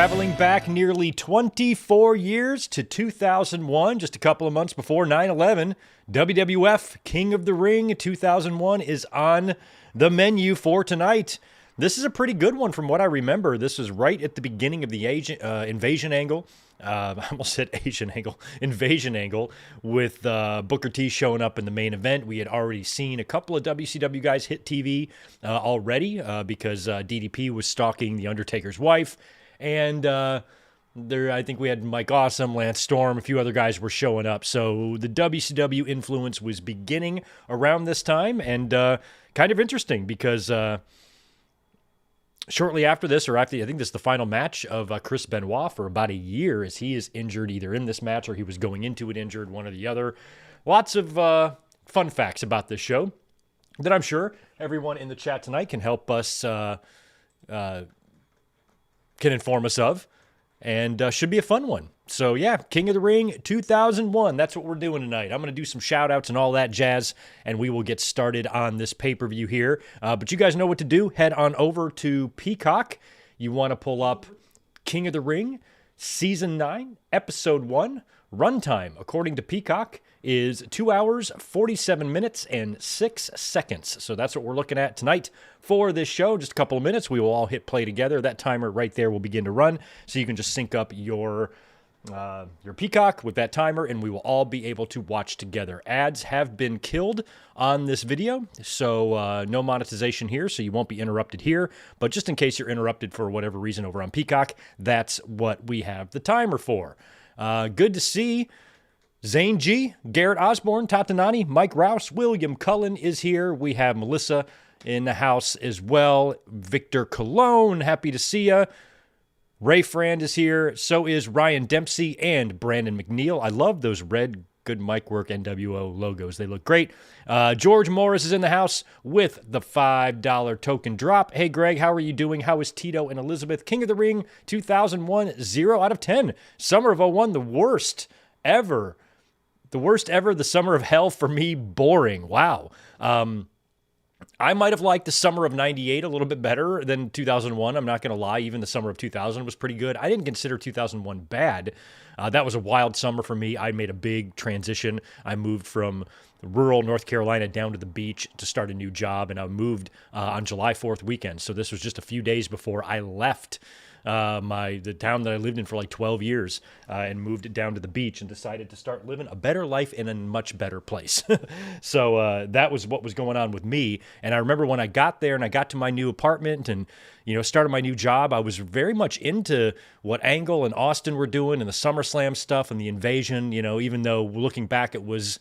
traveling back nearly 24 years to 2001, just a couple of months before 9/11. WWF King of the Ring 2001 is on the menu for tonight. This is a pretty good one from what I remember. This was right at the beginning of the invasion angle. I almost said Asian angle. Invasion angle with Booker T showing up in the main event. We had already seen a couple of WCW guys hit TV already because DDP was stalking the Undertaker's wife. And I think we had Mike Awesome, Lance Storm, a few other guys were showing up. So the WCW influence was beginning around this time, and kind of interesting because shortly after this, or after, I think this is the final match of Chris Benoit for about a year, as he is injured either in this match or he was going into it injured, one or the other. Lots of fun facts about this show that I'm sure everyone in the chat tonight can help us, can inform us of, and should be a fun one. So yeah, King of the Ring 2001, that's what we're doing tonight. I'm going to do some shout outs and all that jazz, and we will get started on this pay-per-view here. But you guys know what to do. Head on over to Peacock. You want to pull up King of the Ring, Season 9, Episode 1. Runtime, according to Peacock, is 2 hours, 47 minutes, and 6 seconds. So that's what we're looking at tonight for this show. Just a couple of minutes. We will all hit play together. That timer right there will begin to run, so you can just sync up your Peacock with that timer, and we will all be able to watch together. Ads have been killed on this video, so no monetization here, so you won't be interrupted here. But just in case you're interrupted for whatever reason over on Peacock, that's what we have the timer for. Good to see Zane G, Garrett Osborne, Tatanani, Mike Rouse, William Cullen is here. We have Melissa in the house as well. Victor Colon, happy to see ya. Ray Frand is here. So is Ryan Dempsey and Brandon McNeil. I love those red Good Mic Work NWO logos. They look great. George Morris is in the house with the $5 token drop. Hey, Greg, how are you doing? How is Tito and Elizabeth? King of the Ring 2001, 0 out of 10. Summer of 01, the worst ever. The worst ever. The summer of hell for me, boring. Wow. I might have liked the summer of 98 a little bit better than 2001. I'm not going to lie. Even the summer of 2000 was pretty good. I didn't consider 2001 bad. That was a wild summer for me. I made a big transition. I moved from rural North Carolina down to the beach to start a new job, and I moved on July 4th weekend. So this was just a few days before I left the town that I lived in for like 12 years and moved it down to the beach and decided to start living a better life in a much better place. So that was what was going on with me. And I remember when I got there and I got to my new apartment and, started my new job, I was very much into what Angle and Austin were doing and the SummerSlam stuff and the invasion, even though looking back, it was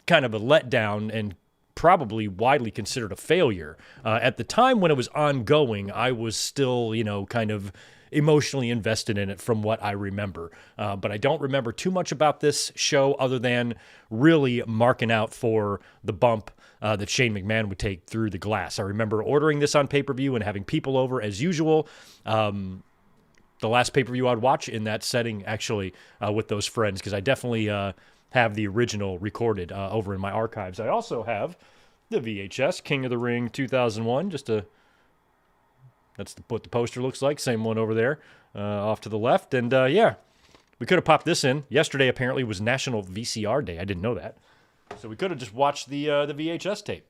kind of a letdown and probably widely considered a failure. At the time when it was ongoing, I was still, kind of emotionally invested in it from what I remember. But I don't remember too much about this show other than really marking out for the bump that Shane McMahon would take through the glass. I remember ordering this on pay-per-view and having people over as usual. The last pay-per-view I'd watch in that setting, actually, with those friends, because I definitely have the original recorded over in my archives. I also have the VHS, King of the Ring 2001, that's what the poster looks like. Same one over there off to the left. And yeah, we could have popped this in. Yesterday apparently was National VCR Day. I didn't know that. So we could have just watched the VHS tape.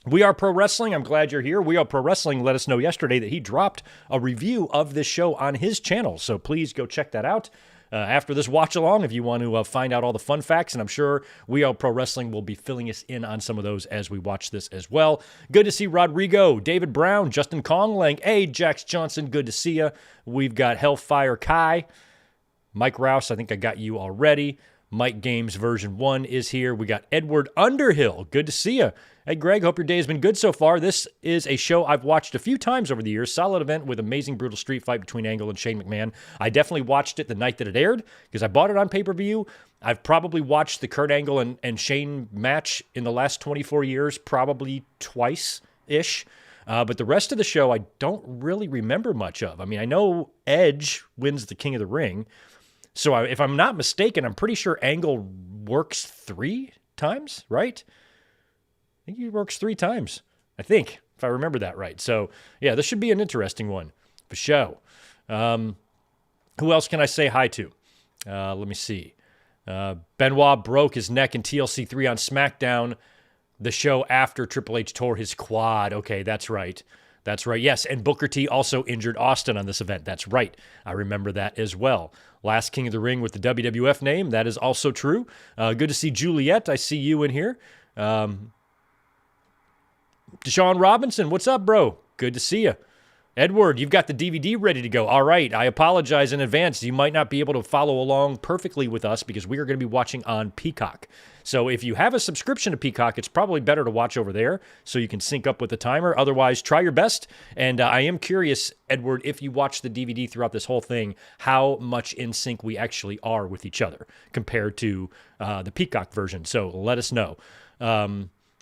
We Are Pro Wrestling. I'm glad you're here. We Are Pro Wrestling let us know yesterday that he dropped a review of this show on his channel. So please go check that out. After this watch along, if you want to find out all the fun facts, and I'm sure We Are Pro Wrestling will be filling us in on some of those as we watch this as well. Good to see Rodrigo, David Brown, Justin Konglang, Jax Johnson, good to see you. We've got Hellfire Kai, Mike Rouse, I think I got you already. Mike Games version 1 is here. We got Edward Underhill, good to see you. Hey, Greg, hope your day has been good so far. This is a show I've watched a few times over the years. Solid event with amazing brutal street fight between Angle and Shane McMahon. I definitely watched it the night that it aired because I bought it on pay-per-view. I've probably watched the Kurt Angle and Shane match in the last 24 years, probably twice-ish. But the rest of the show I don't really remember much of. I mean, I know Edge wins the King of the Ring. So if I'm not mistaken, I'm pretty sure Angle works 3 times, right? I think he works 3 times, I think, if I remember that right. So, yeah, this should be an interesting one for show. Who else can I say hi to? Let me see. Benoit broke his neck in TLC 3 on SmackDown, the show after Triple H tore his quad. Okay, that's right. That's right. Yes, and Booker T also injured Austin on this event. That's right. I remember that as well. Last King of the Ring with the WWF name. That is also true. Good to see Juliet. I see you in here. Deshaun Robinson, what's up, bro? Good to see you. Edward, you've got the DVD ready to go. All right, I apologize in advance. You might not be able to follow along perfectly with us because we are going to be watching on Peacock. So if you have a subscription to Peacock, it's probably better to watch over there so you can sync up with the timer. Otherwise, try your best. And I am curious, Edward, if you watch the DVD throughout this whole thing, how much in sync we actually are with each other compared to the Peacock version. So let us know.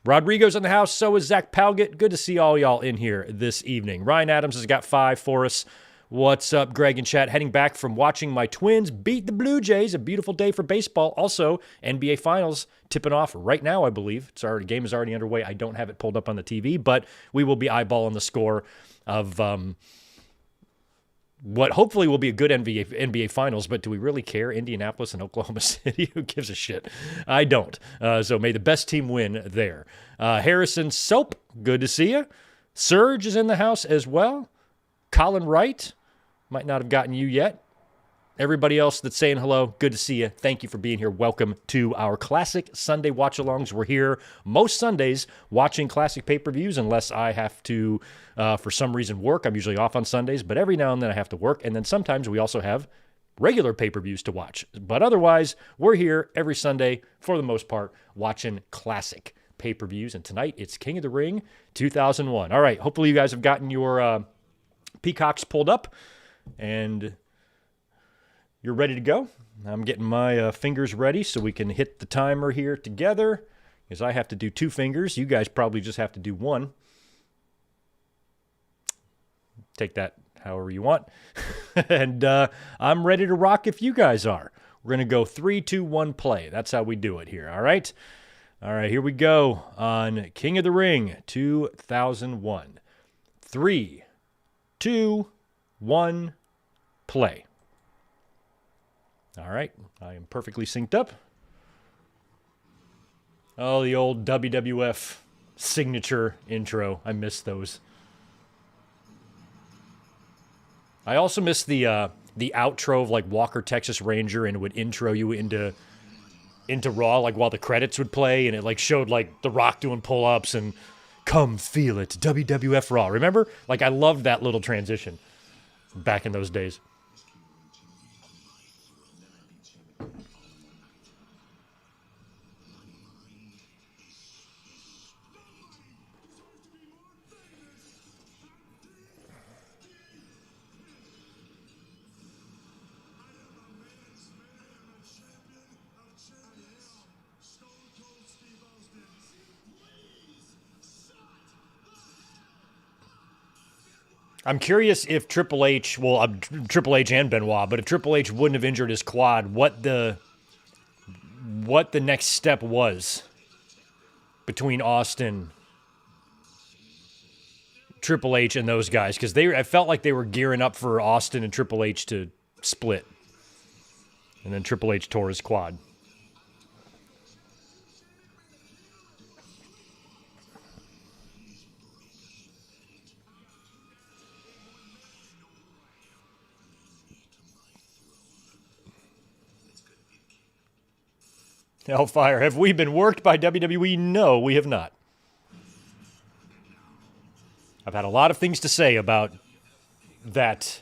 Rodrigo's in the house. So is Zach Palgett. Good to see all y'all in here this evening. Ryan Adams has got 5 for us. What's up, Greg and chat? Heading back from watching my Twins beat the Blue Jays. A beautiful day for baseball. Also, NBA Finals tipping off right now, I believe. Game is already underway. I don't have it pulled up on the TV, but we will be eyeballing the score of what hopefully will be a good NBA Finals, but do we really care? Indianapolis and Oklahoma City? Who gives a shit? I don't. So may the best team win there. Harrison Soap, good to see you. Surge is in the house as well. Colin Wright, might not have gotten you yet. Everybody else that's saying hello, good to see you. Thank you for being here. Welcome to our Classic Sunday Watch-Alongs. We're here most Sundays watching classic pay-per-views unless I have to, for some reason, work. I'm usually off on Sundays, but every now and then I have to work. And then sometimes we also have regular pay-per-views to watch. But otherwise, we're here every Sunday, for the most part, watching classic pay-per-views. And tonight, it's King of the Ring 2001. All right, hopefully you guys have gotten your Peacocks pulled up, and you're ready to go. I'm getting my fingers ready so we can hit the timer here together, because I have to do 2 fingers. You guys probably just have to do 1. Take that however you want. And I'm ready to rock if you guys are. We're going to go 3, 2, 1, play. That's how we do it here, all right? All right, here we go on King of the Ring 2001. 3, 2, 1, play. All right, I am perfectly synced up. Oh, the old WWF signature intro. I miss those. I also miss the outro of like Walker, Texas Ranger, and it would intro you into Raw, like while the credits would play, and it like showed like The Rock doing pull-ups and come feel it, WWF Raw. Remember? Like I loved that little transition back in those days. I'm curious if Triple H, Triple H and Benoit, but if Triple H wouldn't have injured his quad, what the next step was between Austin, Triple H, and those guys, because I felt like they were gearing up for Austin and Triple H to split, and then Triple H tore his quad. Hellfire, have we been worked by WWE? No, we have not. I've had a lot of things to say about that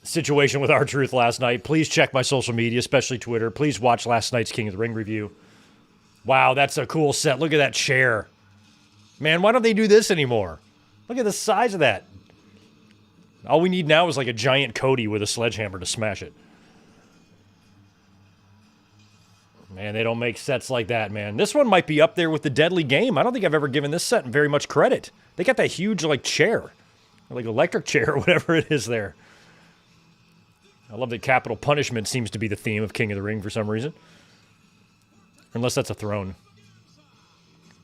situation with R-Truth last night. Please check my social media, especially Twitter. Please watch last night's King of the Ring review. Wow, that's a cool set. Look at that chair. Man, why don't they do this anymore? Look at the size of that. All we need now is like a giant Cody with a sledgehammer to smash it. Man, they don't make sets like that, man. This one might be up there with the Deadly Game. I don't think I've ever given this set very much credit. They got that huge, like, chair. Like, electric chair or whatever it is there. I love that capital punishment seems to be the theme of King of the Ring for some reason. Unless that's a throne.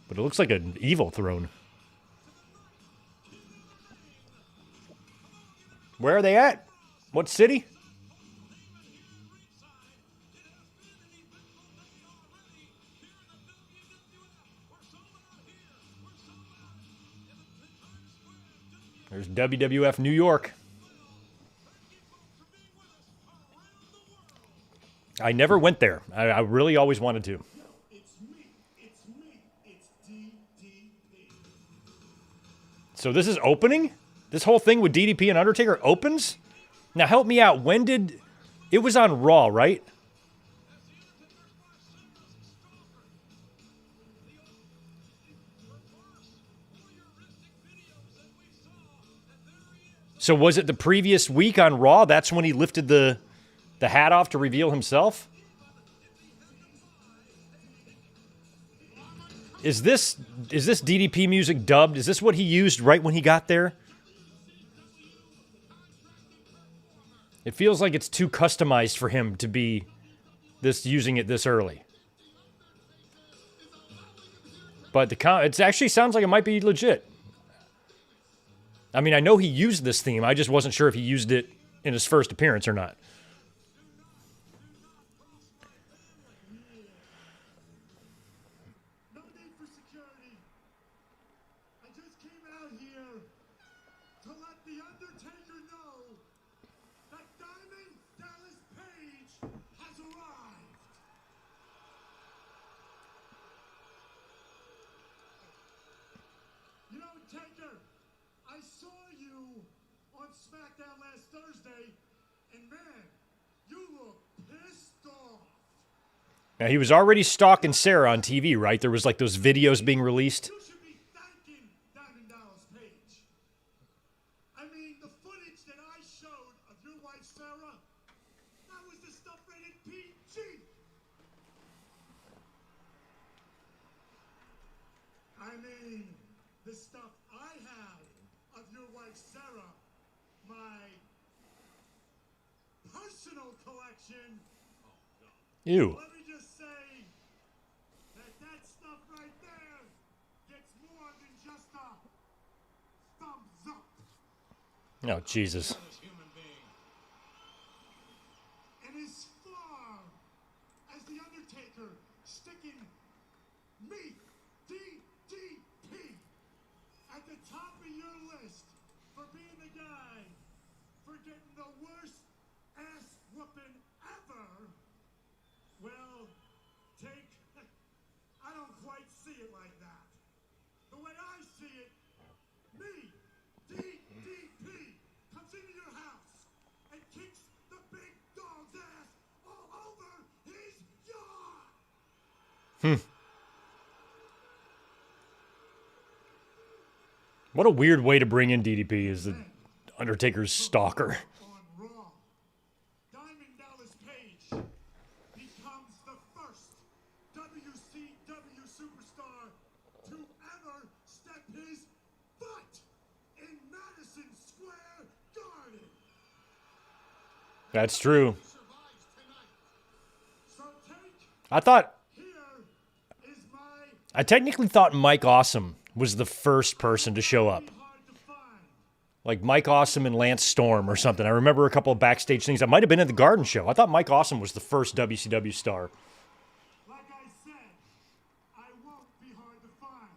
But it looks like an evil throne. Where are they at? What city? There's WWF New York. I never went there. I really always wanted to. It's me. It's DDP. So this is opening? This whole thing with DDP and Undertaker opens? Now help me out. When did... It was on Raw, right? So was it the previous week on Raw? That's when he lifted the hat off to reveal himself? Is this DDP music dubbed? Is this what he used right when he got there? It feels like it's too customized for him to be using it this early. But it actually sounds like it might be legit. I mean, I know he used this theme. I just wasn't sure if he used it in his first appearance or not. No need for security. I just came out here to let the Undertaker know that Diamond Dallas Page has arrived. You know, Taker, I saw you on SmackDown last Thursday, and man, you look pissed off. Now, he was already stalking Sarah on TV, right? There was like those videos being released. You should be thanking Diamond Dallas Page. I mean, the footage that I showed of your wife Sarah, that was the stuff rated PG. I mean, the stuff I have of your wife Sarah, my personal collection. Ew. Let me just say that stuff right there gets more than just a thumbs up. Oh, Jesus. And as far as the Undertaker sticking me, DDP, at the top of your list for being the guy for getting the worst ass whooping ever, well, I don't quite see it like that. The way I see it, me, DDP, comes into your house and kicks the big dog's ass all over his yard. What a weird way to bring in DDP as the Undertaker's stalker. On Raw, Diamond Dallas Page becomes the first WCW superstar to ever step his foot in Madison Square Garden. That's true. Survives tonight. So I technically thought Mike Awesome was the first person to show up. Like Mike Awesome and Lance Storm or something. I remember a couple of backstage things. I might have been at the Garden Show. I thought Mike Awesome was the first WCW star. like I said, I won't be hard to find.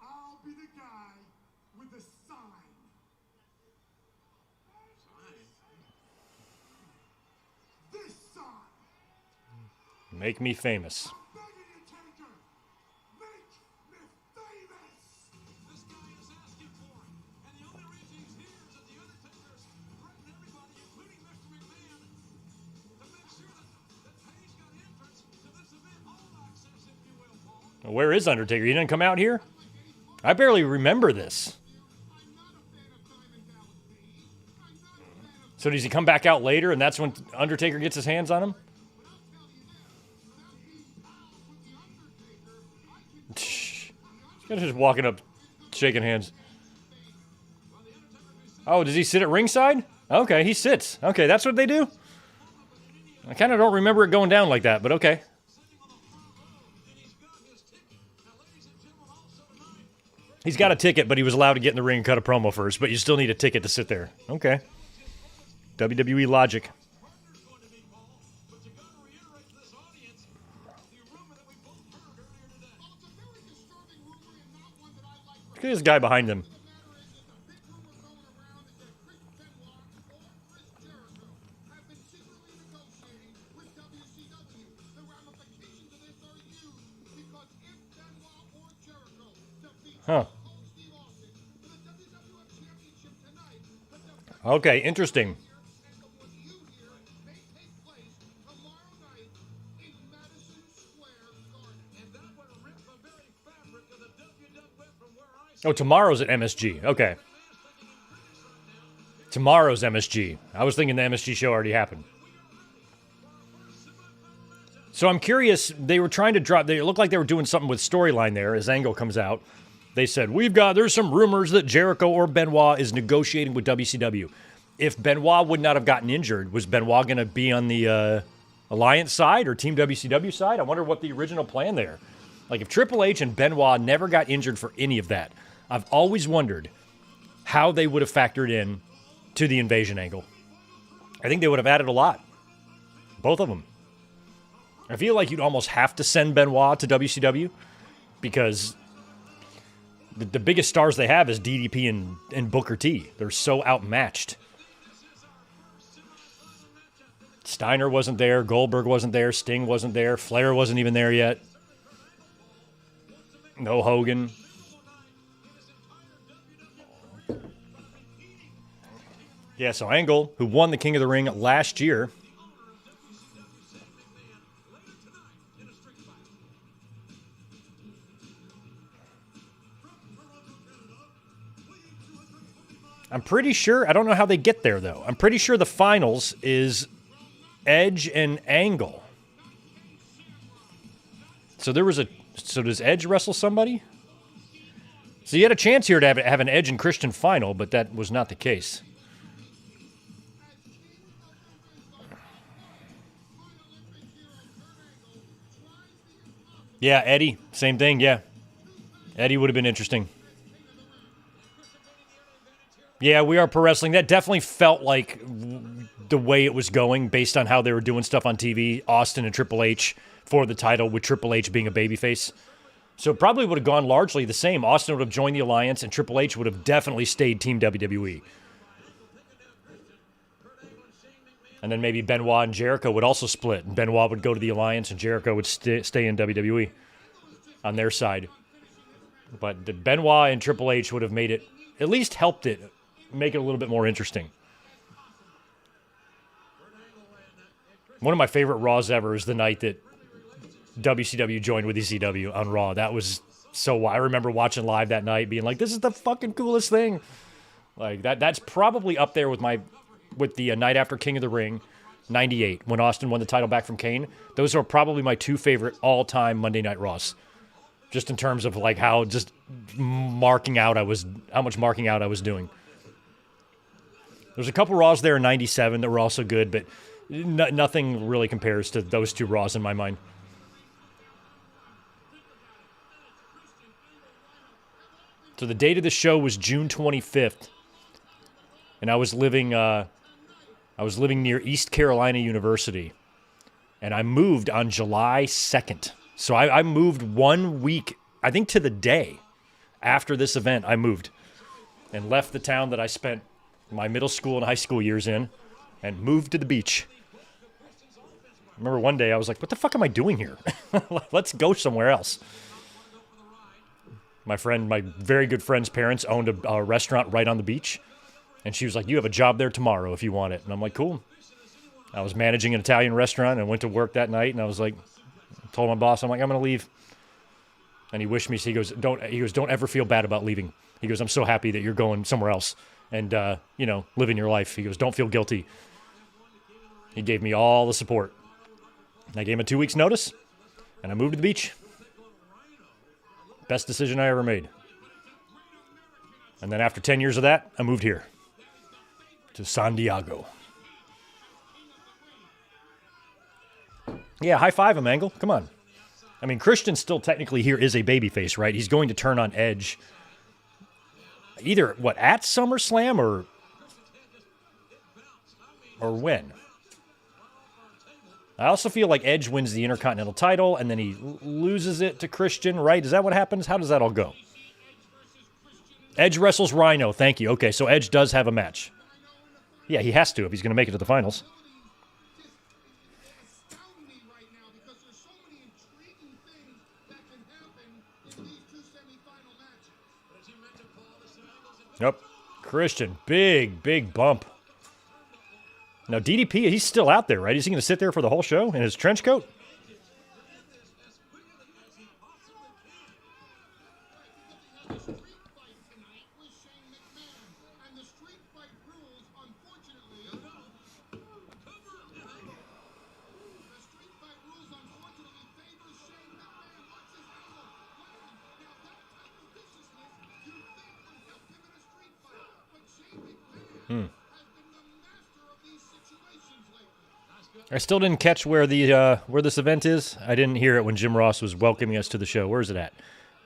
I'll be the guy with the sign. This sign. Make me famous. Begging you, Taker. Make me famous. This guy is asking for it. And the only reason he's here is that the Undertaker's threatened everybody, including Mr. McMahon, to make sure that Page got entrance to this event. All access, if you will, Paul. Where is Undertaker? He didn't come out here? I barely remember this. So does he come back out later and that's when Undertaker gets his hands on him? He's just walking up, shaking hands. Oh, does he sit at ringside? Okay, he sits. Okay, that's what they do? I kind of don't remember it going down like that, but okay. He's got a ticket, but he was allowed to get in the ring and cut a promo first, but you still need a ticket to sit there. Okay. WWE logic. partner's going to be Paul, but you got to reiterate to this audience the rumor that we both heard earlier today. Well, it's a very disturbing rumor and not one that I'd like Look at this guy behind him. The matter is the big rumor going around is that Chris Benoit or Chris Jericho have been secretly negotiating with WCW. The ramifications of this are huge because if Benoit or Jericho defeat Huh. Cold Steve Austin for the WWE Championship tonight, the defense Okay, interesting. and the one you hear may take place tomorrow night in Madison Square Garden. And that would rip the very fabric of the WWF from where I Oh, tomorrow's at MSG. Okay. Tomorrow's MSG. I was thinking the MSG show already happened. So I'm curious. They were trying to drop. They looked like they were doing something with storyline there. As Angle comes out, they said there's some rumors that Jericho or Benoit is negotiating with WCW. If Benoit would not have gotten injured, was Benoit going to be on the Alliance side or Team WCW side? I wonder what the original plan there. Like if Triple H and Benoit never got injured for any of that, I've always wondered how they would have factored in to the invasion angle. I think they would have added a lot. Both of them. I feel like you'd almost have to send Benoit to WCW because the biggest stars they have is DDP and Booker T. They're so outmatched. Steiner wasn't there. Goldberg wasn't there. Sting wasn't there. Flair wasn't even there yet. No Hogan. Yeah, so Angle, who won the King of the Ring last year, I'm pretty sure, I don't know how they get there, though. I'm pretty sure the finals is Edge and Angle. So does Edge wrestle somebody? So you had a chance here to have an Edge and Christian final, but that was not the case. Yeah, Eddie, same thing, yeah. Eddie would have been interesting. Yeah, We Are Pro Wrestling. That definitely felt like the way it was going based on how they were doing stuff on TV. Austin and Triple H for the title with Triple H being a babyface. So it probably would have gone largely the same. Austin would have joined the Alliance and Triple H would have definitely stayed Team WWE. And then maybe Benoit and Jericho would also split. And Benoit would go to the Alliance and Jericho would stay in WWE on their side. But the Benoit and Triple H would have made it, at least helped it, make it a little bit more interesting. One of my favorite Raws ever is the night that WCW joined with ECW on Raw. That was so, I remember watching live that night being like, this is the fucking coolest thing. Like that's probably up there with the night after King of the Ring, 98, when Austin won the title back from Kane. Those are probably my two favorite all-time Monday Night Raws. Just in terms of like how just how much marking out I was doing. There's a couple Raws there in 97 that were also good, but nothing really compares to those two Raws in my mind. So the date of the show was June 25th, and I was living near East Carolina University, and I moved on July 2nd. So I moved 1 week, I think to the day after this event, I moved and left the town that I spent my middle school and high school years in and moved to the beach. I remember one day I was like, what the fuck am I doing here? Let's go somewhere else. My very good friend's parents owned a restaurant right on the beach. And she was like, you have a job there tomorrow if you want it. And I'm like, cool. I was managing an Italian restaurant and went to work that night. And I was like, told my boss, I'm like, I'm going to leave. And he wished me, he goes, don't ever feel bad about leaving. He goes, I'm so happy that you're going somewhere else and, living your life. He goes, don't feel guilty. He gave me all the support. And I gave him a 2 weeks notice and I moved to the beach. Best decision I ever made. And then after 10 years of that, I moved here to San Diego. Yeah, high five him, Angle. Come on. I mean, Christian still technically here is a babyface, right? He's going to turn on Edge either, at SummerSlam or or when? I also feel like Edge wins the Intercontinental title and then he loses it to Christian, right? Is that what happens? How does that all go? Edge wrestles Rhino. Thank you. Okay, so Edge does have a match. Yeah, he has to if he's going to make it to the finals. Yep. Christian, big bump. Now, DDP, he's still out there, right? Is he going to sit there for the whole show in his trench coat? I still didn't catch where this event is. I didn't hear it when Jim Ross was welcoming us to the show. Where is it at?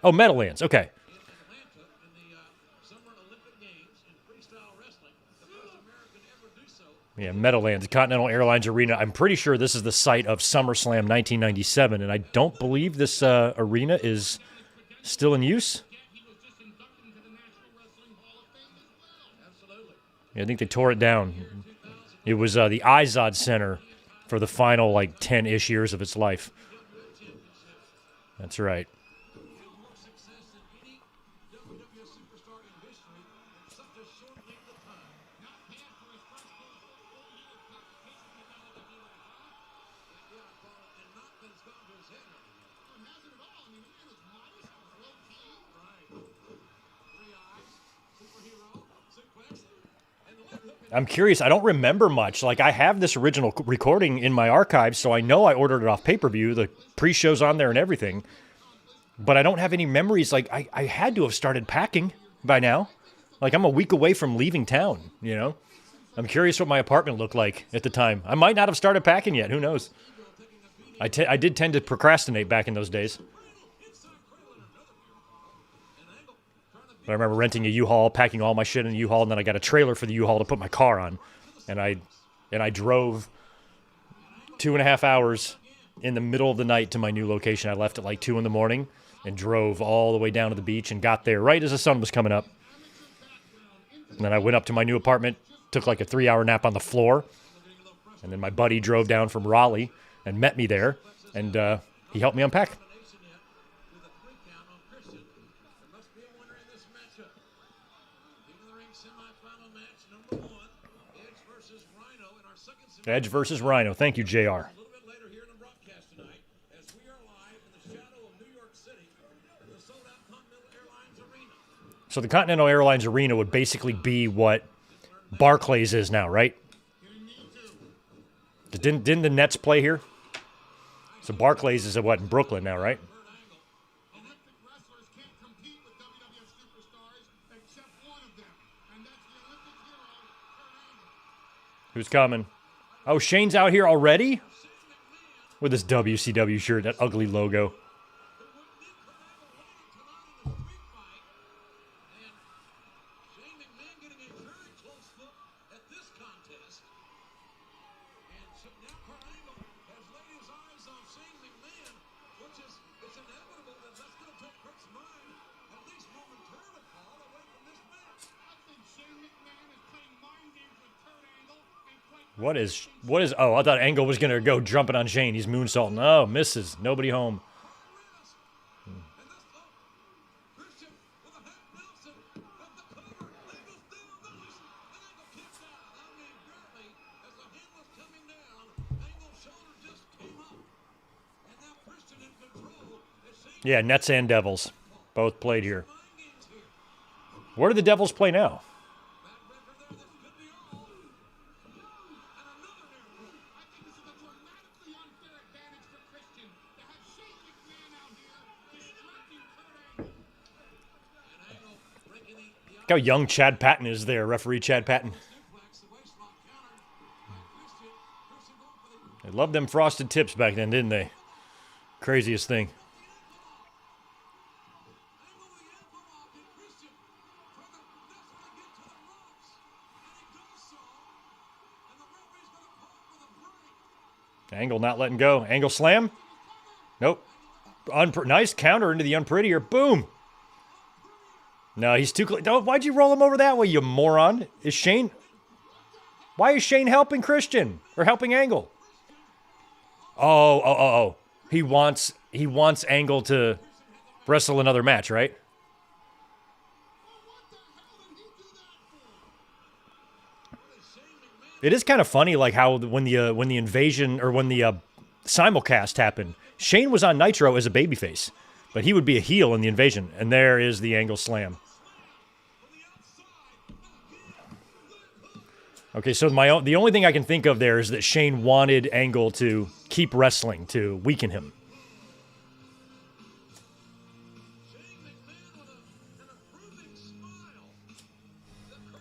Oh, Meadowlands. Okay. Yeah, Meadowlands, Continental Airlines Arena. I'm pretty sure this is the site of SummerSlam 1997, and I don't believe this arena is still in use. Yeah, I think they tore it down. It was the Izod Center for the final, 10-ish years of its life. That's right. I'm curious. I don't remember much. I have this original recording in my archives, so I know I ordered it off pay-per-view. The pre-show's on there and everything. But I don't have any memories. I had to have started packing by now. I'm a week away from leaving town, you know? I'm curious what my apartment looked like at the time. I might not have started packing yet. Who knows? I did tend to procrastinate back in those days. But I remember renting a U-Haul, packing all my shit in a U-Haul, and then I got a trailer for the U-Haul to put my car on. And I drove 2.5 hours in the middle of the night to my new location. I left at 2 in the morning and drove all the way down to the beach and got there right as the sun was coming up. And then I went up to my new apartment, took a 3-hour nap on the floor. And then my buddy drove down from Raleigh and met me there. And he helped me unpack. Edge versus Rhino. Thank you, JR. So the Continental Airlines Arena would basically be what Barclays is now, right? Didn't the Nets play here? So Barclays is in Brooklyn now, right? Who's coming? Oh, Shane's out here already? With his WCW shirt, that ugly logo. What is, oh, I thought Angle was going to go jumping on Shane. He's moonsaulting. Oh, misses. Nobody home. Yeah, Nets and Devils. Both played here. Where do the Devils play now? Look how young Chad Patton is there, referee Chad Patton. They loved them frosted tips back then, didn't they? Craziest thing. Angle not letting go. Angle slam. Nope. Nice counter into the unprettier. Boom. No, he's too close. Why'd you roll him over that way, you moron? Is Shane... Why is Shane helping Christian? Or helping Angle? Oh. He wants Angle to wrestle another match, right? It is kind of funny, like how when the invasion or when the simulcast happened, Shane was on Nitro as a babyface, but he would be a heel in the invasion. And there is the Angle slam. Okay, so the only thing I can think of there is that Shane wanted Angle to keep wrestling to weaken him.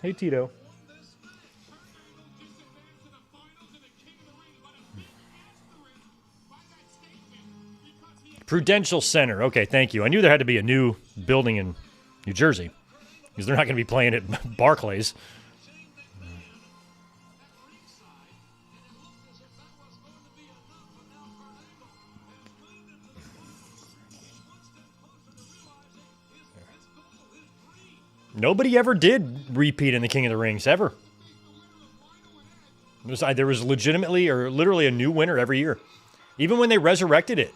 Hey, Tito. Prudential Center. Okay, thank you. I knew there had to be a new building in New Jersey because they're not going to be playing at Barclays. Nobody ever did repeat in the King of the Rings, ever. There was legitimately or literally a new winner every year. Even when they resurrected it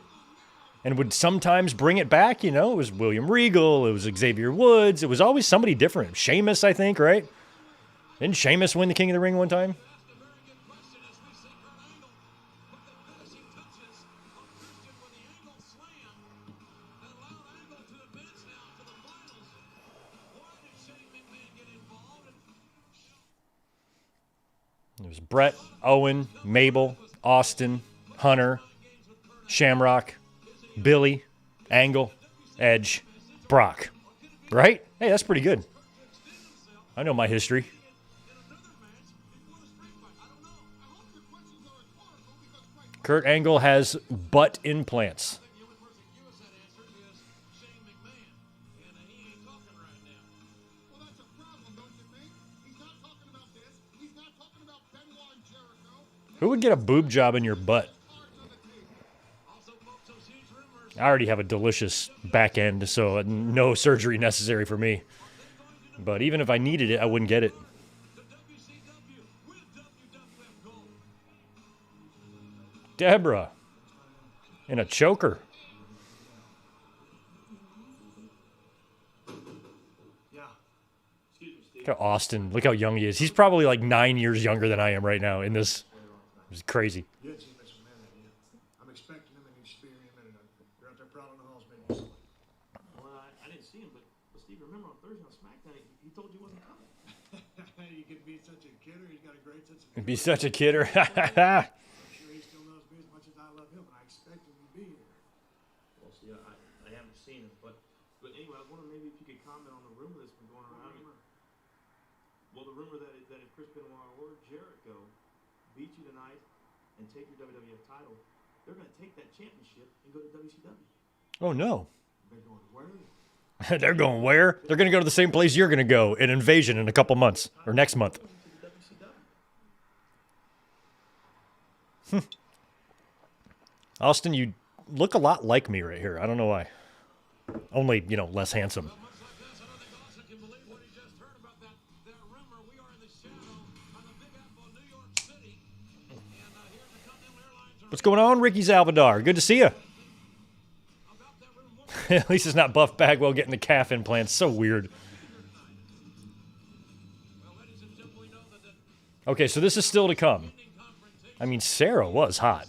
and would sometimes bring it back, it was William Regal, it was Xavier Woods, it was always somebody different. Sheamus, I think, right? Didn't Sheamus win the King of the Ring one time? There's Brett, Owen, Mabel, Austin, Hunter, Shamrock, Billy, Angle, Edge, Brock. Right? Hey, that's pretty good. I know my history. Kurt Angle has butt implants. Who would get a boob job in your butt? I already have a delicious back end, so no surgery necessary for me. But even if I needed it, I wouldn't get it. Deborah. In a choker. Look how Austin, look how young he is. He's probably like 9 years younger than I am right now in this. It's crazy. I'm expecting him and he's spearing him and you're out there prowling the halls, maybe. Well, I didn't see him, but Steve, remember on Thursday on SmackDown, he told you he wasn't coming. You can be such a kidder. He's got a great sense of humor. Be such a kidder. I'm sure he still loves me as much as I love him, and I expect him to be here. Well, see, I haven't seen him, but anyway, I was wondering maybe if you could comment on the rumor that's been going around. Well, the rumor that if Chris Benoit or Jericho beat you tonight and take your WWF title, they're going to take that championship and go to WCW. Oh, no. They're going, where? They're going where? They're going to go to the same place you're going to go in Invasion in a couple months or next month. Austin, you look a lot like me right here. I don't know why. Only, less handsome. What's going on, Ricky Salvador? Good to see you. At least it's not Buff Bagwell getting the calf implants. So weird. Okay, so this is still to come. I mean, Sarah was hot.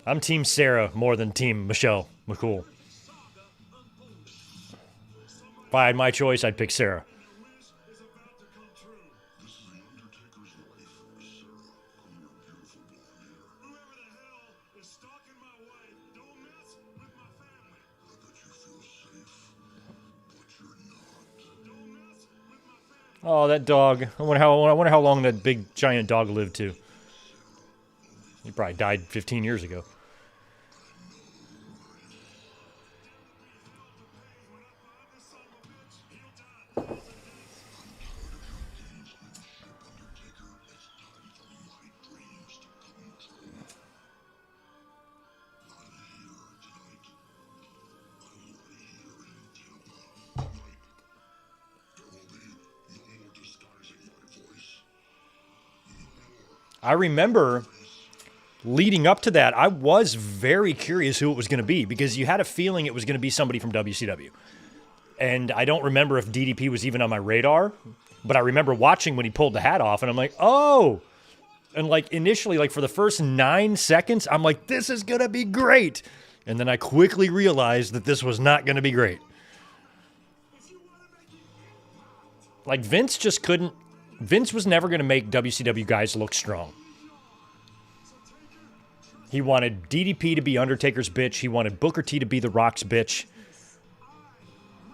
I'm Team Sarah more than Team Michelle McCool. If I had my choice, I'd pick Sarah. Oh, that dog. I wonder how long that big giant dog lived to. He probably died 15 years ago. I remember leading up to that, I was very curious who it was going to be because you had a feeling it was going to be somebody from WCW. And I don't remember if DDP was even on my radar, but I remember watching when he pulled the hat off, and I'm like, oh. And like initially, like for the first 9 seconds, I'm like, this is going to be great. And then I quickly realized that this was not going to be great. Like Vince just couldn't, Vince was never going to make WCW guys look strong. He wanted DDP to be Undertaker's bitch. He wanted Booker T to be The Rock's bitch.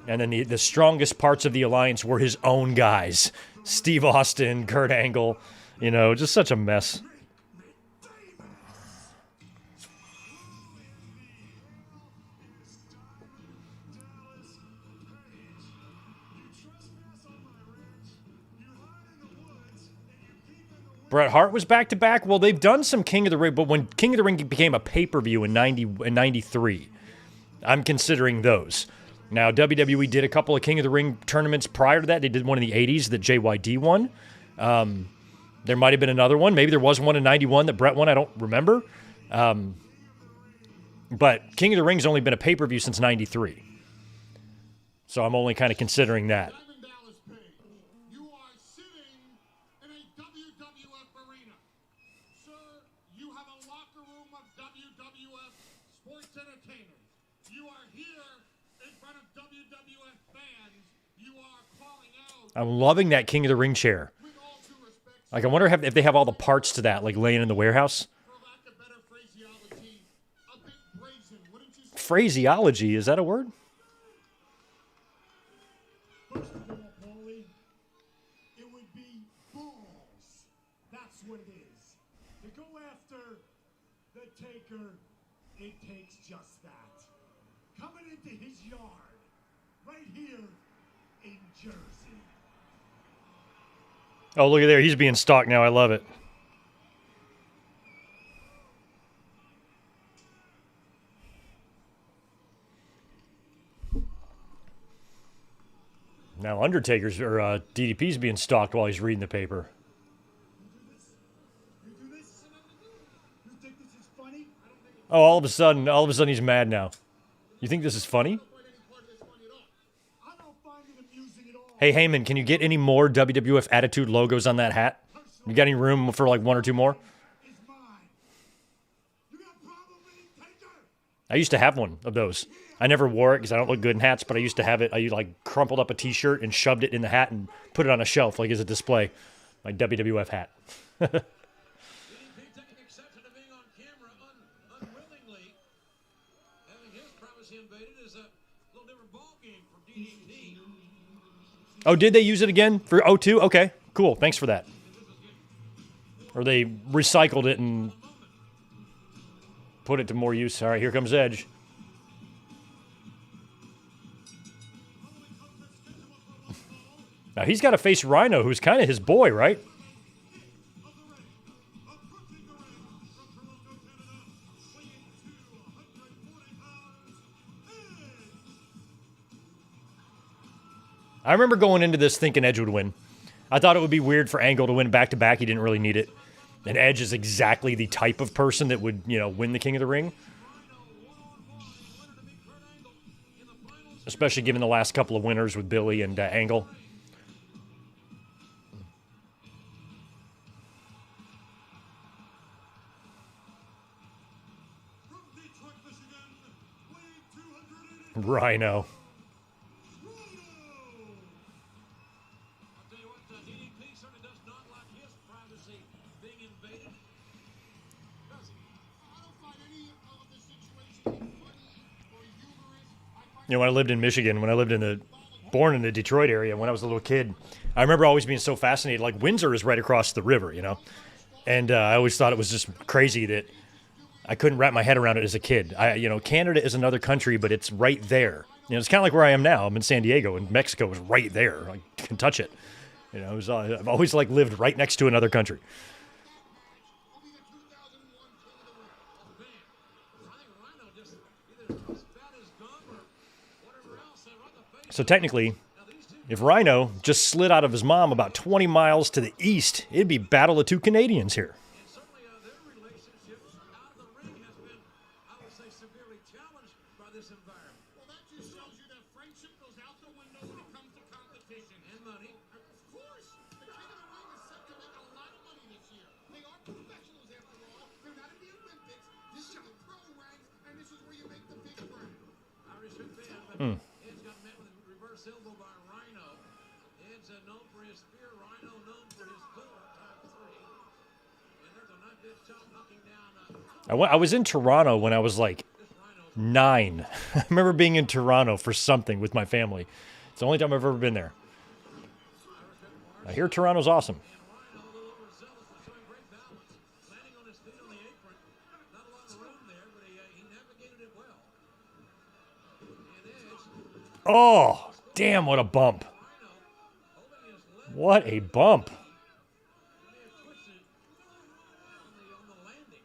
And then the strongest parts of the alliance were his own guys. Steve Austin, Kurt Angle. You know, just such a mess. Bret Hart was back-to-back. Well, they've done some King of the Ring, but when King of the Ring became a pay-per-view in 93, I'm considering those. Now, WWE did a couple of King of the Ring tournaments prior to that. They did one in the 80s that JYD won. There might have been another one. Maybe there was one in 91 that Bret won. I don't remember. But King of the Ring's only been a pay-per-view since 93. So I'm only kind of considering that. You are sitting in a WWF arena. Sir, you have a locker room of WWF sports entertainers. You are here in front of WWF fans. You are calling out. I'm loving that King of the Ring chair. With all due respect, Like, I wonder if they have all the parts to that, like, laying in the warehouse. for lack of better phraseology, a bit brazen, wouldn't you say? Phraseology, is that a word? First of all, Paulie, it would be balls. That's what it is. To go after the Taker, it takes just that. Coming into his yard, right here in Jersey. Oh, look at there. He's being stalked now. I love it. Now Undertaker's or DDP's being stalked while he's reading the paper. You do this? You think this is funny? I don't think Oh, all of a sudden he's mad now. You think this is funny? find any part of this funny at all. I don't find it amusing at all. Hey, Heyman, can you get any more WWF Attitude logos on that hat? You got any room for like one or two more? Is mine. You got a problem with me, Taker? I used to have one of those. I never wore it because I don't look good in hats, but I used to have it. I like crumpled up a T-shirt and shoved it in the hat and put it on a shelf like as a display. My WWF hat. DDP taking exception to being on camera unwillingly. Having his privacy invaded is a little different ballgame for DDP. Oh, did they use it again for 02? Okay, cool. Thanks for that. Or they recycled it and put it to more use. All right, here comes Edge. Now, he's got to face Rhino, who's kind of his boy, right? I remember going into this thinking Edge would win. I thought it would be weird for Angle to win back-to-back. He didn't really need it. And Edge is exactly the type of person that would, you know, win the King of the Ring. Especially given the last couple of winners with Billy and Angle. From Detroit, Michigan, weighing 200. Rhino. I'll tell you what, DDP certainly does not like his privacy being invaded. Does he? I don't find any of this situation funny or humorous. I find You know, when I lived in Michigan, born in the Detroit area, when I was a little kid, I remember always being so fascinated. Like, Windsor is right across the river, you know? And I always thought it was just crazy that I couldn't wrap my head around it as a kid. Canada is another country, but it's right there. You know, it's kind of like where I am now. I'm in San Diego, and Mexico is right there. I can touch it. You know, I've always, like, lived right next to another country. I'll be the 2001 King of the Ring. Man, I think Rhino just either as fat as gum or whatever else. Right in the face. So technically, Now these two if Rhino just slid out of his mom about 20 miles to the east, it'd be Battle of Two Canadians here. challenged by this environment. Well, that just shows you that friendship goes out the window when it comes to competition. And money. Of course, the King of the Ring is set to make a lot of money this year. They are professionals after all. They're not in the Olympics. This is the pro ranks, and this is where you make the big money. Irish big man, but Edge got met with a reverse elbow by Rhino. Edge known for his spear, Rhino known for his pillar, type 3. And there's a nice big chop knocking down. I was in Toronto when I was like 9. I remember being in Toronto for something with my family. It's the only time I've ever been there. I hear Toronto's awesome. Rhino, a little overzealous, but showing great balance. Landing on his feet on the apron. Not a lot of room there, but he navigated it well. And Edge, Oh, damn, what a bump. Rhino, holding his left What a bump. may have twisted on the landing.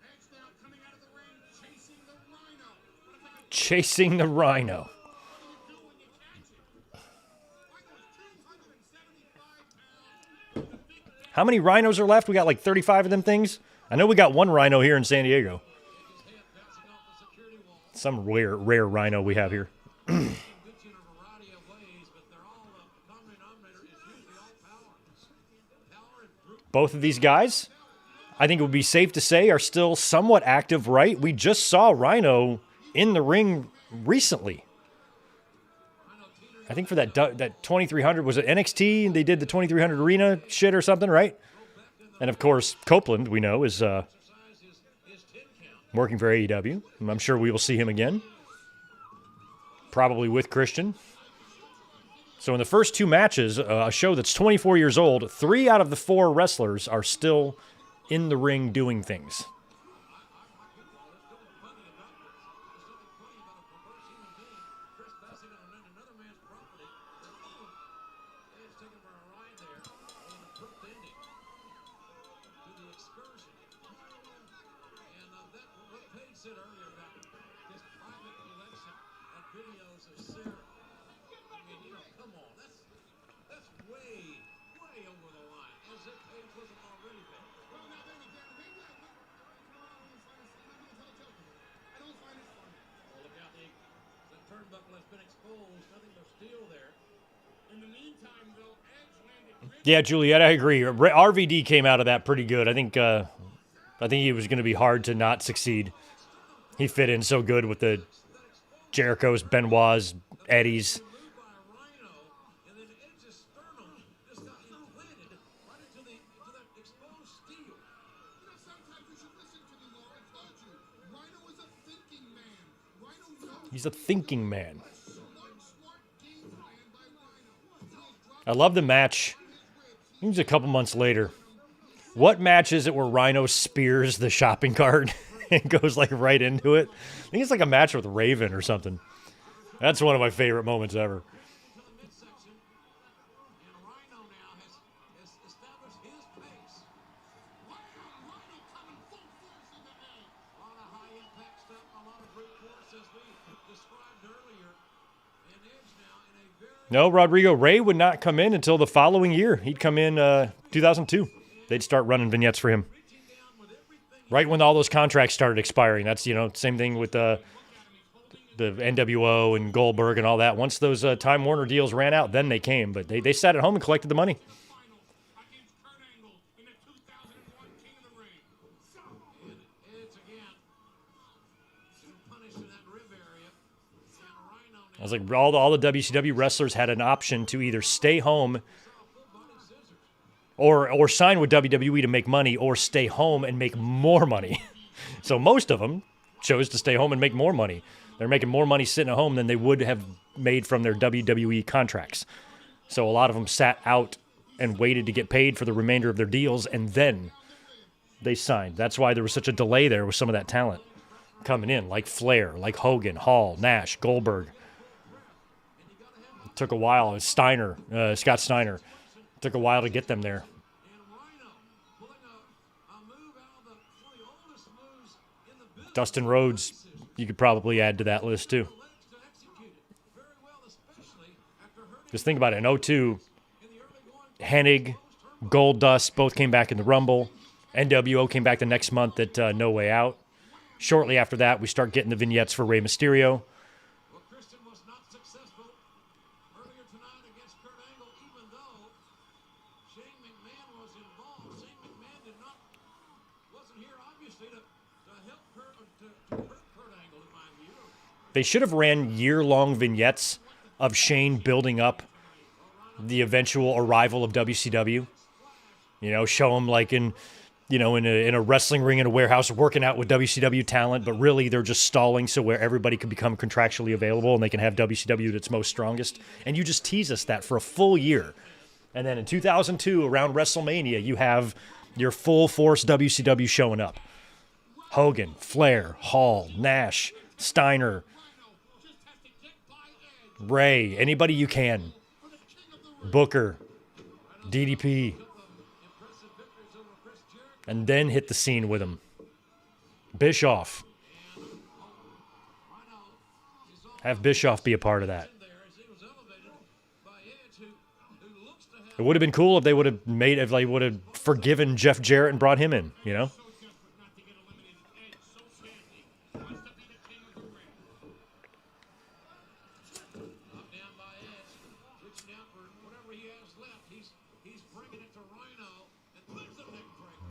Edge now coming out of the ring, chasing the Rhino. Chasing the Rhino. What do you do when you catch it? Rhino is 275 pounds. How many rhinos are left? We got like 35 of them things. I know we got one rhino here in San Diego. His head bouncing off the security wall. Some rare rhino we have here. Gets you in a variety of ways, but they're all the common denominator is usually all power. Power and brute. Both of these guys, I think it would be safe to say, are still somewhat active, right? We just saw Rhino in the ring recently. I think for that 2300, was it NXT? They did the 2300 arena shit or something, right? And of course, Copeland, we know, is Size is 10 count. working for AEW. And I'm sure we will see him again. Probably with Christian. So in the first 2 matches, a show that's 24 years old, 3 out of the 4 wrestlers are still in the ring doing things. Trespassing on another man's property. Edge taking for a ride there. On the abrupt ending to the excursion. And that what Paige said earlier about this private collection of videos of Sarah. I mean, come on, that's way over the line. As if Paige wasn't already there. Well, now then again, maybe I don't find it funny. Oh, look out, the turnbuckle has been exposed. Nothing but steel there. In the meantime, though, Edge landed Yeah, Juliet, I agree. RVD came out of that pretty good. I think he was going to be hard to not succeed. He fit in so good with the Jericho's, Benoit's, Eddie's. Moved by a Rhino, and then Edge's sternum just got implanted right into that exposed steel. sometimes you should listen to me, Laura. I told you. Rhino is a thinking man. Rhino knows He's a thinking man. smart game plan by Rhino. I love the match. It was a couple months later. What match is it where Rhino spears the shopping cart and goes like right into it? I think it's like a match with Raven or something. That's one of my favorite moments ever. To the midsection, and Rhino now has established his pace. Rhino coming full force in the head. A lot of high impact stuff, a lot of brute force as we described earlier. And Edge now in a very No, Rodrigo Ray would not come in until the following year. He'd come in 2002. They'd start running vignettes for him. reaching down with everything. Right when all those contracts started expiring. That's, same thing with the NWO and Goldberg and all that. Once those Time Warner deals ran out, then they came. But they sat at home and collected the money. Final against Kurt Angle in the 2001 King of the Ring. And Edge again punished in that rib area. And Rhino now I was like, all the WCW wrestlers had an option to either stay home or sign with WWE to make money, or stay home and make more money. So most of them chose to stay home and make more money. They're making more money sitting at home than they would have made from their WWE contracts. So a lot of them sat out and waited to get paid for the remainder of their deals, and then they signed. That's why there was such a delay there with some of that talent coming in, like Flair, like Hogan, Hall, Nash, Goldberg. It took a while. Scott Steiner. Took a while to get them there. and Rhino pulling a move out of one of the oldest moves in the business. Dustin Rhodes, you could probably add to that list too. Legs to execute it very well, especially after hurting Just think about it. In 02, in the early going. Hennig, Goldust both came back in the Rumble. NWO came back the next month at No Way Out. Shortly after that, we start getting the vignettes for Rey Mysterio. Well, Christian was not successful earlier tonight against Kurt Angle, even though Shane McMahon was involved. Shane McMahon wasn't here, obviously, to help Kurt, to hurt Kurt Angle, in my view. They should have ran year-long vignettes of Shane building up the eventual arrival of WCW. You know, show him like in a wrestling ring in a warehouse working out with WCW talent, but really they're just stalling so where everybody can become contractually available and they can have WCW at its most strongest. And you just tease us that for a full year. And then in 2002, around WrestleMania, you have your full force WCW showing up. Hogan, Flair, Hall, Nash, Steiner, Ray, anybody you can. Booker, DDP. And then hit the scene with him. Bischoff. Have Bischoff be a part of that. It would have been cool if they would have forgiven Jeff Jarrett and brought him in, you know?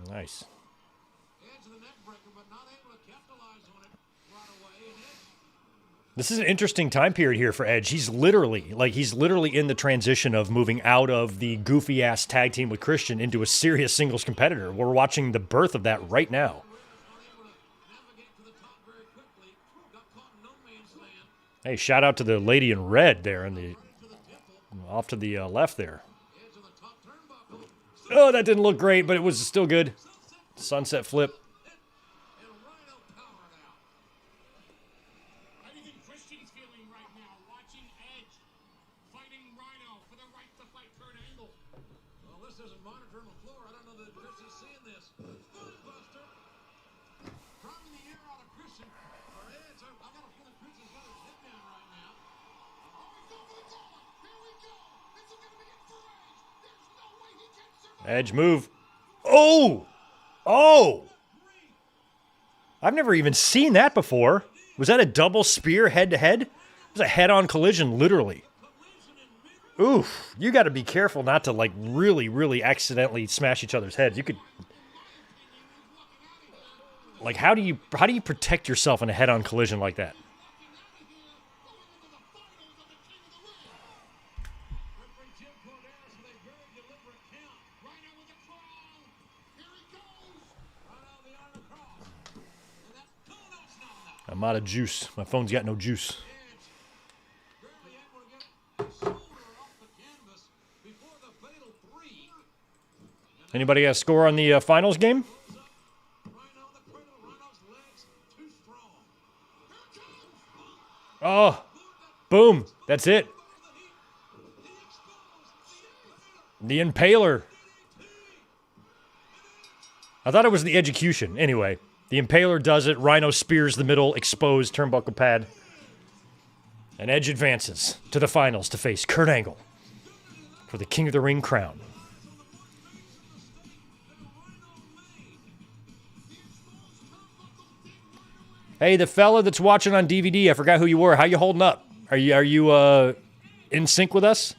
Nice. This is an interesting time period here for Edge. He's literally in the transition of moving out of the goofy ass tag team with Christian into a serious singles competitor. We're watching the birth of that right now. Hey, shout out to the lady in red there off to the left there. Oh, that didn't look great, but it was still good. Sunset flip. How do you think Christian's feeling right now, watching Edge fighting Rhino for the right to fight Kurt Angle? Well, this isn't monitor on the floor. I don't know that Christian's seeing this. Buster. Driving the air out of Christian. For Edge, I got a feeling Christian's got his head down right now. Oh, he's over the collar. Here we go. This is going to be it for Edge. There's no way he can survive. Edge move. Oh! Oh! I've never even seen that before. Was that a double spear head-to-head? It was a head-on collision, literally. Oof. You got to be careful not to, like, really, really accidentally smash each other's heads. You could... Like, how do you protect yourself in a head-on collision like that? I'm out of juice. My phone's got no juice. Anybody got a score on the finals game? Oh, boom. That's it. The Impaler. I thought it was the Execution. Anyway. The Impaler does it. Rhino spears the middle, exposed turnbuckle pad. And Edge advances to the finals to face Kurt Angle for the King of the Ring crown. Hey, the fella that's watching on DVD, I forgot who you were. How you holding up? Are you in sync with us?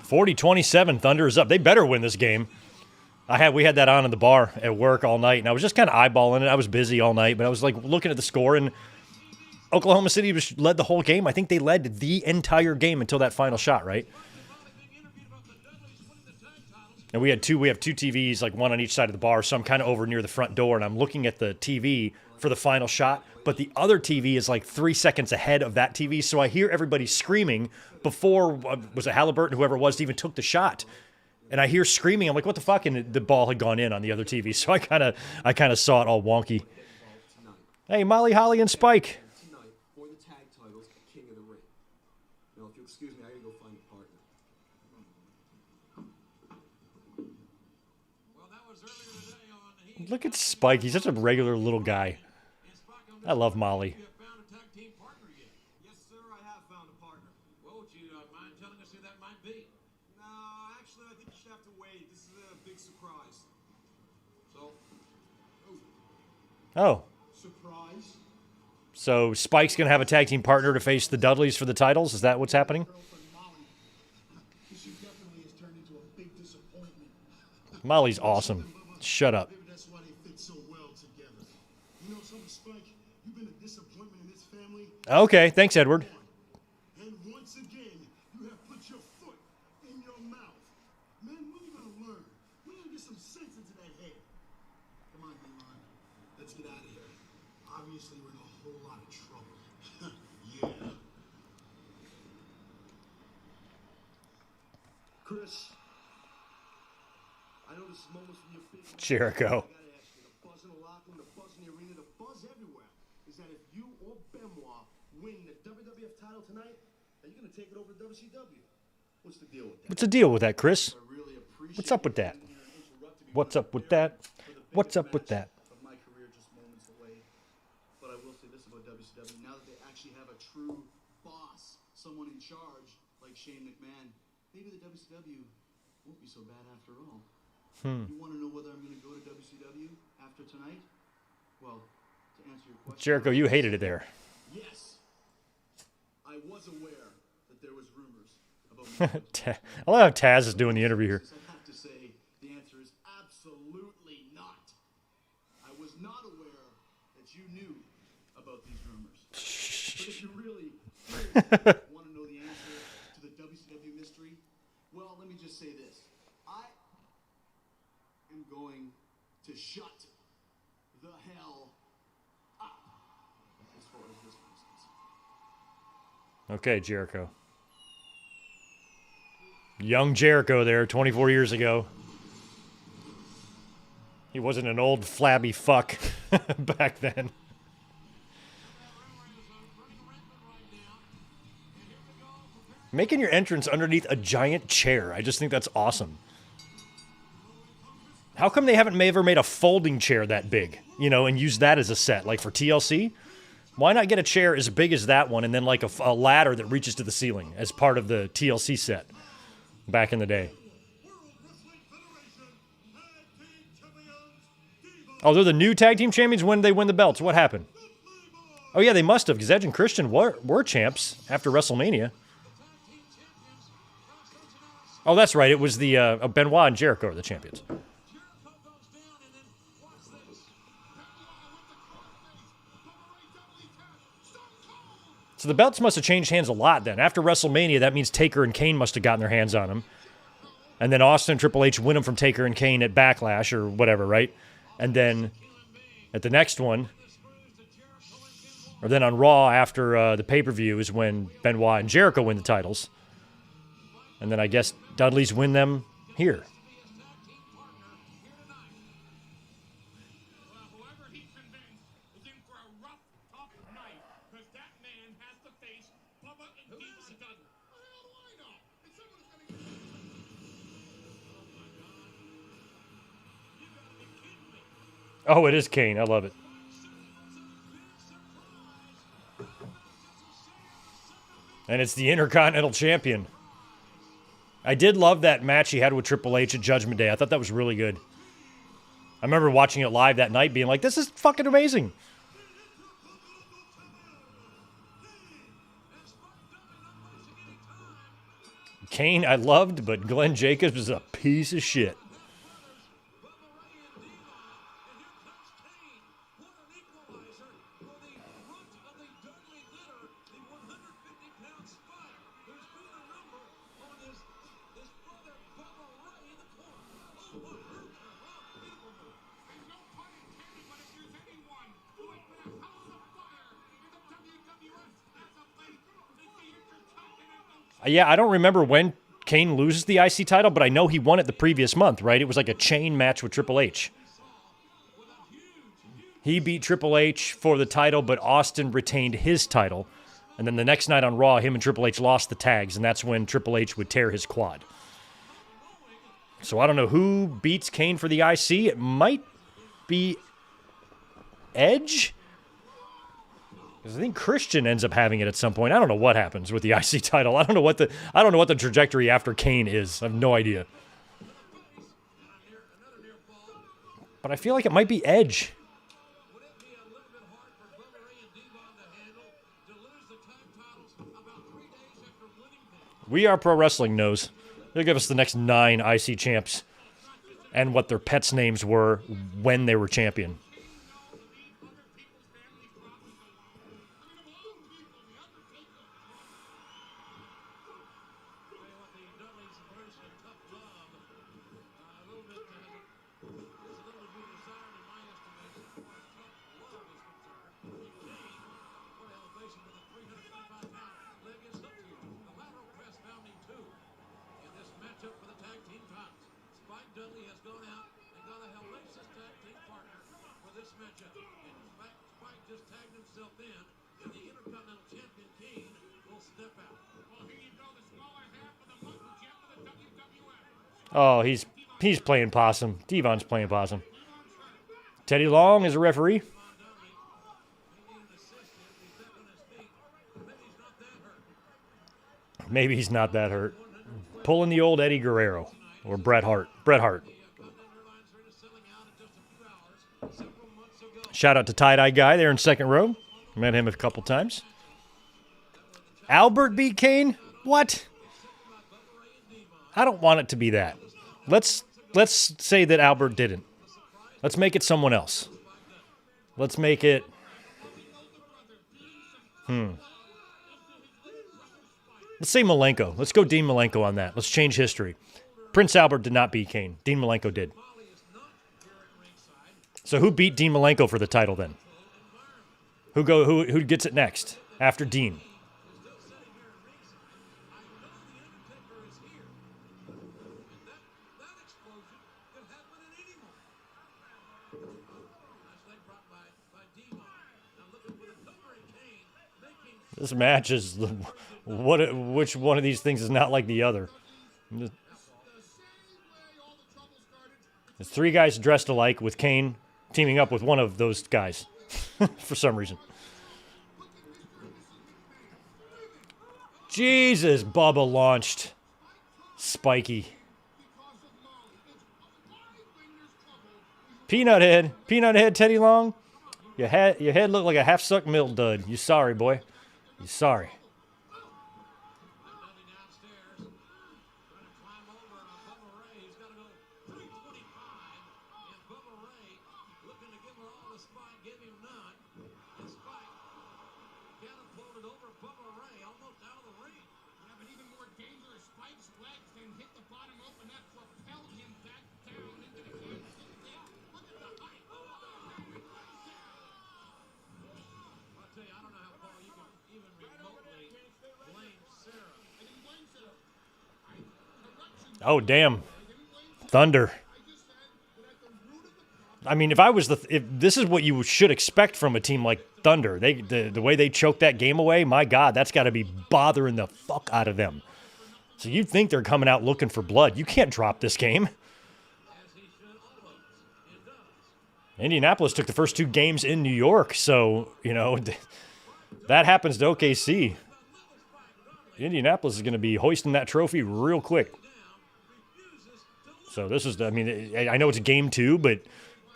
(40-27) Thunder is up. They better win this game. We had that on in the bar at work all night, and I was just kind of eyeballing it. I was busy all night, but I was like looking at the score, and Oklahoma City led the whole game. I think they led the entire game until that final shot, right? And we have two TVs, like one on each side of the bar, so I'm kind of over near the front door, and I'm looking at the TV for the final shot, but the other TV is like 3 seconds ahead of that TV, so I hear everybody screaming before, was it Halliburton, whoever it was, even took the shot. And I hear screaming. I'm like, what the fuck? And the ball had gone in on the other TV, so I kind of saw it all wonky. Hey, Molly, Holly, and Spike. Tonight for the tag titles, King of the Ring. Now, if you'll excuse me, I gotta go find a partner. Well, that was earlier today on Look at Spike. He's such a regular little guy. I love Molly. You have found a tag team partner yet? Yes, sir, I have found a partner. Well, would you mind telling us who that might be? No, actually, I think you should have to wait. This is a big surprise. So, Oh. Surprise. So Spike's going to have a tag team partner to face the Dudleys for the titles? Is that what's happening? Girlfriend Molly. She definitely has turned into a big disappointment. Molly's awesome. Shut up. Maybe that's why they fit so well together. You know something, Spike? You've been a disappointment in this family. Okay, thanks, Edward. And once again, you have put your foot in your mouth. Man, when are you gonna learn? When are you gonna get some sense into that head? Come on, D-Mon. Let's get out of here. Obviously, we're in a whole lot of trouble. Yeah. Chris, I know this is moments from your big Jericho. I gotta ask you, the buzz in the locker room, the buzz in the arena, the buzz everywhere is that if you or Benoit win the WWF title tonight, then you're gonna take it over to WCW. What's the deal with that? What's the deal with that, Chris? I really appreciate What's up with that? you being here and interrupting me What's when up I'm with there that? for the What's biggest up with match that? of my career, just moments away. But I will say this about WCW: now that they actually have a true boss, someone in charge like Shane McMahon, maybe the WCW won't be so bad after all. You want to know whether I'm going to go to WCW after tonight? Well, to answer your question, Jericho, you hated it there. yes. I was aware that there was rumors about me. I love how Taz is doing the interview here. I have to say the answer is absolutely not. I was not aware that you knew about these rumors. But if you really want to know the answer to the WCW mystery, well, let me just say this. I am going to shut the hell up as far as this one is concerned. Okay, Jericho. Young Jericho there, 24 years ago. He wasn't an old flabby fuck back then. Making your entrance underneath a giant chair. I just think that's awesome. How come they haven't ever made a folding chair that big, you know, and use that as a set, like for TLC? Why not get a chair as big as that one and then like a ladder that reaches to the ceiling as part of the TLC set back in the day? World Wrestling Federation Tag Team Champions, Diva Oh, they're the new tag team champions when they win the belts. What happened? Oh, yeah, they must have, because Edge and Christian were champs after WrestleMania. Oh, that's right. It was the Benoit and Jericho are the champions. So the belts must have changed hands a lot then. After WrestleMania, that means Taker and Kane must have gotten their hands on them. And then Austin and Triple H win them from Taker and Kane at Backlash or whatever, right? And then at the next one, or then on Raw after the pay-per-view is when Benoit and Jericho win the titles. And then I guess Dudley's win them here. Whoever he convinced is in for a rough, tough night, because that man has to face Bubba and Diva Dudley. How do I know? If someone's gonna get... Oh my God. You gotta be kidding me. Oh, it is Kane. I love it. And it's the Intercontinental Champion. I did love that match he had with Triple H at Judgment Day. I thought that was really good. I remember watching it live that night being like, this is fucking amazing. Kane I loved, but Glenn Jacobs is a piece of shit. Yeah, I don't remember when Kane loses the IC title, but I know he won it the previous month, right? It was like a chain match with Triple H. He beat Triple H for the title, but Austin retained his title. And then the next night on Raw, him and Triple H lost the tags, and that's when Triple H would tear his quad. So I don't know who beats Kane for the IC. It might be Edge? Because I think Christian ends up having it at some point. I don't know what happens with the IC title. I don't know what the trajectory after Kane is. I have no idea. But I feel like it might be Edge. Would it be a little bit hard for Bubba Ray and Devon to handle to lose the tag titles about 3 days after winning them? We Are Pro Wrestling knows. They'll give us the next 9 IC champs and what their pets' names were when they were champion. Just tagged himself in, and the Intercontinental Champion Kane will step out. Well, here you go, the smaller half of the monkey champ of the WWF. Oh, he's playing possum. Devon's playing possum. Teddy Long is a referee. Maybe he's not that hurt. Pulling the old Eddie Guerrero or Bret Hart. Bret Hart. Shout out to Tie-Dye Guy there in second row. Met him a couple times. Albert beat Kane? What? I don't want it to be that. Let's say that Albert didn't. Let's make it someone else. Let's make it... Let's say Malenko. Let's go Dean Malenko on that. Let's change history. Prince Albert did not beat Kane. Dean Malenko did. So who beat Dean Malenko for the title then? Who gets it next after Dean? This match is which one of these things is not like the other? There's 3 guys dressed alike with Kane teaming up with one of those guys for some reason. Jesus, Bubba launched Spiky. Peanut head, Teddy Long. Your head looked like a half-sucked milk dud. You sorry, boy. You sorry. Oh, damn. Thunder. I mean, if this is what you should expect from a team like Thunder, the way they choked that game away, my God, that's got to be bothering the fuck out of them. So you'd think they're coming out looking for blood. You can't drop this game. Indianapolis took the first 2 games in New York, so, that happens to OKC. Indianapolis is going to be hoisting that trophy real quick. So this is, I know it's game 2, but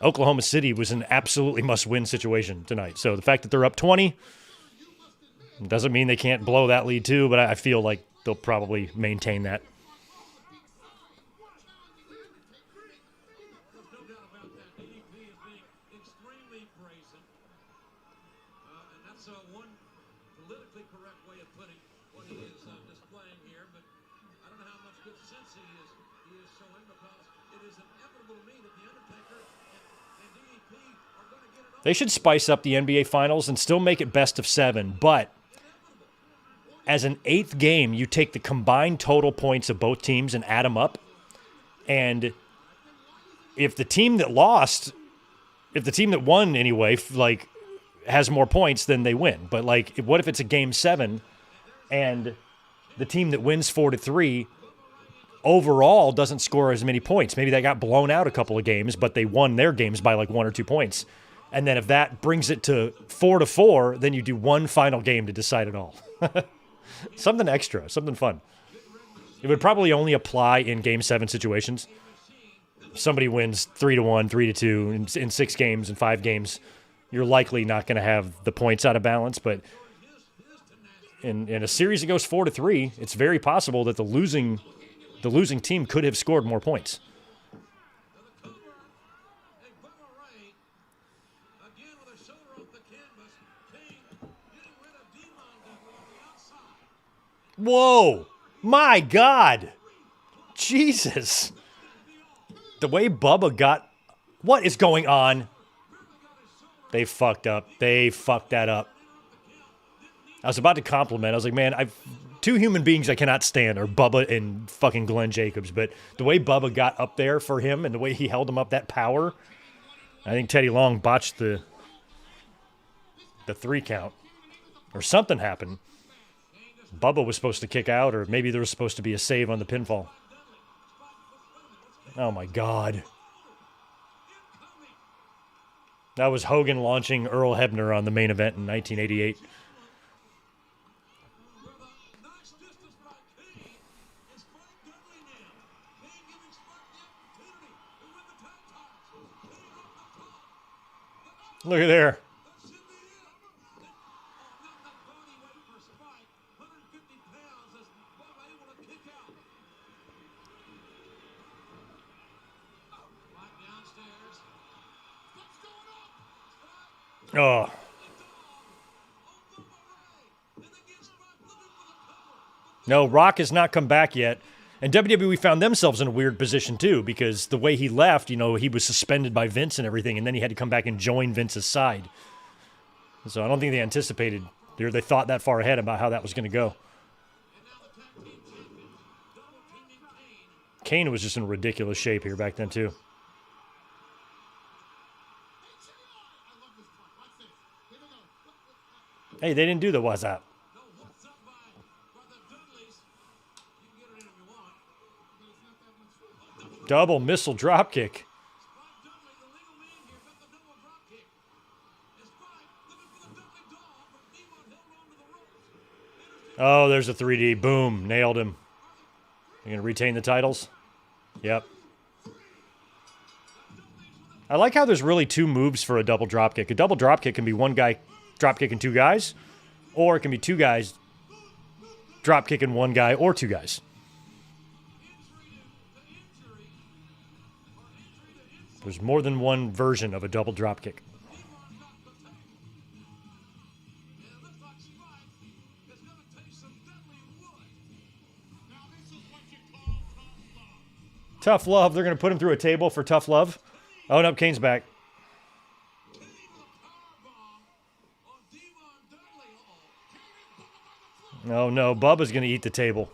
Oklahoma City was an absolutely must-win situation tonight. So the fact that they're up 20 doesn't mean they can't blow that lead too, but I feel like they'll probably maintain that. They should spice up the NBA Finals and still make it best of 7, but as an 8th game, you take the combined total points of both teams and add them up, and if the team that won anyway, has more points, then they win. But, what if it's a game 7 and the team that wins 4-3 overall doesn't score as many points. Maybe they got blown out a couple of games, but they won their games by like 1 or 2 points. And then if that brings it to 4-4, then you do one final game to decide it all. Something extra, something fun. It would probably only apply in Game 7 situations. If somebody wins 3-1, 3-2 in 6 games and 5 games, you're likely not going to have the points out of balance. But in a series that goes 4-3, it's very possible that the losing team could have scored more points. Whoa! My God! Jesus! The way Bubba got... What is going on? They fucked up. They fucked that up. I was about to compliment. I was like, man, 2 human beings I cannot stand are Bubba and fucking Glenn Jacobs. But the way Bubba got up there for him and the way he held him up, that power, I think Teddy Long botched the 3 count. Or something happened. Bubba was supposed to kick out, or maybe there was supposed to be a save on the pinfall. Oh, my God. That was Hogan launching Earl Hebner on the main event in 1988. Look at there. Oh. No, Rock has not come back yet. And WWE found themselves in a weird position, too, because the way he left, you know, he was suspended by Vince and everything, and then he had to come back and join Vince's side. So I don't think they anticipated, they thought that far ahead about how that was going to go. Kane was just in ridiculous shape here back then, too. Hey, they didn't do the what's up. Double missile dropkick. Oh, there's a 3D. Boom. Nailed him. You going to retain the titles? Yep. I like how there's really 2 moves for a double dropkick. A double dropkick can be one guy dropkicking 2 guys, or it can be 2 guys dropkicking 1 guy or 2 guys. There's more than one version of a double dropkick. Tough love. They're going to put him through a table for tough love. Oh, no, Kane's back. Oh, no, Bubba's going to eat the table.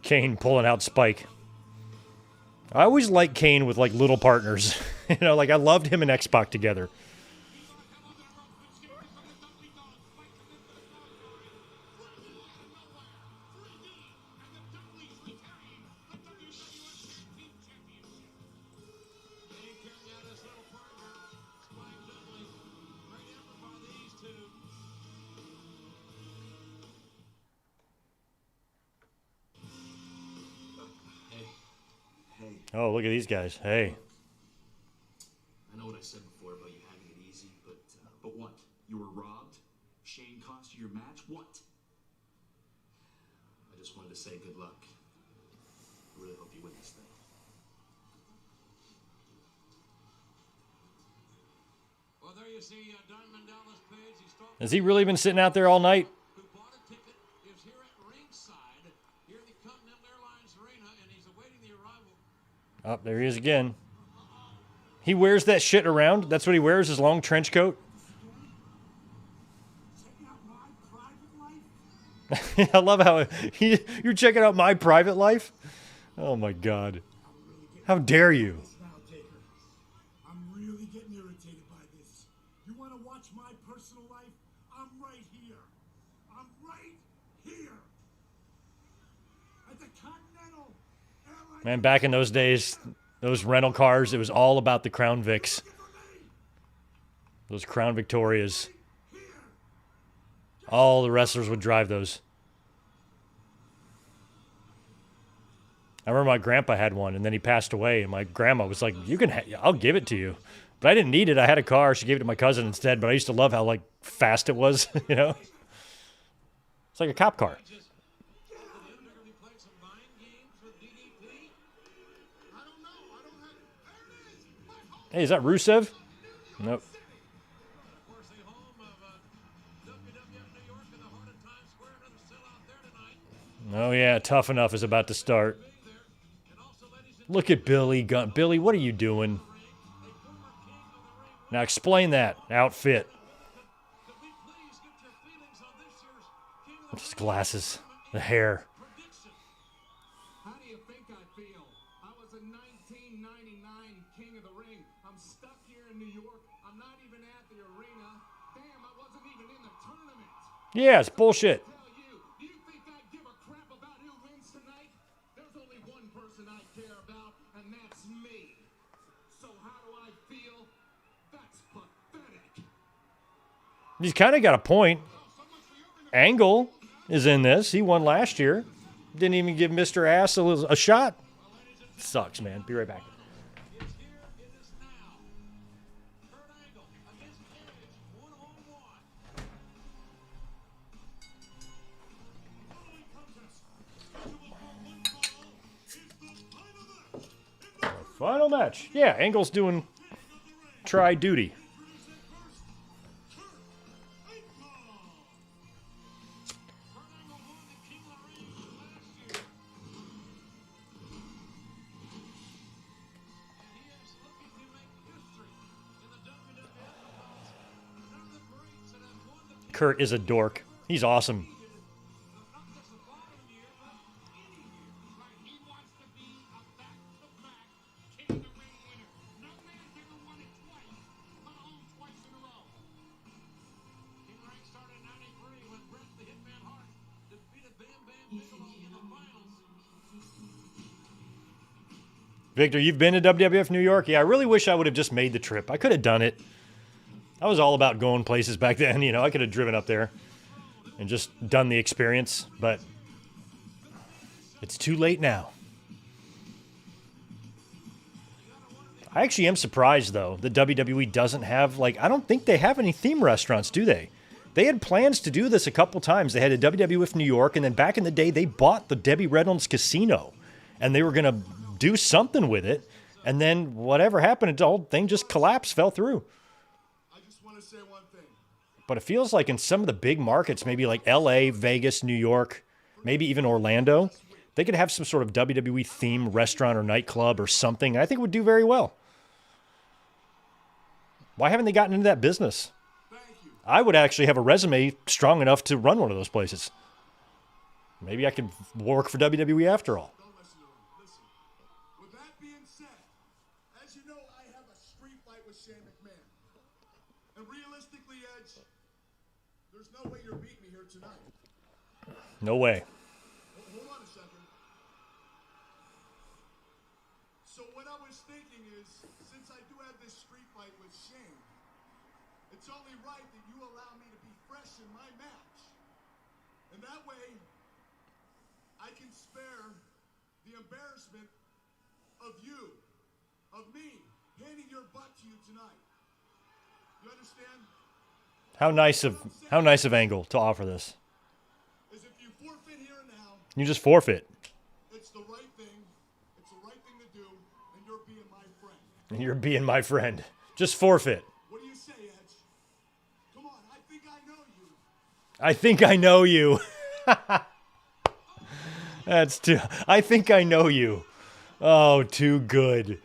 Kane pulling out Spike. I always like Kane with like little partners. You know, like I loved him and X-Pac together. Oh, look at these guys. Hey. I know what I said before about you having it easy, but what? You were robbed? Shane cost you your match? What? I just wanted to say good luck. I really hope you win this thing. Well, there you see Diamond Dallas Page. Has he really been sitting out there all night? Who bought a ticket is here at ringside, here at the Continental Airlines Arena, and he's awaiting the arrival Oh, there he is again. He wears that shit around. That's what he wears, his long trench coat. Checking out my private life? I love how you're checking out my private life. Oh my God. How dare you? Now, Taker. I'm really getting irritated by this. You want to watch my personal life? I'm right here. I'm right here. At the Continental Airline. Man, back in those days, those rental cars, it was all about the Crown Vics. Those Crown Victorias. All the wrestlers would drive those. I remember my grandpa had one, and then he passed away, and my grandma was like, "You can, I'll give it to you." But I didn't need it. I had a car. She gave it to my cousin instead, but I used to love how, like, fast it was, you know? It's like a cop car. Did the Undertaker play some mind games with DDP? I don't know. I don't have it. There it is. My home. Hey, is that Rusev? Nope. Of course, the home of WWF New York in the heart of Times Square. Another sellout there tonight. Oh, yeah, Tough Enough is about to start. And also, ladies and Look at Billy Gunn. Billy, what are you doing? a former king of the ring. Now explain that outfit. Could we please get your feelings on this year's King of the His Ring glasses, the hair. prediction? How do you think I feel? I was a 1999 King of the Ring. I'm stuck here in New York. I'm not even at the arena. Damn, I wasn't even in the tournament. Yeah, it's bullshit. Tell you, do you think I give a crap about who wins tonight? There's only one person I care about, and that's me. So how do I feel? That's pathetic. He's kind of got a point. Angle is in this. He won last year. Didn't even give Mr. Ass a shot. Sucks, man. Be right back. It's here, it is now. Kurt Angle against Edge, one-on-one. Following contest, scheduled for one fall, is the final match in the Final match. Yeah, Angle's doing try duty. Kurt is a dork. He's awesome. He wants to be a back-to-back King of the Ring winner. No man's ever won it twice, let alone twice in a row. King Reigns started in 93 when Bret the Hitman Hart defeated Bam Bam Bigelow in the finals. Victor, you've been to WWF New York? Yeah, I really wish I would have just made the trip. I could have done it. I was all about going places back then. You know, I could have driven up there and just done the experience, but it's too late now. I actually am surprised, though, that WWE doesn't have, like, I don't think they have any theme restaurants, do they? They had plans to do this a couple times. They had a WWF New York, and then back in the day, they bought the Debbie Reynolds Casino, and they were going to do something with it, and then whatever happened, the whole thing just collapsed, fell through. I just want to say one thing. But it feels like in some of the big markets, maybe like LA, Vegas, New York, maybe even Orlando, they could have some sort of WWE themed restaurant or nightclub or something. I think it would do very well. Why haven't they gotten into that business? Thank you. I would actually have a resume strong enough to run one of those places. Maybe I could work for WWE after all. Don't listen to him. Listen. With that being said, as you know, I have a street fight with Shane McMahon. And realistically, Edge, there's no way you're beating me here tonight. No way. Hold on a second. So what I was thinking is, since I do have this street fight with Shane, it's only right that you allow me to be fresh in my match. And that way, I can spare the embarrassment of you, of me, handing your butt to you tonight. You understand? How nice of Angle to offer this. Is if you forfeit here and now, You just forfeit. it's the right thing. It's the right thing to do, and you're being my friend. And you're being my friend. Just forfeit. What do you say, Edge? Come on, I think I know you. I think I know you. That's too. I think I know you. Oh, too good.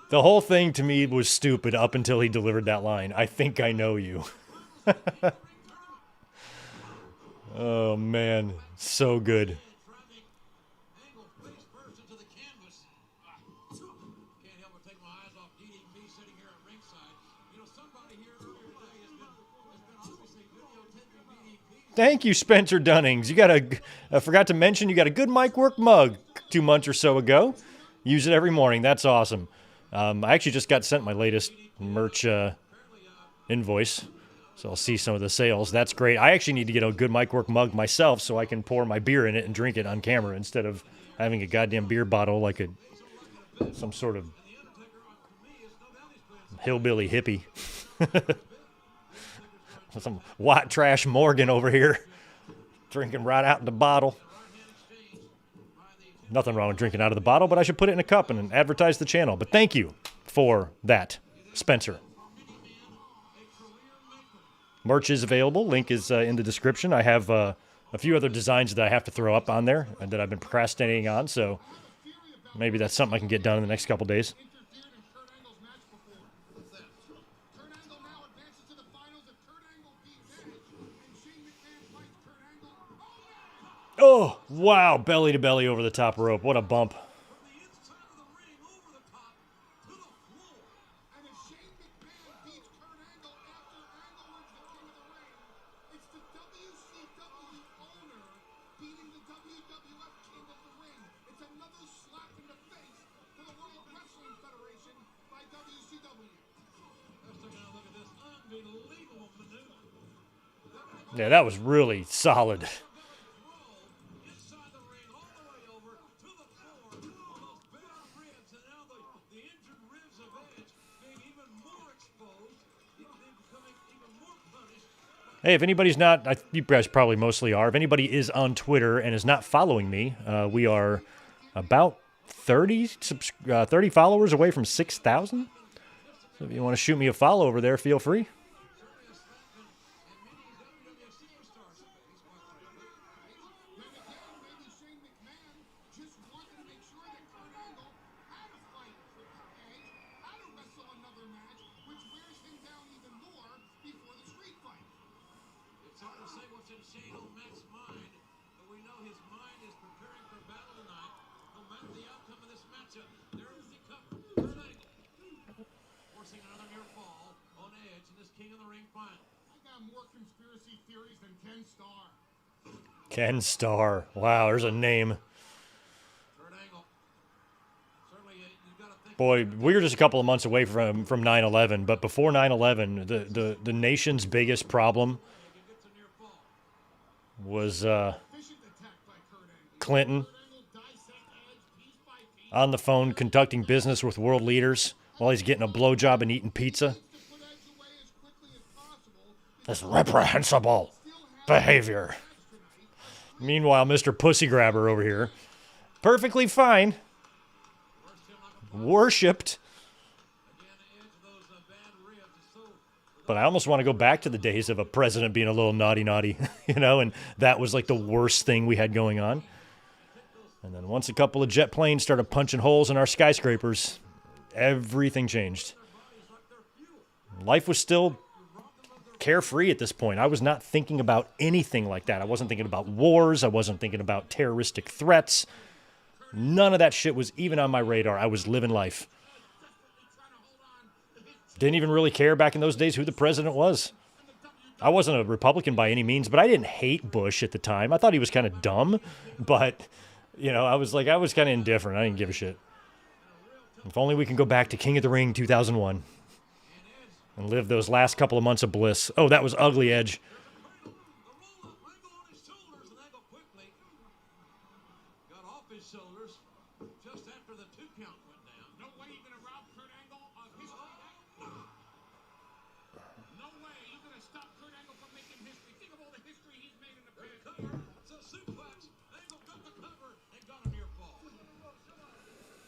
The whole thing to me was stupid up until he delivered that line. I think I know you. Oh, man. So good. Angle face first into the canvas. Can't help but take my eyes off DDP sitting here at ringside. You know, somebody here earlier today has been obviously videotaping DDP. Thank you, Spencer Dunnings. You got I forgot to mention, you got a good mic work mug 2 months or so ago. Use it every morning. That's awesome. I actually just got sent my latest merch invoice, so I'll see some of the sales. That's great. I actually need to get a good mic work mug myself so I can pour my beer in it and drink it on camera instead of having a goddamn beer bottle like some sort of hillbilly hippie. Some white trash Morgan over here drinking right out in the bottle. Nothing wrong with drinking out of the bottle, but I should put it in a cup and advertise the channel. But thank you for that, Spencer. Merch is available. Link is in the description. I have a few other designs that I have to throw up on there and that I've been procrastinating on, so maybe that's something I can get done in the next couple days. Oh, wow. Belly to belly over the top rope. What a bump. From the inside of the ring over the top to the floor. And if Shane McMahon beats Kurt Angle after Angle wins the King of the Ring, it's the WCW owner beating the WWF King of the Ring. It's another slap in the face to the World Wrestling Federation by WCW. Let's take a look at this unbelievable maneuver. Yeah, that was really solid. Inside the ring, all the way over to the floor. Those bare ribs, and now the injured ribs of Edge being even more exposed. They're becoming even more punished. Hey, if anybody's not, you guys probably mostly are. If anybody is on Twitter and is not following me, we are about 30 followers away from 6,000. So if you want to shoot me a follow over there, feel free. Maybe Shane McMahon just wanted to make sure that Kurt Angle had a fight for Edge, had to wrestle another match, which wears him down even more before the street fight. It's hard to say what's in Shane O'Mac's mind, but we know his mind is preparing for battle tonight. No matter the outcome of this matchup, there is the cover. Kurt Angle forcing another near fall on Edge in this King of the Ring final. I got more conspiracy theories than Ken Starr. Ken Starr. Wow, there's a name. Kurt Angle. Certainly, you've got to think. Boy, we were just a couple of months away from 9/11, but before 9/11, the nation's biggest problem It's a near fall. was Efficient attack by Kurt Angle. Clinton Kurt Angle dissect Edge piece by piece. on the phone conducting business with world leaders while he's getting a blowjob and eating pizza. To put Edge away as quickly as possible. That's reprehensible behavior. Meanwhile, Mr. Pussy Grabber over here, perfectly fine, worshipped. Again, Edge, those bad ribs is so. But I almost want to go back to the days of a president being a little naughty, and that was like the worst thing we had going on. And then once a couple of jet planes started punching holes in our skyscrapers, everything changed. Life was still carefree at this point. I was not thinking about anything like that. I wasn't thinking about wars. I wasn't thinking about terroristic threats. None of that shit was even on my radar. I was living life. Didn't even really care back in those days who the president was. I wasn't a Republican by any means, but I didn't hate Bush at the time. I thought he was kind of dumb, but, I was kind of indifferent. I didn't give a shit. If only we can go back to King of the Ring 2001 and live those last couple of months of bliss. Oh, that was ugly, Edge. The roll up, Angle on his shoulders, and Angle quickly got off his shoulders just after the 2 count went down. No way you're gonna rob Kurt Angle of history. No way you're gonna stop Kurt Angle from making history. Think of all the history he's made in the past. Cover, it's a suplex. Angle got the cover and got a near fall.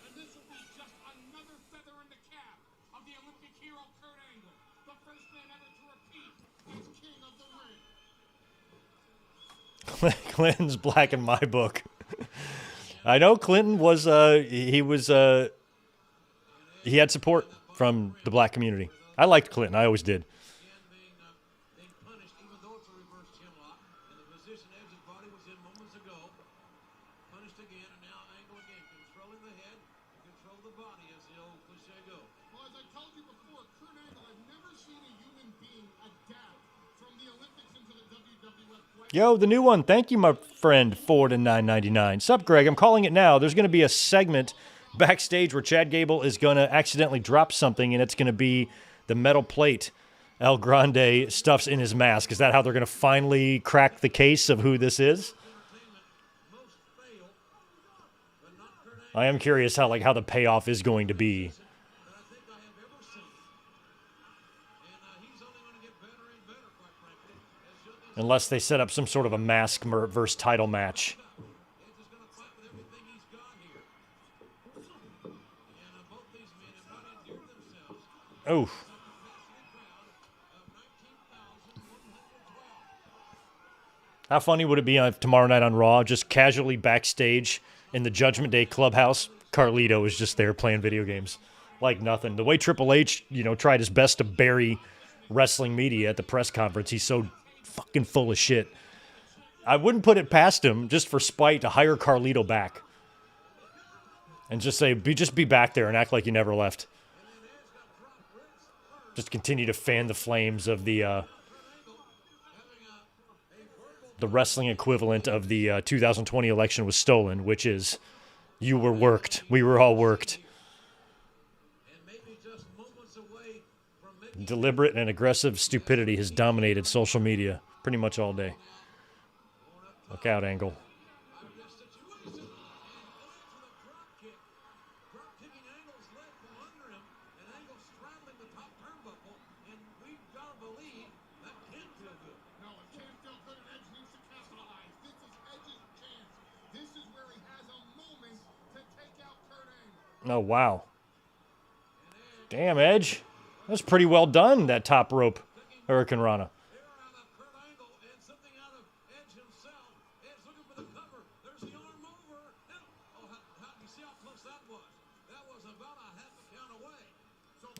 And this will be just another feather in the cap of the Olympic hero Kurt Angle, the first man ever to repeat as King of the Ring. Clinton's black in my book. I know Clinton was he had support from the black community. I liked Clinton. I always did. Being punished, even though it's a reverse chinlock, and the position Edge's body was in moments ago. Punished again, and now Angle again, controlling the head and control the body, as the old cliche goes. Well, as I told you before, Kurt Angle, I've never seen a human being adapt from the Olympics into the WWF. Yo, the new one. Thank you, my friend. 4 to 9.99. Sup, Greg? I'm calling it now. There's going to be a segment backstage where Chad Gable is going to accidentally drop something, and it's going to be the metal plate El Grande stuffs in his mask. Is that how they're going to finally crack the case of who this is? I am curious how the payoff is going to be. Unless they set up some sort of a mask versus title match. Oh. How funny would it be if tomorrow night on Raw, just casually backstage in the Judgment Day clubhouse, Carlito is just there playing video games like nothing. The way Triple H, tried his best to bury wrestling media at the press conference, he's so fucking full of shit. I wouldn't put it past him, just for spite, to hire Carlito back and just say, just be back there and act like you never left. Just continue to fan the flames of the wrestling equivalent of the 2020 election was stolen, which is, you were worked. We were all worked. Deliberate and aggressive stupidity has dominated social media pretty much all day. Look out, Angle. Oh, wow. Damn, Edge. That's pretty well done, that top rope Hurricane Rana.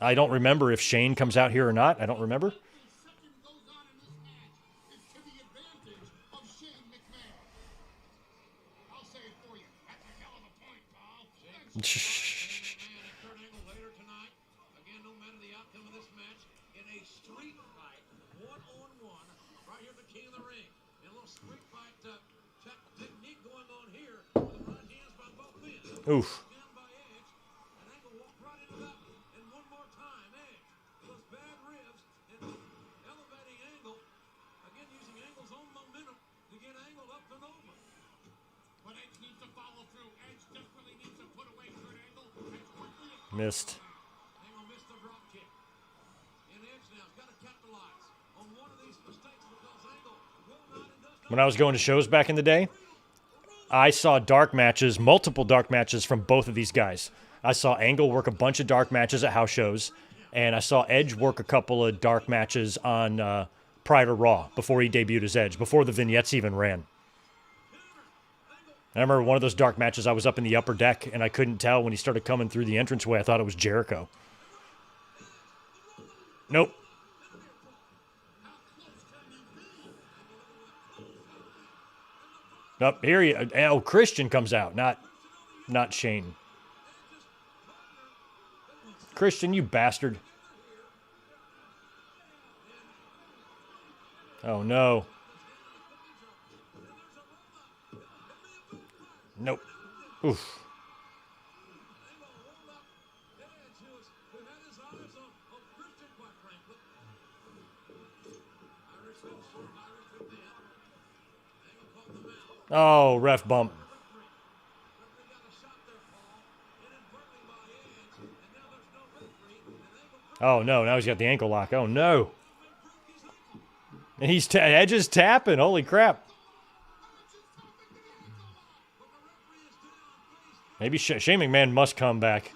I don't remember if Shane comes out here or not. I don't remember. Oof. Missed. When I was going to shows back in the day, I saw dark matches, multiple dark matches from both of these guys. I saw Angle work a bunch of dark matches at house shows, and I saw Edge work a couple of dark matches on prior to Raw, before he debuted as Edge, before the vignettes even ran. I remember one of those dark matches, I was up in the upper deck, and I couldn't tell when he started coming through the entranceway. I thought it was Jericho. Nope. Nope, here Christian comes out, not Shane. Christian, you bastard. Oh, no. Nope. Oof. Oh, ref bump. Oh, no. Now he's got the ankle lock. Oh, no. And Edge is tapping. Holy crap. Maybe Shane McMahon must come back.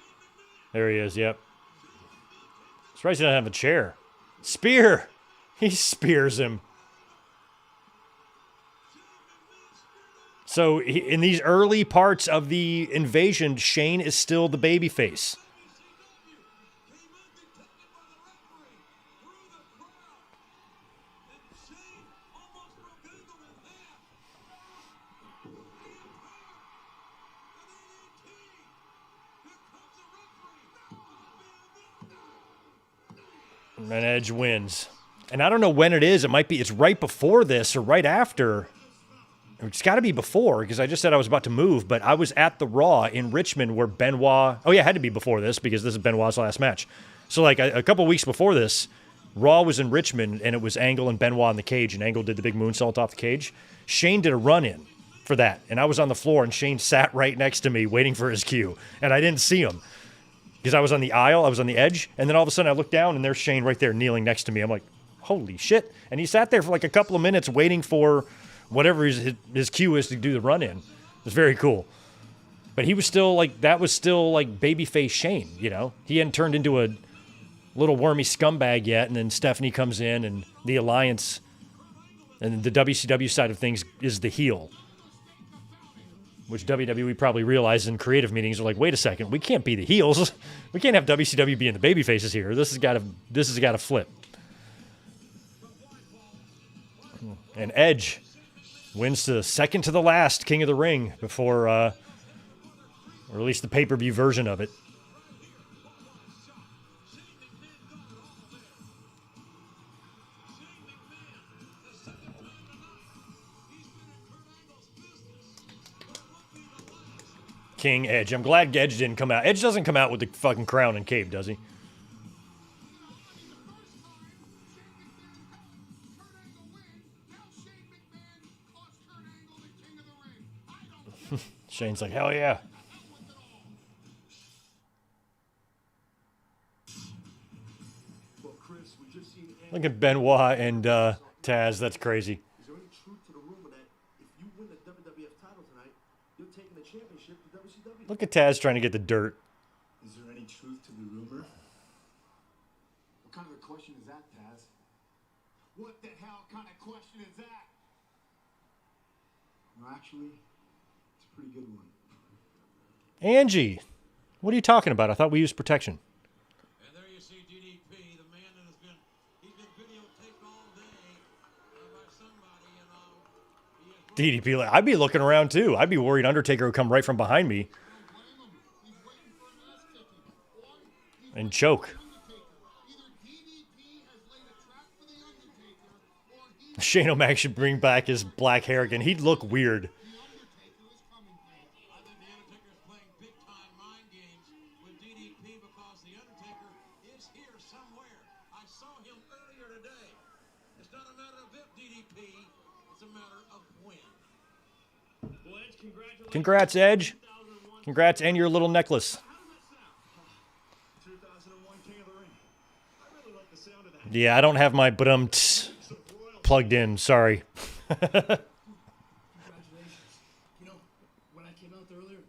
There he is, yep. Surprised he doesn't have a chair. Spear! He spears him. So in these early parts of the invasion, Shane is still the babyface. And Edge wins. And I don't know when it is. It's right before this or right after. It's got to be before, because I just said I was about to move, but I was at the Raw in Richmond where Benoit... Oh, yeah, it had to be before this, because this is Benoit's last match. So, like, a couple weeks before this, Raw was in Richmond, and it was Angle and Benoit in the cage, and Angle did the big moonsault off the cage. Shane did a run-in for that, and I was on the floor, and Shane sat right next to me waiting for his cue, and I didn't see him. Because I was on the aisle, I was on the edge, and then all of a sudden I looked down, and there's Shane right there kneeling next to me. I'm like, holy shit. And he sat there for like a couple of minutes waiting for whatever his cue is to do the run-in. It was very cool. But he was still like, that was still like babyface Shane, you know? He hadn't turned into a little wormy scumbag yet, and then Stephanie comes in, and the Alliance and the WCW side of things is the heel. Which WWE probably realized in creative meetings are like, wait a second, we can't be the heels. We can't have WCW being the baby faces here. This has got to flip. And Edge wins the second to the last King of the Ring before, or at least the pay-per-view version of it. King Edge. I'm glad Edge didn't come out. Edge doesn't come out with the fucking crown and cape, does he? Shane's like, hell yeah. Look at Benoit and Taz. That's crazy. Is there any truth to the rumor that if you win the WWF title tonight, you're taking the championship to WCW? Look at Taz trying to get the dirt. Is there any truth to the rumor? What kind of a question is that, Taz? What the hell kind of question is that? No, actually, it's a pretty good one. Angie, what are you talking about? I thought we used protection. And there you see DDP, the man that he's been videotaped all day by somebody, you know. DDP, I'd be looking around too. I'd be worried Undertaker would come right from behind me and choke. Shane O'Mac should bring back his black hair again. He'd look weird. I think the Undertaker is playing big-time mind games with DDP because the Undertaker is here somewhere. I saw him earlier today. It's not a matter of if DDP, it's a matter of when. Well, Edge, congratulations. Congrats, Edge. Congrats, and your little necklace. 2001 King of the Ring. I really like the sound of that. Yeah, I don't have my plugged in. Sorry. Congratulations. You know, when I came out there earlier,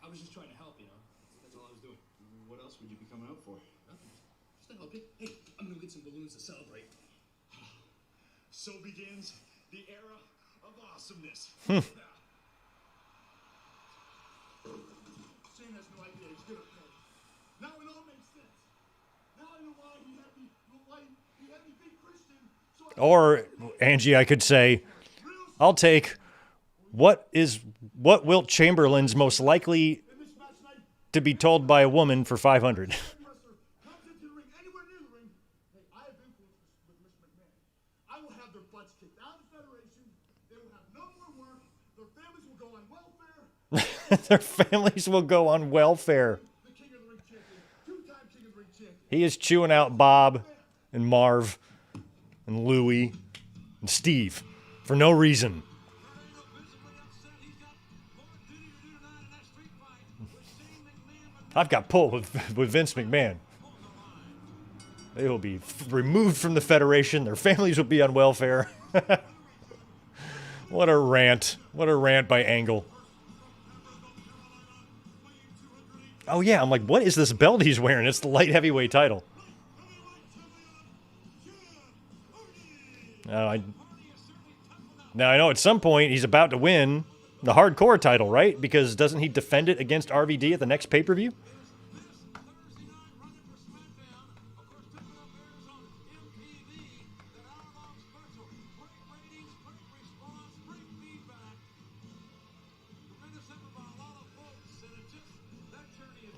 I was just trying to help, you know. That's all I was doing. What else would you be coming out for? Nothing. Just to help you. Hey, I'm going to get some balloons to celebrate. So begins the era of awesomeness. Shane has no idea he's gonna pay. Now it all makes sense. Now I know why he had me beat Christian. So I Or, Angie, I could say, I'll take what Wilt Chamberlain's most likely in this match night, to be told by a woman for 500. wrestler comes into the ring, anywhere near the ring. Hey, I have influence with Mr. McMahon. I will have their butts kicked out of the Federation. They will have no more work. Their families will go on welfare. Their families will go on welfare. The King of the Ring champion, two-time King of the Ring champion. He is chewing out Bob and Marv and Louie and Steve for no reason. I've got pull with Vince McMahon. They will be removed from the Federation. Their families will be on welfare. What a rant. What a rant by Angle. Oh, yeah. I'm like, what is this belt he's wearing? It's the light heavyweight title. Now I know at some point he's about to win, The hardcore title, right? Because doesn't he defend it against RVD at the next pay-per-view?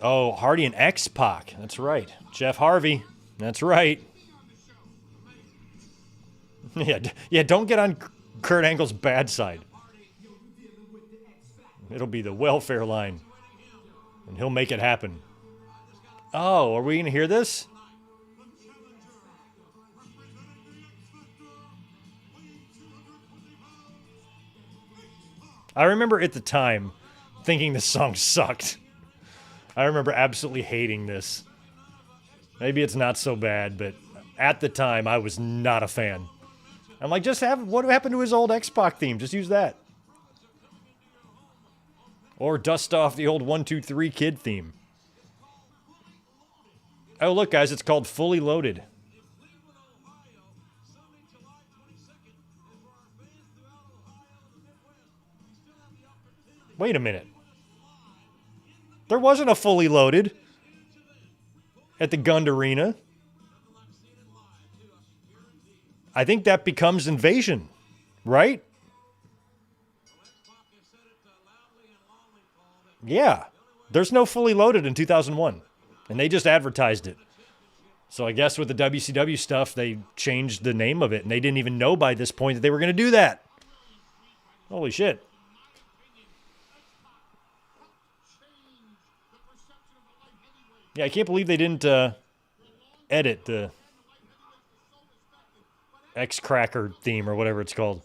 Oh, Hardy and X-Pac. That's right. Jeff Harvey. That's right. Yeah, don't get on Kurt Angle's bad side. It'll be the welfare line. And he'll make it happen. Oh, are we going to hear this? I remember at the time thinking this song sucked. I remember absolutely hating this. Maybe it's not so bad, but at the time, I was not a fan. I'm like, what happened to his old X-Pac theme? Just use that. Or dust off the old 1, 2, 3 Kid theme. Oh, look, guys, it's called Fully Loaded. Wait a minute. There wasn't a Fully Loaded at the Gund Arena. I think that becomes Invasion, right? Yeah. There's no Fully Loaded in 2001, and they just advertised it. So I guess with the WCW stuff, they changed the name of it, and they didn't even know by this point that they were going to do that. Holy shit. Yeah, I can't believe they didn't edit the X-Cracker theme or whatever it's called.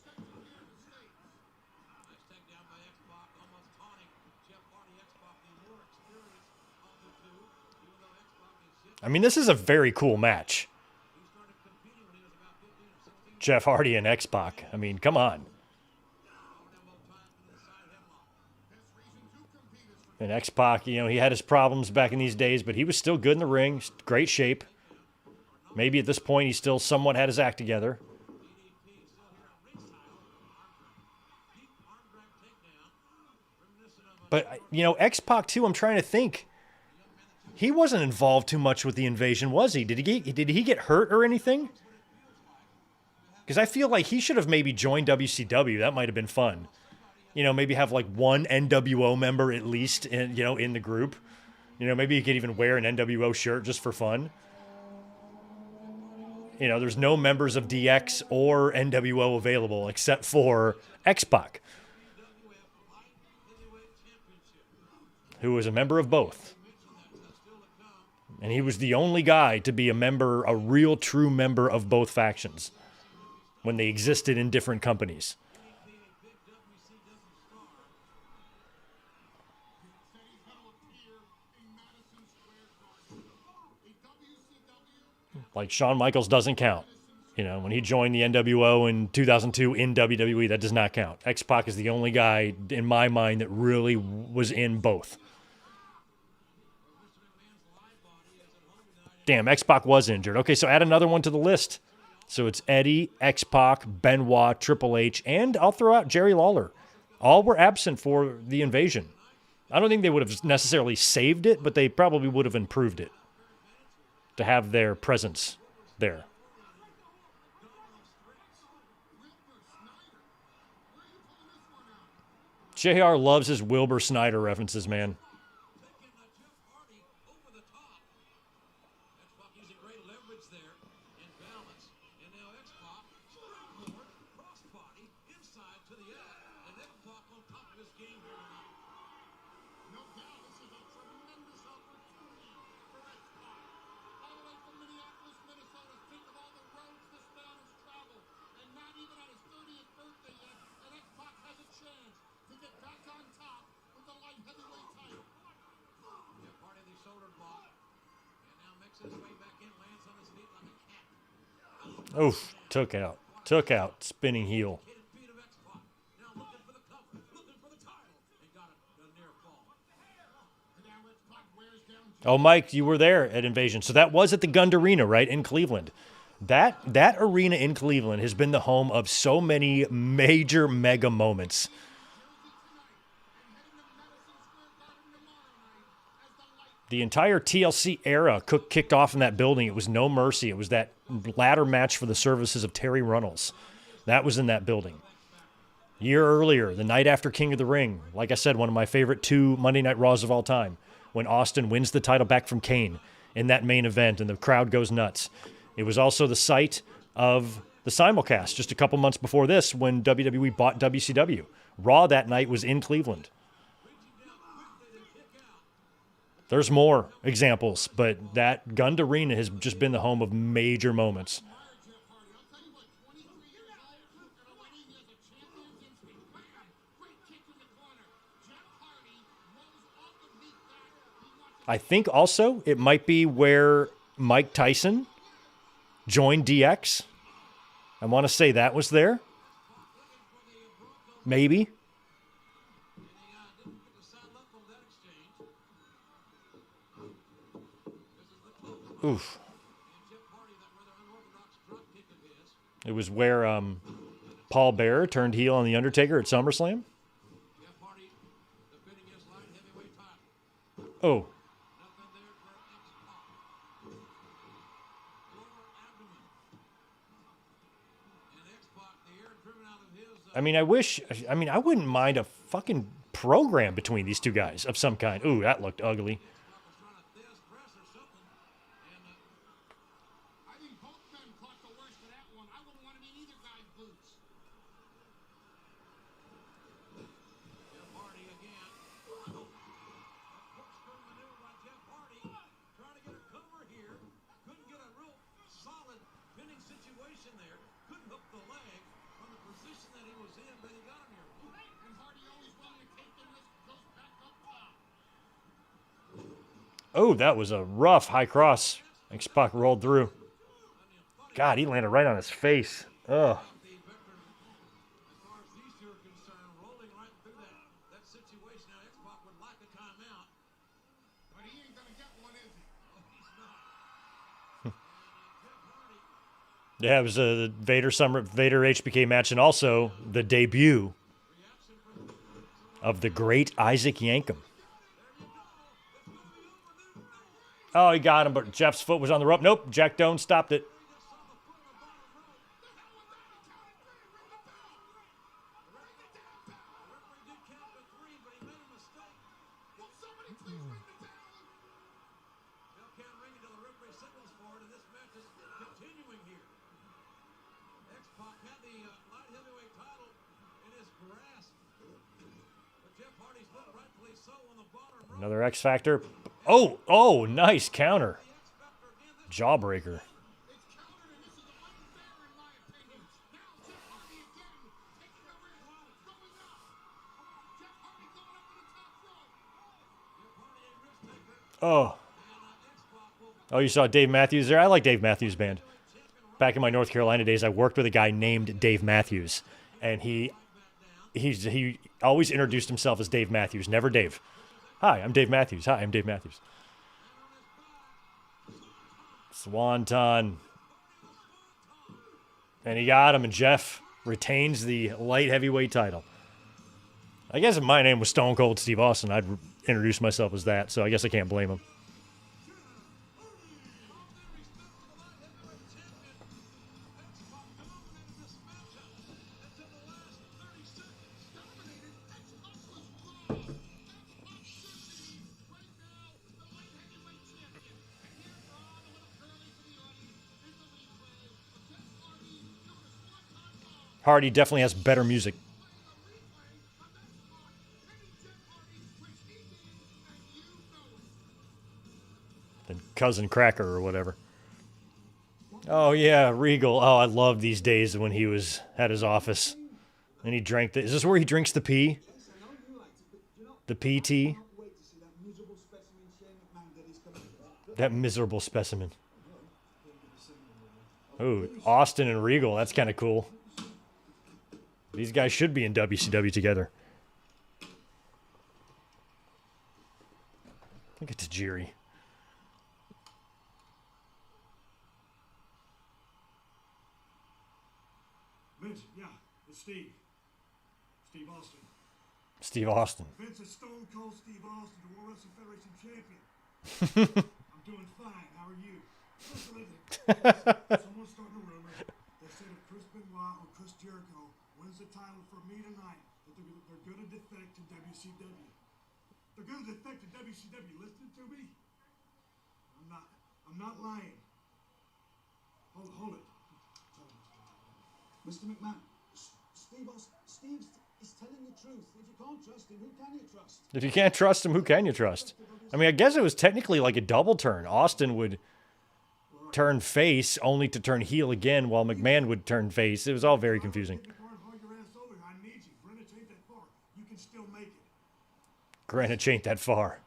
I mean, this is a very cool match. Jeff Hardy and X-Pac. I mean, come on. And X-Pac, he had his problems back in these days, but he was still good in the ring. Great shape. Maybe at this point he still somewhat had his act together. But, X-Pac, too, I'm trying to think. He wasn't involved too much with the Invasion, was he? Did he get hurt or anything? Because I feel like he should have maybe joined WCW. That might have been fun. Maybe have like one NWO member at least in the group. Maybe you could even wear an NWO shirt just for fun. There's no members of DX or NWO available except for X-Pac, who was a member of both. And he was the only guy to be a real true member of both factions when they existed in different companies. Like Shawn Michaels doesn't count. When he joined the NWO in 2002 in WWE, that does not count. X-Pac is the only guy, in my mind, that really was in both. Damn, X-Pac was injured. Okay, so add another one to the list. So it's Eddie, X-Pac, Benoit, Triple H, and I'll throw out Jerry Lawler. All were absent for the Invasion. I don't think they would have necessarily saved it, but they probably would have improved it to have their presence there. JR loves his Wilbur Snyder references, man. Oof, took out, spinning heel. Oh, Mike, you were there at Invasion. So that was at the Gund Arena, right, in Cleveland. That arena in Cleveland has been the home of so many major mega moments. The entire TLC era kicked off in that building. It was no mercy. It was that ladder match for the services of Terry Runnels. That was in that building. Year earlier, the night after King of the Ring, like I said, one of my favorite 2 Monday Night Raws of all time, when Austin wins the title back from Kane in that main event and the crowd goes nuts. It was also the site of the simulcast just a couple months before this when WWE bought WCW. Raw that night was in Cleveland. There's more examples, but that Gund Arena has just been the home of major moments. I think also it might be where Mike Tyson joined DX. I want to say that was there. Maybe. Oof. It was where Paul Bearer turned heel on The Undertaker at SummerSlam. Oh. I mean, I wouldn't mind a fucking program between these two guys of some kind. Ooh, that looked ugly. I think both men caught the worst of that one. I wouldn't want to be in either guy's boots. Jeff Hardy again. Corkscrew maneuver by Jeff Hardy. Trying to get a cover here. Couldn't get a real solid pinning situation there. Couldn't hook the leg from the position that he was in, but he got him here. And Hardy always willing to take the risk, goes back up top. Oh, that was a rough high cross. X-Pac rolled through. God, he landed right on his face. Ugh. The veteran, as far as these two are concerned, rolling right through that situation. Now X-Pac would like a timeout. But he ain't gonna get one, is he? Oh, he's not. Jeff Hardy. Yeah, it was a Vader HBK match, and also the debut of the great Isaac Yankem. Oh, he got him, but Jeff's foot was on the rope. Nope, Jack Doan stopped it. Another X Factor. Oh, nice counter. Jawbreaker. It's countered, and this is unfair in my opinion. Now Jeff Hardy again, taking the risk, going up. Jeff Hardy going up to the top rope. Oh. Oh, you saw Dave Matthews there? I like Dave Matthews Band. Back in my North Carolina days, I worked with a guy named Dave Matthews, and he always introduced himself as Dave Matthews, never Dave. Hi, I'm Dave Matthews. Hi, I'm Dave Matthews. Swanton. And he got him, and Jeff retains the light heavyweight title. I guess if my name was Stone Cold Steve Austin, I'd introduce myself as that, so I guess I can't blame him. Hardy definitely has better music. Than Cousin Cracker or whatever. Oh, yeah, Regal. Oh, I love these days when he was at his office. And he drank the... Is this where he drinks the pee? The PT? That miserable specimen. Oh, Austin and Regal. That's kind of cool. These guys should be in WCW together. Look at Tajiri. Vince, yeah, it's Steve. Steve Austin. Steve Austin. Vince is Stone Cold Steve Austin, the World Wrestling Federation champion. I'm doing fine. How are you? Someone's starting a rumor. They said if Chris Benoit or Chris Jericho wins the title for me tonight, that they're going to defect to WCW. They're going to defect to WCW. Listen to me. I'm not lying. Hold it. Mr. McMahon, Steve is telling the truth. If you can't trust him, who can you trust? If you can't trust him, who can you trust? I mean, I guess it was technically like a double turn. Austin would turn face only to turn heel again while McMahon would turn face. It was all very confusing. I need you. Granted, ain't that far. You can still make it. Greenwich ain't that far.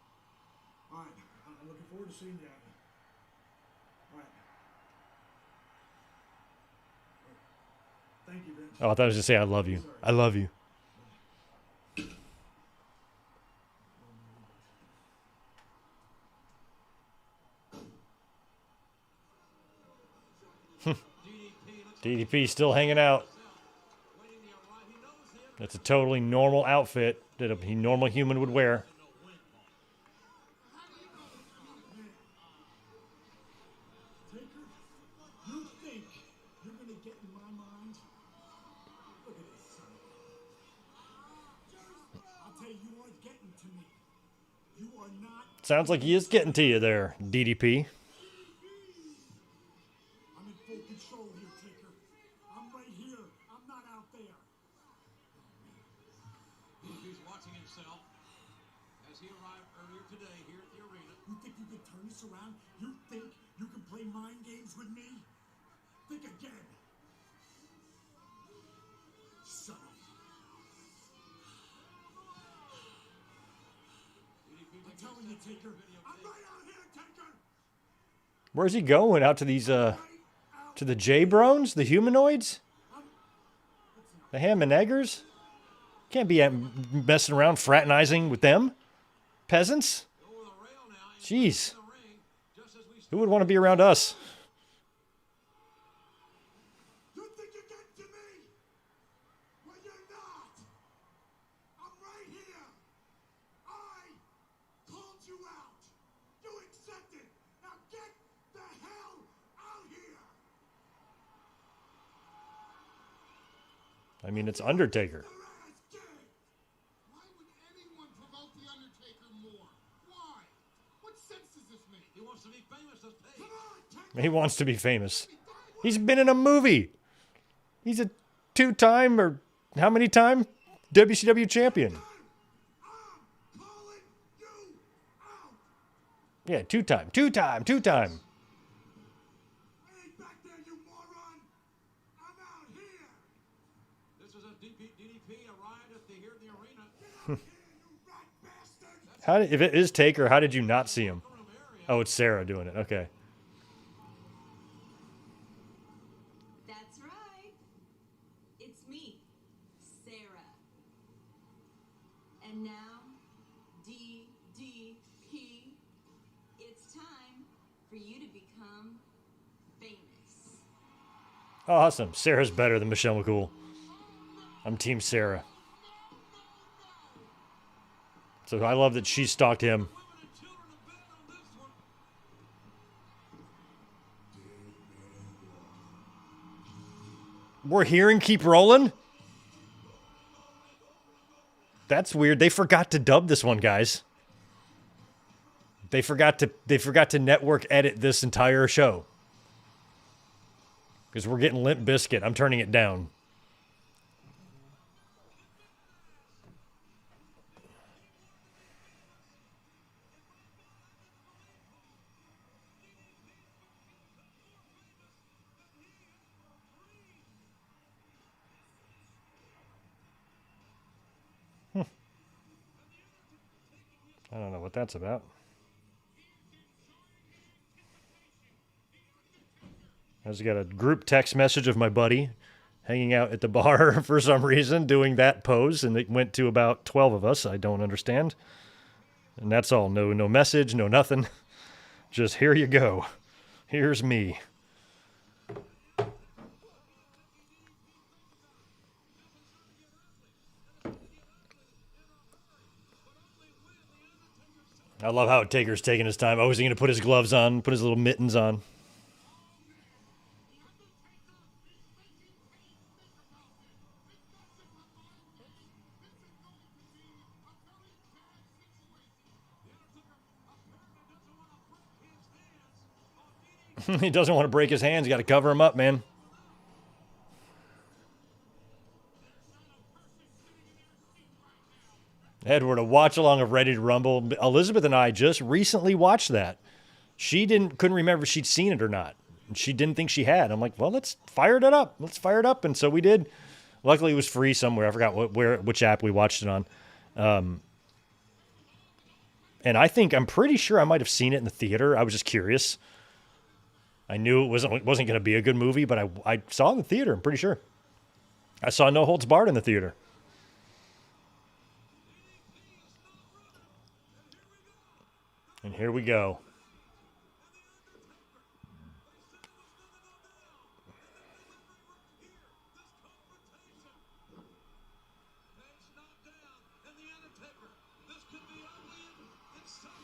All right. I'm looking forward to seeing you. All right. Thank you, Vince. Oh, I thought I was going to say, I love you. I love you. DDP still hanging out. That's a totally normal outfit that a normal human would wear. Taker, you think you're going to get in my mind? Look at this son. I'll tell you, you aren't getting to me. You are not. Sounds like he is getting to you there, DDP. I'm in full control here, Taker. I'm right here. I'm not out there. He's watching himself as he arrived earlier today here at the arena. You think you can turn this around? You think you can play mind games with me? Think again. Son of I'm telling you, Taker. I'm right out here, Taker. Where's he going? Out to these, to the J-Brones? The humanoids? The ham and eggers? Can't be messing around fraternizing with them. Peasants? Jeez. Who would want to be around us? You think you're getting to me? Well, you're not. I'm right here. I called you out. You accepted. Now get the hell out here. I mean, it's Undertaker. Your ass dead. Why would anyone promote The Undertaker more? Why? What sense does this make? He wants to be famous as Paige. Come on, Taker. He wants to be famous. He's been in a movie. He's a two-time or how many time WCW champion. I'm calling you out. Yeah, two-time. I ain't back there, you moron. I'm out here. This is a DDP arrived at here in the arena. Get out here, you rat bastard. How did, if it is Taker, how did you not see him? Oh, it's Sarah doing it. Okay. That's right. It's me, Sarah. And now, DDP, it's time for you to become famous. Awesome. Sarah's better than Michelle McCool. I'm Team Sarah. So I love that she stalked him. We're hearing Keep Rolling? That's weird. They forgot to dub this one, guys. They forgot to network edit this entire show. Because we're getting Limp Bizkit. I'm turning it down. I don't know what that's about. I just got a group text message of my buddy hanging out at the bar for some reason, doing that pose, and it went to about 12 of us. I don't understand. And that's all. No message, no nothing. Just here you go. Here's me. I love how Taker's taking his time. Oh, is he going to put his gloves on, put his little mittens on? He doesn't want to break his hands. Got to cover him up, man. Edward, a watch along of Ready to Rumble. Elizabeth and I just recently watched that. She couldn't remember if she'd seen it or not. She didn't think she had. I'm like, well, let's fire it up. Let's fire it up. And so we did. Luckily, it was free somewhere. I forgot which app we watched it on. And I'm pretty sure I might have seen it in the theater. I was just curious. I knew it wasn't going to be a good movie, but I saw it in the theater. I'm pretty sure. I saw No Holds Barred in the theater. And here we go. Page knocked down, and the Undertaker. This could be ugly and sudden.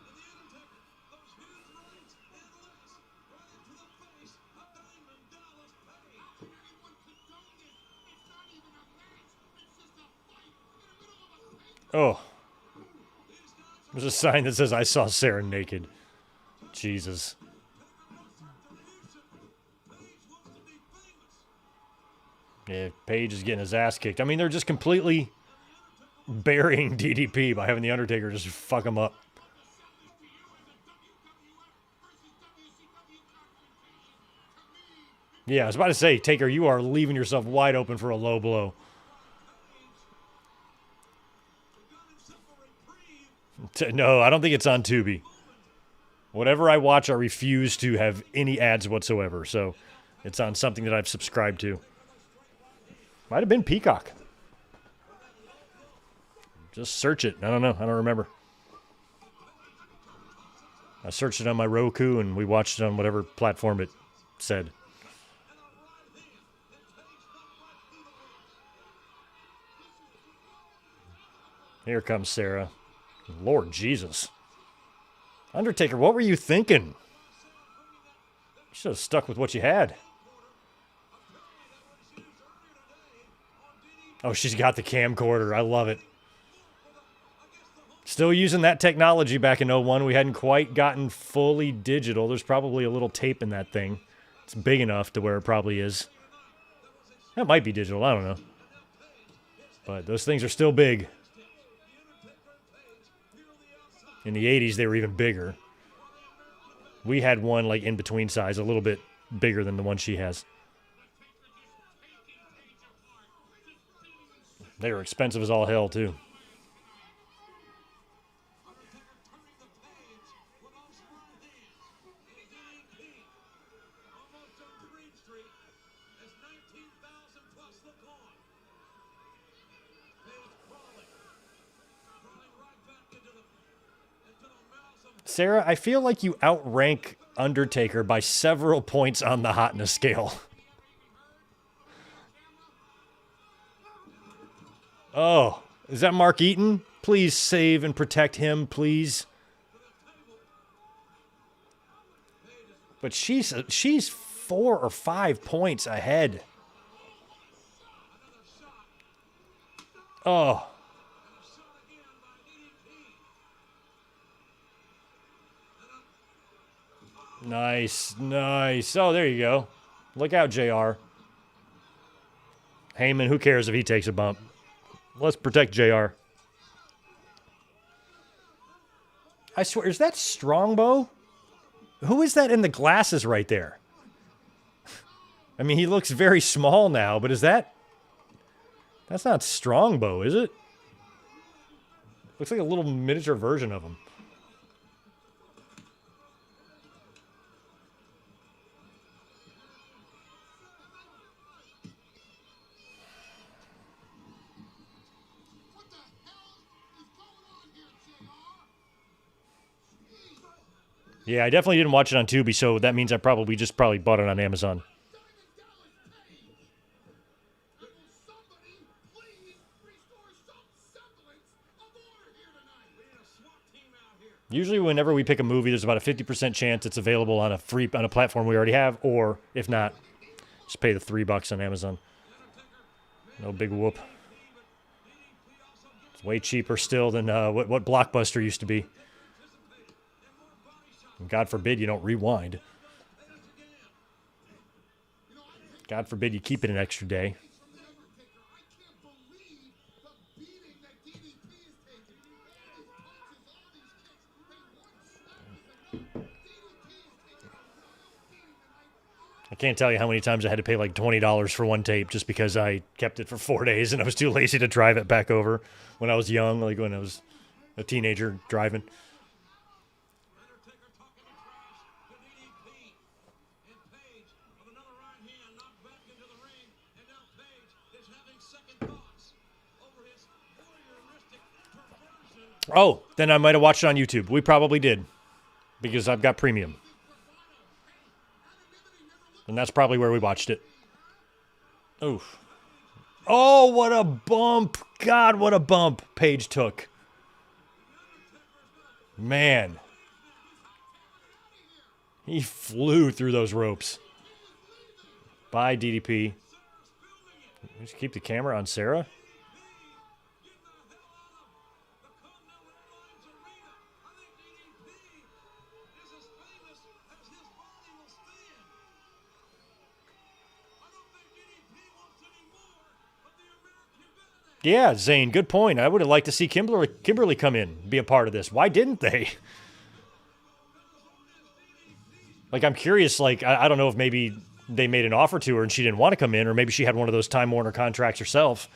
And the Undertaker, those huge rights and lefts, right into the face of Diamond Dallas Page. How can anyone condone this? It's not even a match. It's just a fight in the middle of a pay. Oh. There's a sign that says, I saw Sarah naked. Jesus. Yeah, Page is getting his ass kicked. I mean, they're just completely burying DDP by having the Undertaker just fuck him up. Yeah, I was about to say, Taker, you are leaving yourself wide open for a low blow. No, I don't think it's on Tubi. Whatever I watch, I refuse to have any ads whatsoever. So it's on something that I've subscribed to. Might have been Peacock. Just search it. I don't know. I don't remember. I searched it on my Roku, and we watched it on whatever platform it said. Here comes Sarah. Lord Jesus. Undertaker, what were you thinking? You should have stuck with what you had. Oh, she's got the camcorder. I love it. Still using that technology back in 01. We hadn't quite gotten fully digital. There's probably a little tape in that thing. It's big enough to where it probably is. That might be digital. I don't know. But those things are still big. In the 80s, they were even bigger. We had one like in between size, a little bit bigger than the one she has. They were expensive as all hell, too. Sarah, I feel like you outrank Undertaker by several points on the hotness scale. Oh, is that Mark Eaton? Please save and protect him, please. But she's 4 or 5 points ahead. Oh. Nice, nice. Oh, there you go. Look out, JR. Heyman, who cares if he takes a bump? Let's protect JR. I swear, is that Strongbow? Who is that in the glasses right there? I mean, he looks very small now, but is that... That's not Strongbow, is it? Looks like a little miniature version of him. Yeah, I definitely didn't watch it on Tubi, so that means I probably bought it on Amazon. Usually whenever we pick a movie, there's about a 50% chance it's available on a platform we already have, or if not, just pay the $3 on Amazon. No big whoop. It's way cheaper still than what Blockbuster used to be. And God forbid you don't rewind. God forbid you keep it an extra day. From the Undertaker, I can't believe the beating that DDP is taking. All these punches, all these kicks, they want DDP is taking a royal beating tonight. I can't tell you how many times I had to pay like $20 for one tape just because I kept it for 4 days and I was too lazy to drive it back over when I was young, like when I was a teenager driving. Undertaker talking to trash to DDP. And Page with another right hand knocked back into the ring. And now Page is having second thoughts over his voyeuristic perversion. Oh, then I might have watched it on YouTube. We probably did because I've got premium. And that's probably where we watched it. Oof. Oh, what a bump. God, what a bump Paige took. Man. He flew through those ropes. Bye, DDP. Just keep the camera on Sarah. Yeah, Zane, good point. I would have liked to see Kimberly come in, be a part of this. Why didn't they? Like, I'm curious, like, I don't know if maybe they made an offer to her and she didn't want to come in, or maybe she had one of those Time Warner contracts herself.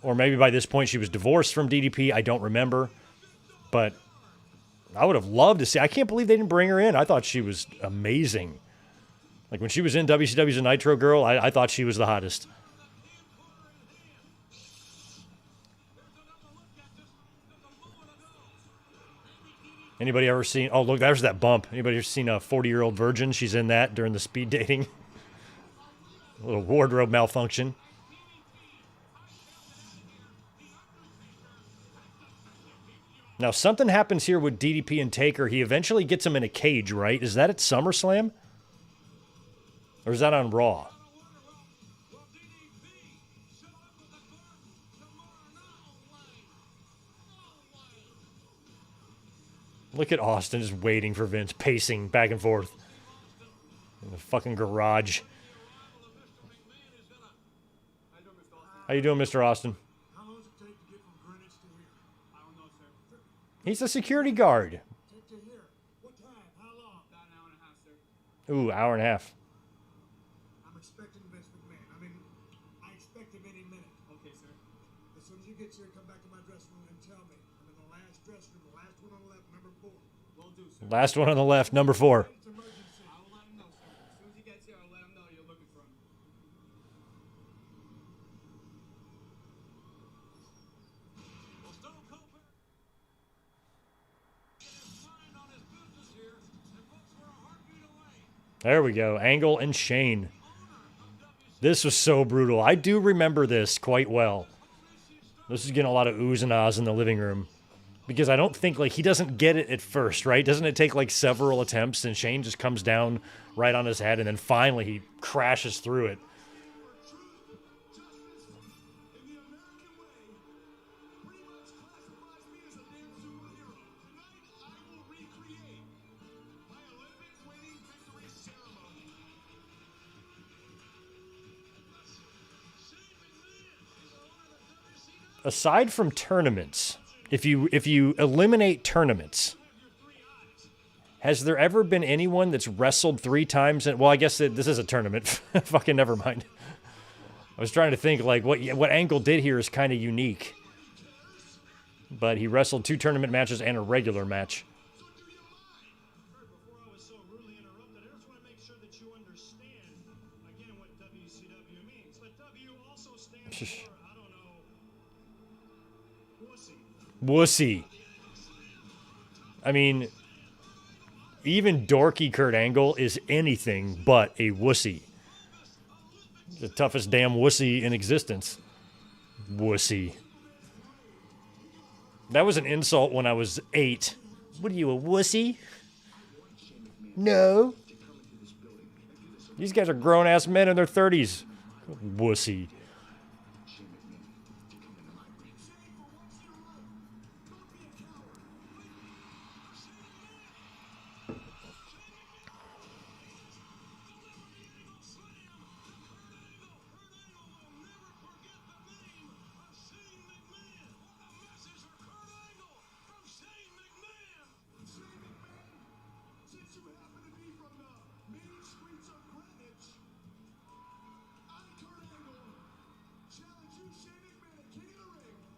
Or maybe by this point she was divorced from DDP. I don't remember. But I would have loved to see. I can't believe they didn't bring her in. I thought she was amazing. Like, when she was in WCW's a Nitro Girl, I thought she was the hottest. Anybody ever seen... Oh, look, there's that bump. Anybody ever seen a 40-year-old virgin? She's in that during the speed dating. A little wardrobe malfunction. Now, something happens here with DDP and Taker. He eventually gets him in a cage, right? Is that at SummerSlam? Or is that on Raw? Look at Austin just waiting for Vince, pacing back and forth in the fucking garage. How you doing, Mr. Austin? How long does it take to get from Greenwich to here? I don't know, sir. He's a security guard. Take to here. What time? How long? About an hour and a half, sir. Ooh, hour and a half. I'm expecting Vince McMahon. I mean, I expect him any minute. Okay, sir. As soon as you get here, come back to my dressing room and tell me. I'm in the last dressing room, the last one on the left, number 4. Will do, sir. Last one on the left, number 4. It's emergency. I will let him know, sir. As soon as he gets here, I'll let him know you're looking for him. Well, Stone Cold get his mind on his business here, and folks, we're a heartbeat away. There we go. Angle and Shane. This was so brutal. I do remember this quite well. This is getting a lot of oohs and ahs in the living room. Because I don't think, like, he doesn't get it at first, right? Doesn't it take, like, several attempts and Shane just comes down right on his head and then finally he crashes through it. Aside from tournaments, if you eliminate tournaments, has there ever been anyone that's wrestled 3 times? Well, I guess this is a tournament. Fucking never mind. I was trying to think, like, what Angle did here is kind of unique. But he wrestled 2 tournament matches and a regular match. Before I was so rudely interrupted, I just want to make sure that you understand, again, what WCW means. But W also stands for, I don't know, wussy. Wussy. I mean, even dorky Kurt Angle is anything but a wussy. The toughest damn wussy in existence. Wussy. That was an insult when I was 8. What are you, a wussy? No. These guys are grown-ass men in their 30s. Wussy. Since you happen to be from the main streets of Greenwich, I'm Kurt Angle. Challenge you, Shane McMahon, at King of the Ring,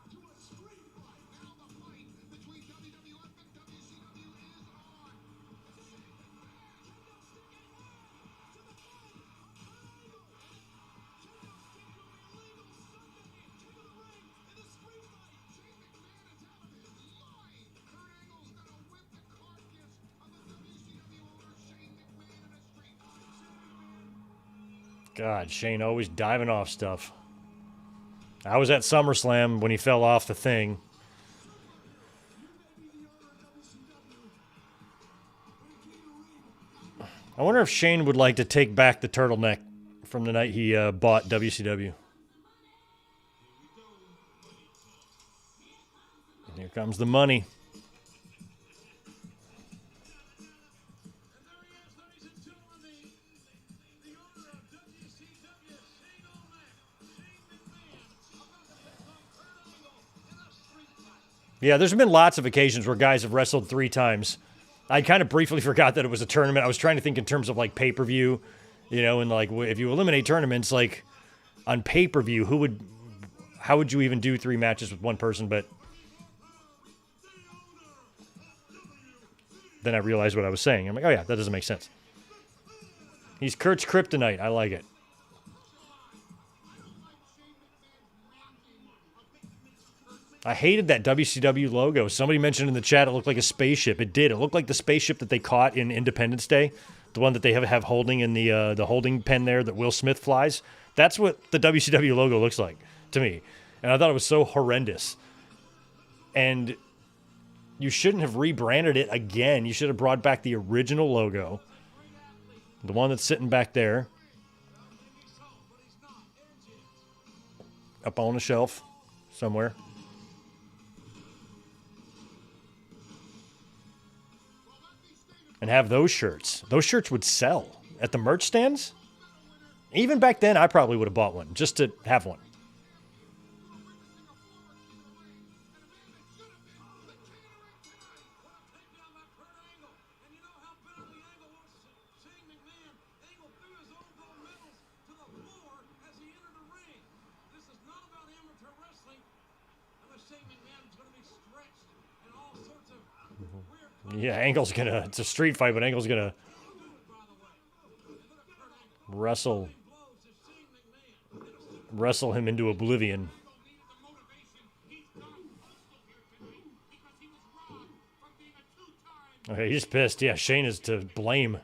to a street fight. Now the fight between WWF and WCW is on. God, Shane always diving off stuff. I was at SummerSlam when he fell off the thing. I wonder if Shane would like to take back the turtleneck from the night he bought WCW. And here comes the money. Yeah, there's been lots of occasions where guys have wrestled 3 times. I kind of briefly forgot that it was a tournament. I was trying to think in terms of like pay-per-view, you know, and like if you eliminate tournaments, like on pay-per-view, how would you even do 3 matches with one person? But then I realized what I was saying. I'm like, oh yeah, that doesn't make sense. He's Kurt's kryptonite. I like it. I hated that WCW logo. Somebody mentioned in the chat it looked like a spaceship. It did. It looked like the spaceship that they caught in Independence Day, the one that they have holding in the holding pen there that Will Smith flies. That's what the WCW logo looks like to me, and I thought it was so horrendous. And you shouldn't have rebranded it again. You should have brought back the original logo, the one that's sitting back there, up on a shelf somewhere. And have those shirts. Those shirts would sell at the merch stands. Even back then, I probably would have bought one just to have one. Yeah, Angle's gonna. It's a street fight, but Angle's gonna wrestle him into oblivion. Okay, he's pissed. Yeah, Shane is to blame.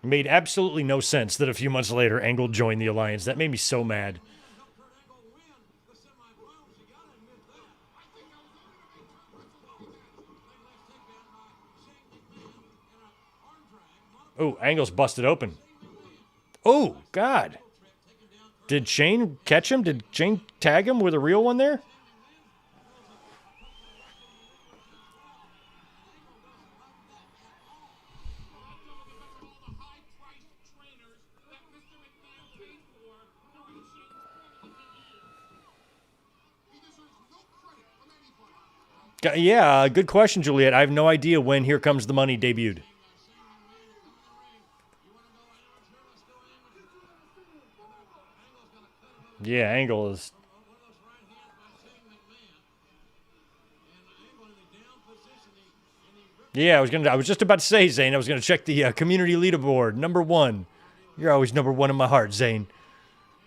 Made absolutely no sense that a few months later Angle joined the alliance. That made me so mad. Oh, Angle's busted open. Oh, God. Did Shane catch him? Did Shane tag him with a real one there? Yeah, good question, Juliet. I have no idea when Here Comes the Money debuted. Yeah, Angle is... Yeah, I was just about to say, Zane, I was gonna check the community leaderboard. Number 1. You're always number 1 in my heart, Zane.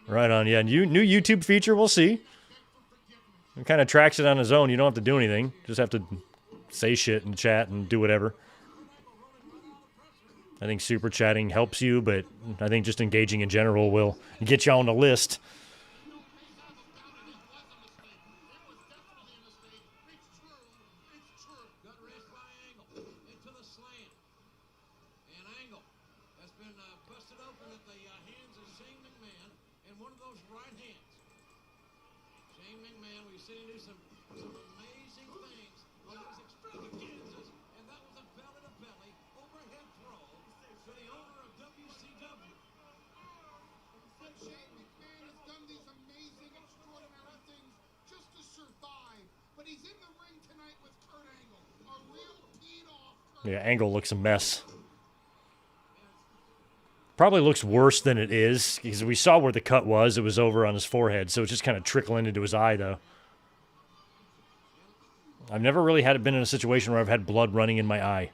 Right on, yeah. New YouTube feature, we'll see. It kind of tracks it on his own. You don't have to do anything. Just have to say shit in chat and do whatever. I think super chatting helps you, but I think just engaging in general will get you on the list. Good wrist by Angle into the slam. And Angle has been busted open at the hands of Shane McMahon and one of those right hands. Shane McMahon, we've seen him do some amazing things on those extravaganzas, and that was a belly-to-belly overhead throw to the owner of WCW. Shane McMahon has done these amazing, extraordinary things just to survive. But he's in the ring tonight with Kurt Angle, a real peed-off Kurt. Yeah, Angle looks a mess. Probably looks worse than it is, because we saw where the cut was. It was over on his forehead, so it's just kind of trickling into his eye, though. I've never really been in a situation where I've had blood running in my eye.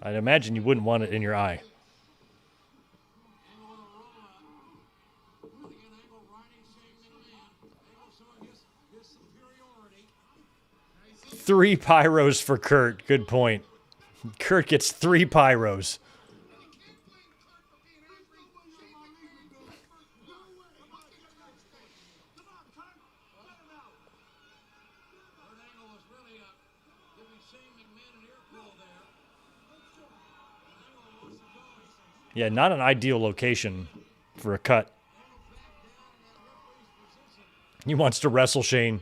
I'd imagine you wouldn't want it in your eye. Three pyros for Kurt. Good point. Kurt gets 3 pyros. Yeah, not an ideal location for a cut. He wants to wrestle Shane.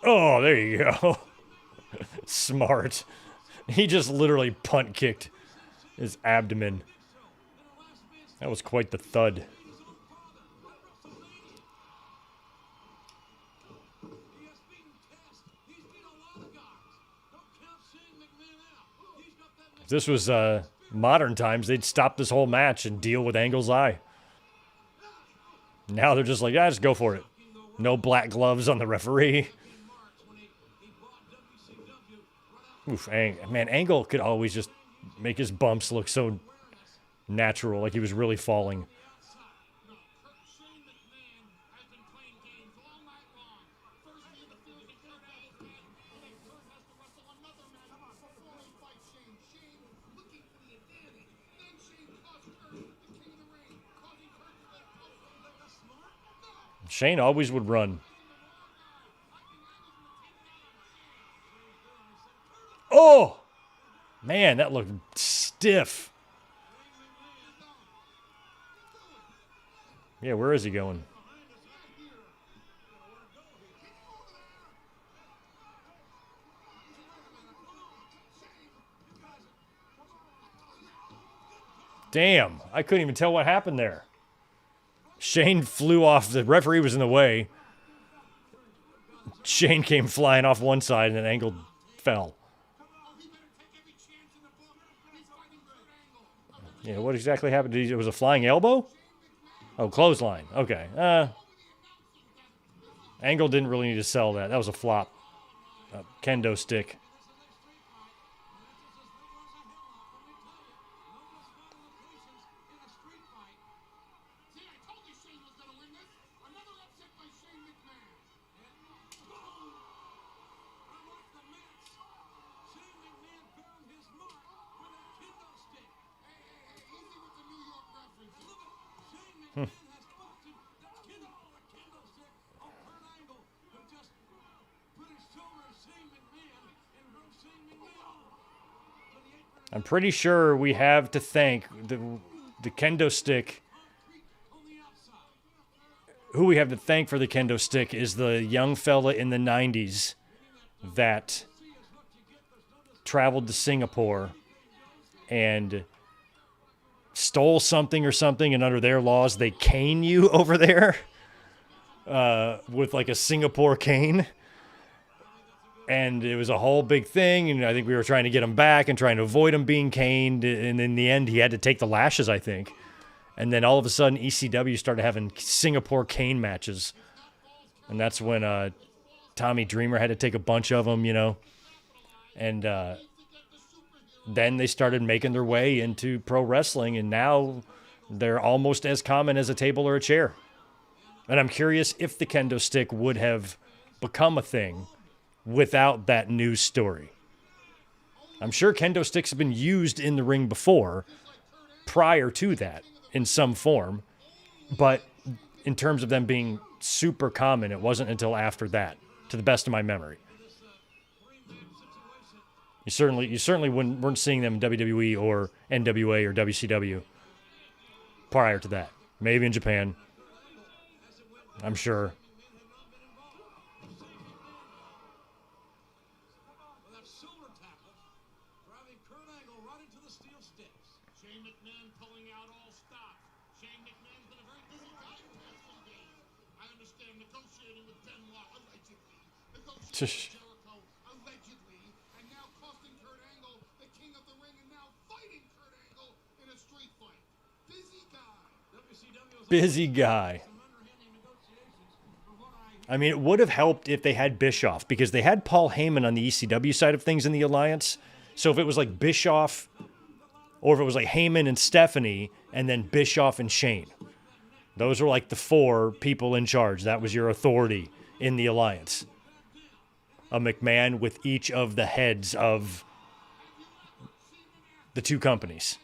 Oh, there you go. Smart. He just literally punt kicked his abdomen. That was quite the thud. If this was modern times, they'd stop this whole match and deal with Angle's eye. Now they're just like, yeah, just go for it. No black gloves on the referee. Oof, man, Angle could always just make his bumps look so natural, like he was really falling. Shane always would run. Oh! Man, that looked stiff. Yeah, where is he going? Damn, I couldn't even tell what happened there. Shane flew off. The referee was in the way. Shane came flying off one side and then Angle fell. Yeah, what exactly happened? It was a flying elbow? Oh, clothesline. Okay. Angle didn't really need to sell that. That was a flop. A kendo stick. I'm pretty sure we have to thank the kendo stick. Who we have to thank for the kendo stick is the young fella in the 90s that traveled to Singapore and stole something or something, and under their laws, they cane you over there with like a Singapore cane. And it was a whole big thing, and I think we were trying to get him back and trying to avoid him being caned, and in the end, he had to take the lashes, I think. And then all of a sudden, ECW started having Singapore cane matches, and that's when Tommy Dreamer had to take a bunch of them, you know. And then they started making their way into pro wrestling, and now they're almost as common as a table or a chair. And I'm curious if the kendo stick would have become a thing without that news story. I'm sure kendo sticks have been used in the ring before, prior to that, in some form. But in terms of them being super common, it wasn't until after that, to the best of my memory. You certainly weren't seeing them in WWE or NWA or WCW prior to that. Maybe in Japan. I'm sure. With that shoulder tackle, driving Kurt Angle right into the steel sticks. Shane McMahon pulling out all stops. Shane McMahon's been a very busy guy in the past few days. I understand negotiating with Benoit allegedly, negotiating with Jericho allegedly, and now costing Kurt Angle the king of the ring, and now fighting Kurt Angle in a street fight. Busy guy. WCW was Busy guy. some underhanded negotiations from what I I mean, it would have helped if they had Bischoff, because they had Paul Heyman on the ECW side of things in the Alliance. So if it was like Bischoff, or if it was like Heyman and Stephanie, and then Bischoff and Shane. Those were like the four people in charge. That was your authority in the Alliance. A McMahon with each of the heads of the two companies.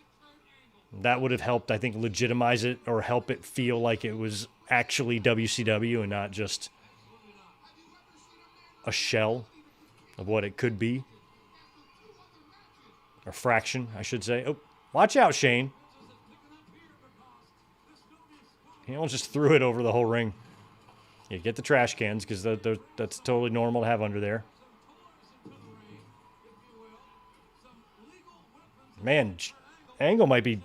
That would have helped, I think, legitimize it or help it feel like it was actually WCW and not just a shell of what it could be. Or fraction, I should say. Oh, watch out, Shane. He almost just threw it over the whole ring. Yeah, get the trash cans, because that's totally normal to have under there. Man, Angle might be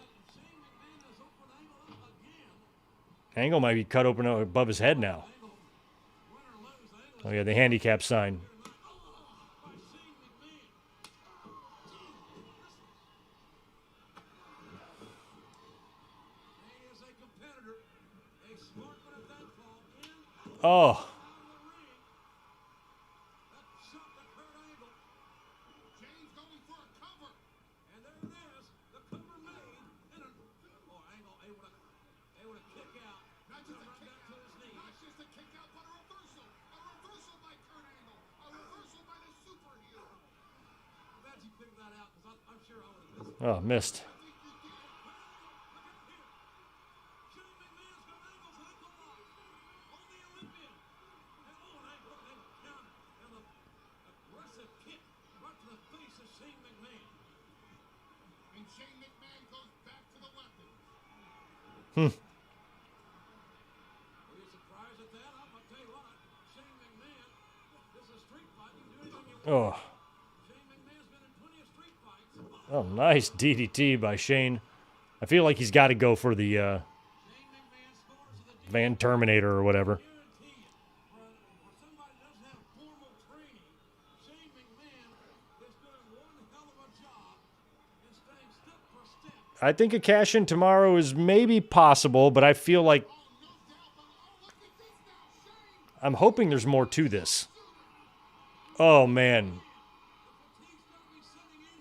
cut open above his head now. Oh yeah, the handicap sign. He is a competitor, a smart one at that fall, in Oh, that shot to Kurt Angle, Shane's going for a cover. and there it is, the cover made, and Angle able to kick out, Not just a right kick back to out, his knees. not just a kick out, but a reversal. A reversal by Kurt Angle. A reversal by the superhero. I'm glad you figured that out, because I'm sure I would have missed it. oh, missed. Shane McMahon's got Angle's ankle lock on the Olympian, and Angle down, and the aggressive kick right to the face of Shane McMahon. And Shane McMahon goes back to the weapon. Were you surprised at that? I'm gonna tell you what, Shane McMahon, this is a street fight. You can do anything you want. Oh, Shane McMahon's been in plenty of street fights. oh, nice DDT by Shane. I feel like he's got to go for the Shane McMahon scores to the Van Terminator or whatever. guarantee you. For somebody that doesn't have formal training, Shane McMahon is doing one hell of a job in staying step for step. I think a cash in tomorrow is maybe possible, but I feel like I'm hoping there's more to this. Oh man,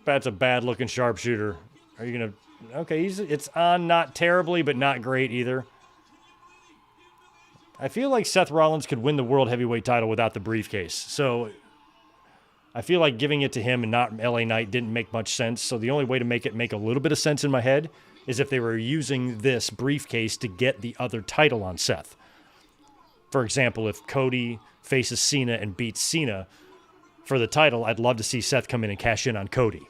that's a bad looking sharpshooter. Are you gonna? Okay, it's on, not terribly, but not great either. I feel like Seth Rollins could win the World Heavyweight title without the briefcase. So I feel like giving it to him and not LA Knight didn't make much sense. So the only way to make it make a little bit of sense in my head is if they were using this briefcase to get the other title on Seth. For example, if Cody faces Cena and beats Cena for the title, I'd love to see Seth come in and cash in on Cody.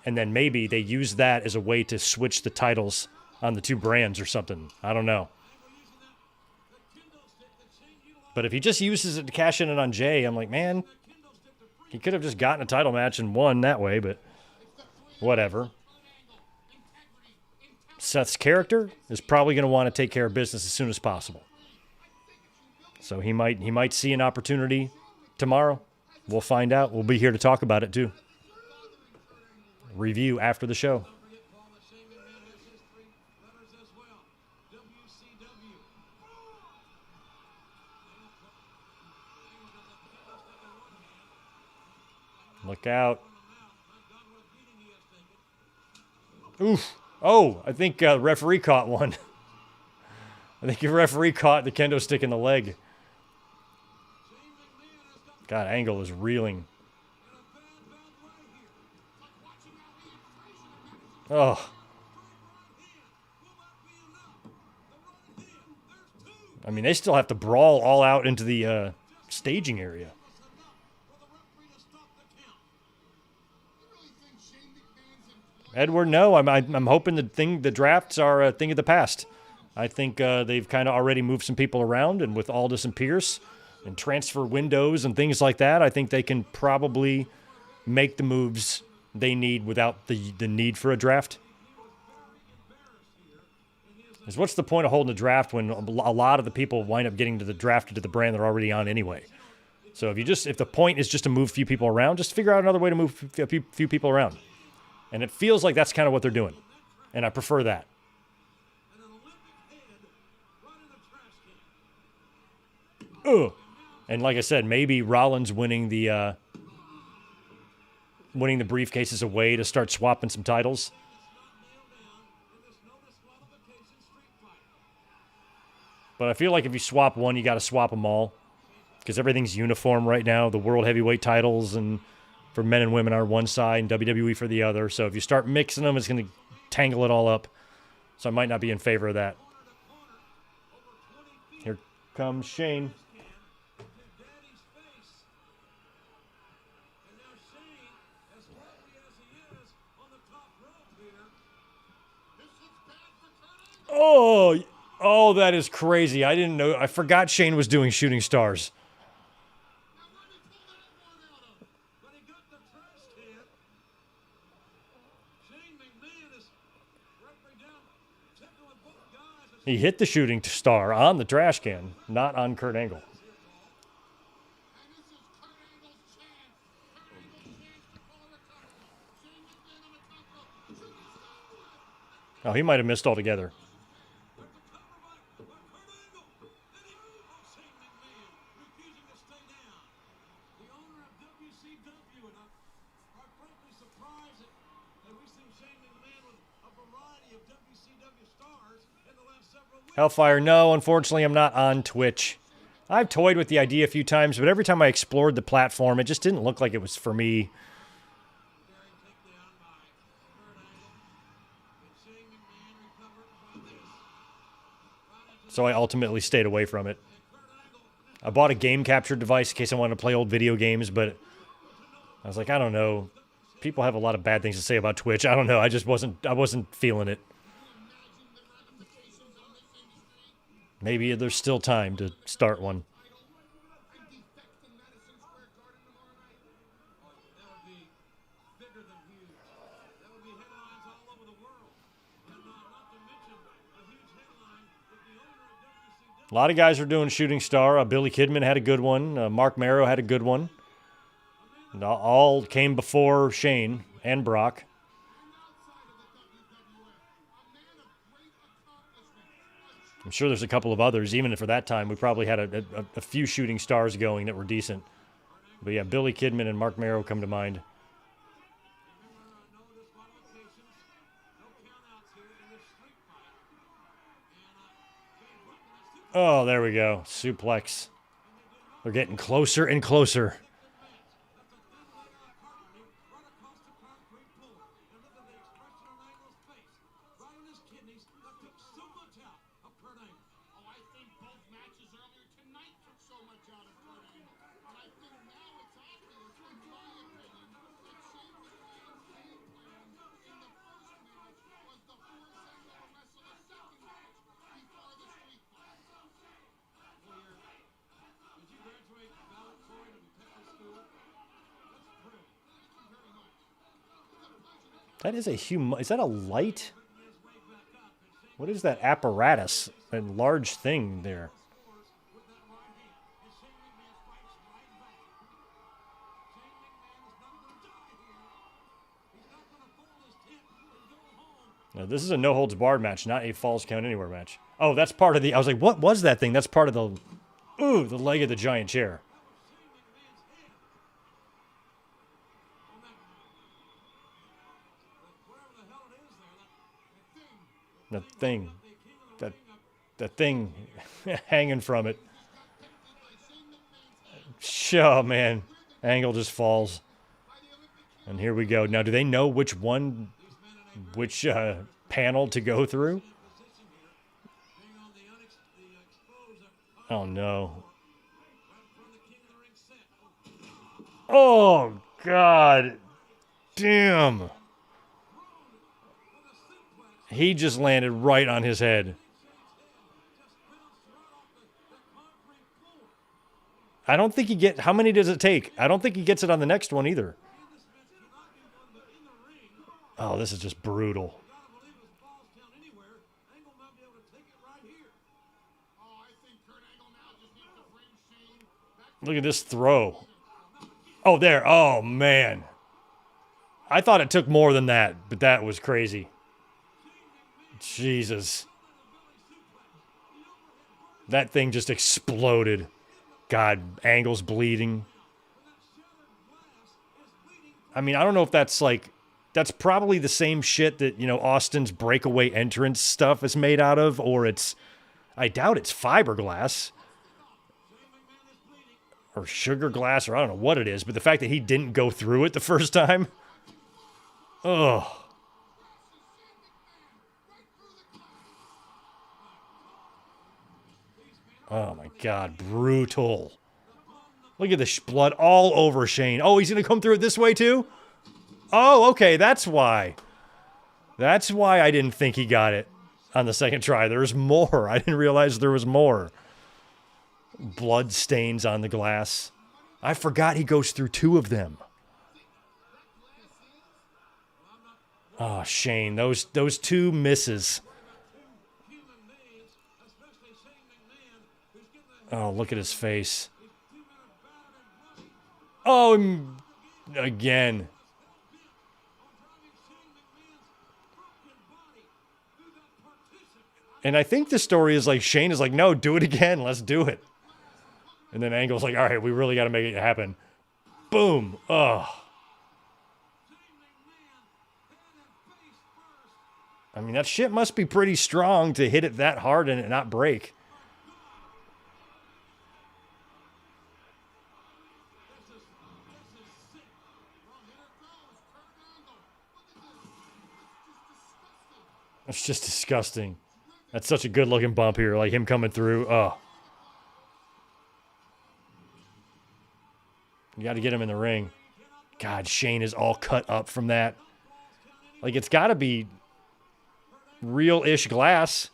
And then maybe they use that as a way to switch the titles on the two brands or something. I don't know. But if he just uses it to cash in it on Jay, I'm like, man, He could have just gotten a title match and won that way, but whatever. Seth's character is probably going to want to take care of business as soon as possible. So he might see an opportunity tomorrow. We'll find out. We'll be here to talk about it too. Review after the show. Look out. Oof. Oh, I think the referee caught one. I think your referee caught the kendo stick in the leg. God, Angle is reeling. Oh. I mean, they still have to brawl all out into the staging area. Edward, no. I'm hoping the drafts are a thing of the past. I think they've kind of already moved some people around, and with Aldis and Pierce and transfer windows and things like that, I think they can probably make the moves they need without the need for a draft. Because what's the point of holding a draft when a lot of the people wind up getting drafted to the brand they're already on anyway? So if the point is just to move a few people around, just figure out another way to move a few people around. And it feels like that's kind of what they're doing. And I prefer that. Ugh. And like I said, maybe Rollins winning the briefcase is a way to start swapping some titles. But I feel like if you swap one, you got to swap them all. Because everything's uniform right now. The World Heavyweight titles and for men and women are one side and WWE for the other. So if you start mixing them, it's going to tangle it all up. So I might not be in favor of that. Here comes Shane. Oh, that is crazy. I didn't know. I forgot Shane was doing shooting stars. He hit the shooting star on the trash can, not on Kurt Angle. Oh, he might have missed altogether. Hellfire, no, unfortunately, I'm not on Twitch. I've toyed with the idea a few times, but every time I explored the platform, it just didn't look like it was for me. So I ultimately stayed away from it. I bought a game capture device in case I wanted to play old video games, but I was like, I don't know. People have a lot of bad things to say about Twitch. I don't know. I wasn't feeling it. Maybe there's still time to start one. A lot of guys are doing shooting star. Billy Kidman had a good one. Mark Marrow had a good one. And all came before Shane and Brock. I'm sure there's a couple of others. Even for that time, we probably had a few shooting stars going that were decent. But yeah, Billy Kidman and Mark Marrow come to mind. Oh, there we go. Suplex. They're getting closer and closer. That is a is that a light? What is that apparatus? That large thing there. Now, this is a no holds barred match, not a falls count anywhere match. Oh, that's part of the. I was like, what was that thing? That's part of the. Ooh, the leg of the giant chair. The thing. The thing hanging from it. Oh, man. Angle just falls. And here we go. Now, do they know which panel to go through? Oh, no. Oh, God. Damn. He just landed right on his head. I don't think he gets... How many does it take? I don't think he gets it on the next one either. Oh, this is just brutal. Look at this throw. Oh, there. Oh, man. I thought it took more than that, but that was crazy. Jesus. That thing just exploded. God, Angle's bleeding. I mean, I don't know if that's like... That's probably the same shit that, Austin's breakaway entrance stuff is made out of, or it's... I doubt it's fiberglass. Or sugar glass, or I don't know what it is, but the fact that he didn't go through it the first time... Ugh. Oh, my God. Brutal. Look at the blood all over Shane. Oh, he's going to come through it this way, too? Oh, okay. That's why. That's why I didn't think he got it on the second try. There's more. I didn't realize there was more. Blood stains on the glass. I forgot he goes through two of them. Oh, Shane. Those two misses. Oh, look at his face. Oh, again. And I think the story is like Shane is like, no, do it again. Let's do it. And then Angle's like, all right, we really got to make it happen. Boom. Oh. I mean, that shit must be pretty strong to hit it that hard and it not break. That's just disgusting. That's such a good-looking bump here, like him coming through. Oh. You got to get him in the ring. God, Shane is all cut up from that. Like, it's got to be real-ish glass.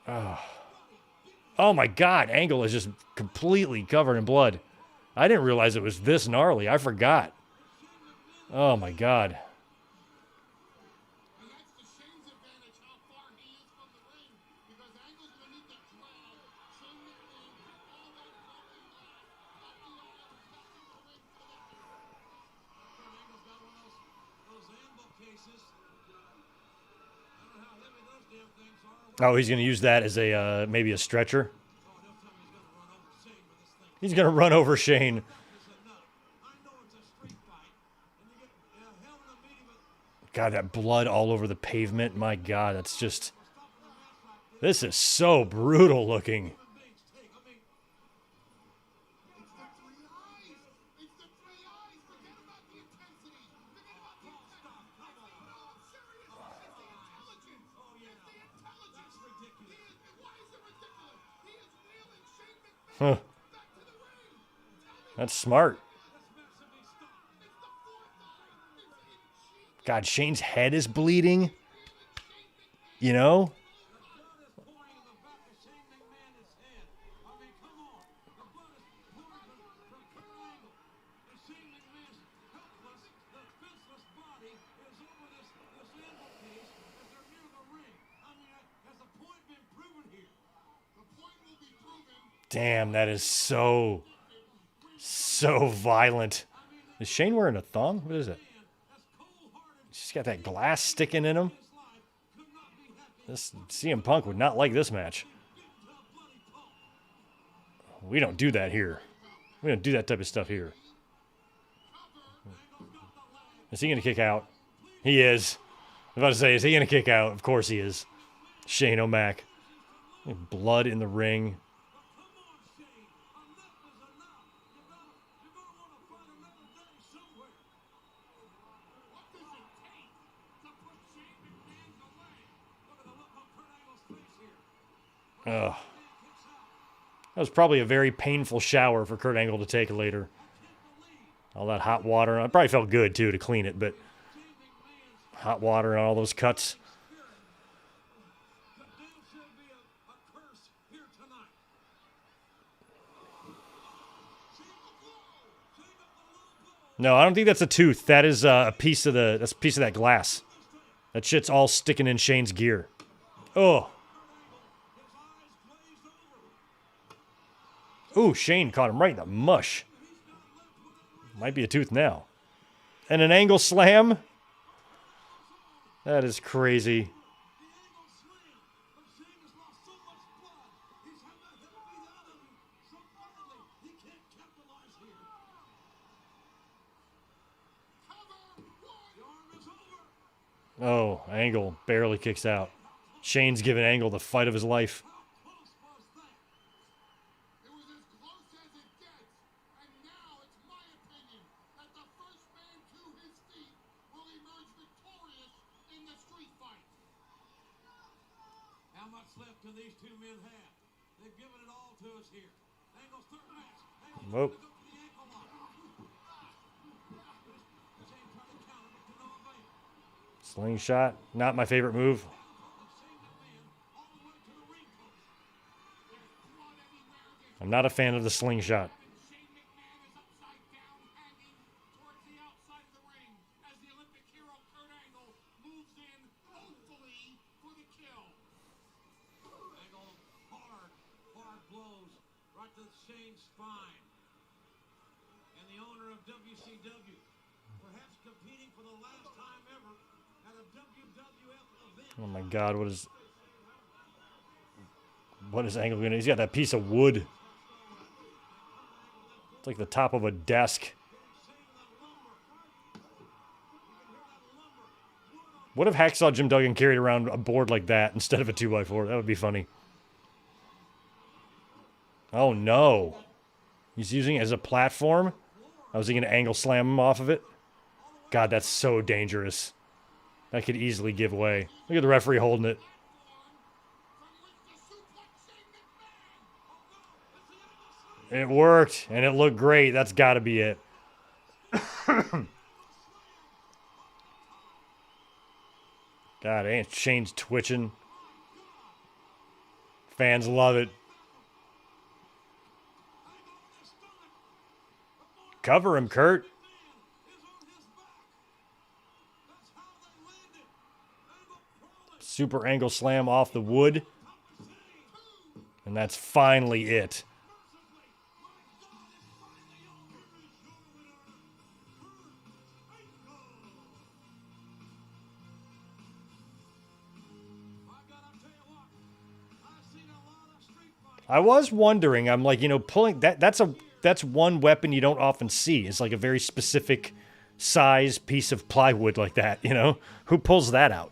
Oh. Oh, my God. Angle is just completely covered in blood. I didn't realize it was this gnarly. I forgot. Oh, my God. Oh, he's going to use that as a maybe a stretcher. He's going to run over Shane. God, that blood all over the pavement. My God, that's just... This is so brutal looking. Huh. That's smart. God, Shane's head is bleeding. You know? Damn, that is so violent. Is Shane wearing a thong? What is it? She's got that glass sticking in him. This CM Punk would not like this match. We don't do that here. We don't do that type of stuff here. Is he going to kick out? He is. I was about to say, is he going to kick out? Of course he is. Shane O'Mac. Blood in the ring. Ugh. That was probably a very painful shower for Kurt Angle to take later. All that hot water. It probably felt good, too, to clean it, but hot water and all those cuts. No, I don't think that's a tooth. That is a piece of that glass. That shit's all sticking in Shane's gear. Oh. Ooh, Shane caught him right in the mush. Might be a tooth now. And an angle slam. That is crazy. Oh, Angle barely kicks out. Shane's giving Angle the fight of his life. It was as close as it gets, and now it's my opinion that the first man to his feet will emerge victorious in the street fight. How much left do these two men have? They've given it all to us here. Angle's third match. Angle's Whoa. going to go for the ankle lock. Shane tried to counter, but to no avail. Slingshot. Not my favorite move. Shane McMahon all the way to the ring post. There's blood everywhere against I'm not a fan of the slingshot. Shane McMahon is upside down, hanging towards the outside of the ring as the Olympic hero Kurt Angle moves in, hopefully for the kill. Angle, hard blows right to Shane's spine. And the owner of WCW, perhaps competing for the last time ever at a WWF event. Oh my God, what is Angle gonna? He's got that piece of wood. It's like the top of a desk. What if Hacksaw Jim Duggan carried around a board like that instead of a 2x4? That would be funny. Oh no. He's using it as a platform? I was thinking Angle slam him off of it. God, that's so dangerous. That could easily give way. Look at the referee holding it. It worked, and it looked great. That's got to be it. God, ain't Shane's twitching. Fans love it. Cover him, Kurt. Super angle slam off the wood. And that's finally it. I was wondering, I'm like, pulling that's one weapon you don't often see. It's like a very specific size piece of plywood like that, Who pulls that out?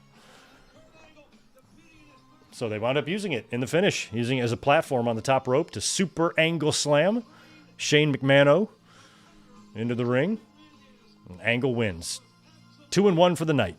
So they wound up using it in the finish, using it as a platform on the top rope to super angle slam Shane McMahon into the ring. And Angle wins. 2-1 for the night.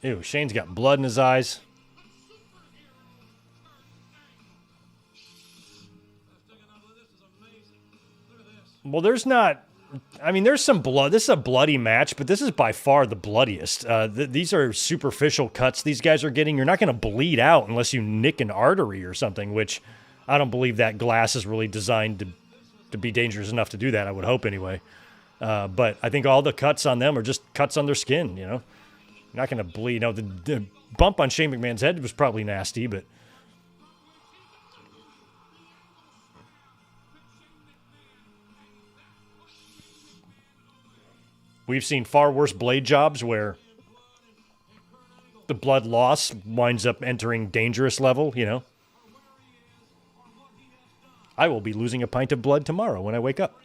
Ew, Shane's got blood in his eyes. Well, there's not I mean, there's some blood. This is a bloody match, but this is by far the bloodiest. These are superficial cuts these guys are getting. You're not going to bleed out unless you nick an artery or something, which I don't believe that glass is really designed to be dangerous enough to do that. I would hope anyway. But I think all the cuts on them are just cuts on their skin, you know. You're not going to bleed. No, the bump on Shane McMahon's head was probably nasty, but... We've seen far worse blade jobs where the blood loss winds up entering dangerous level, you know. I will be losing a pint of blood tomorrow when I wake up.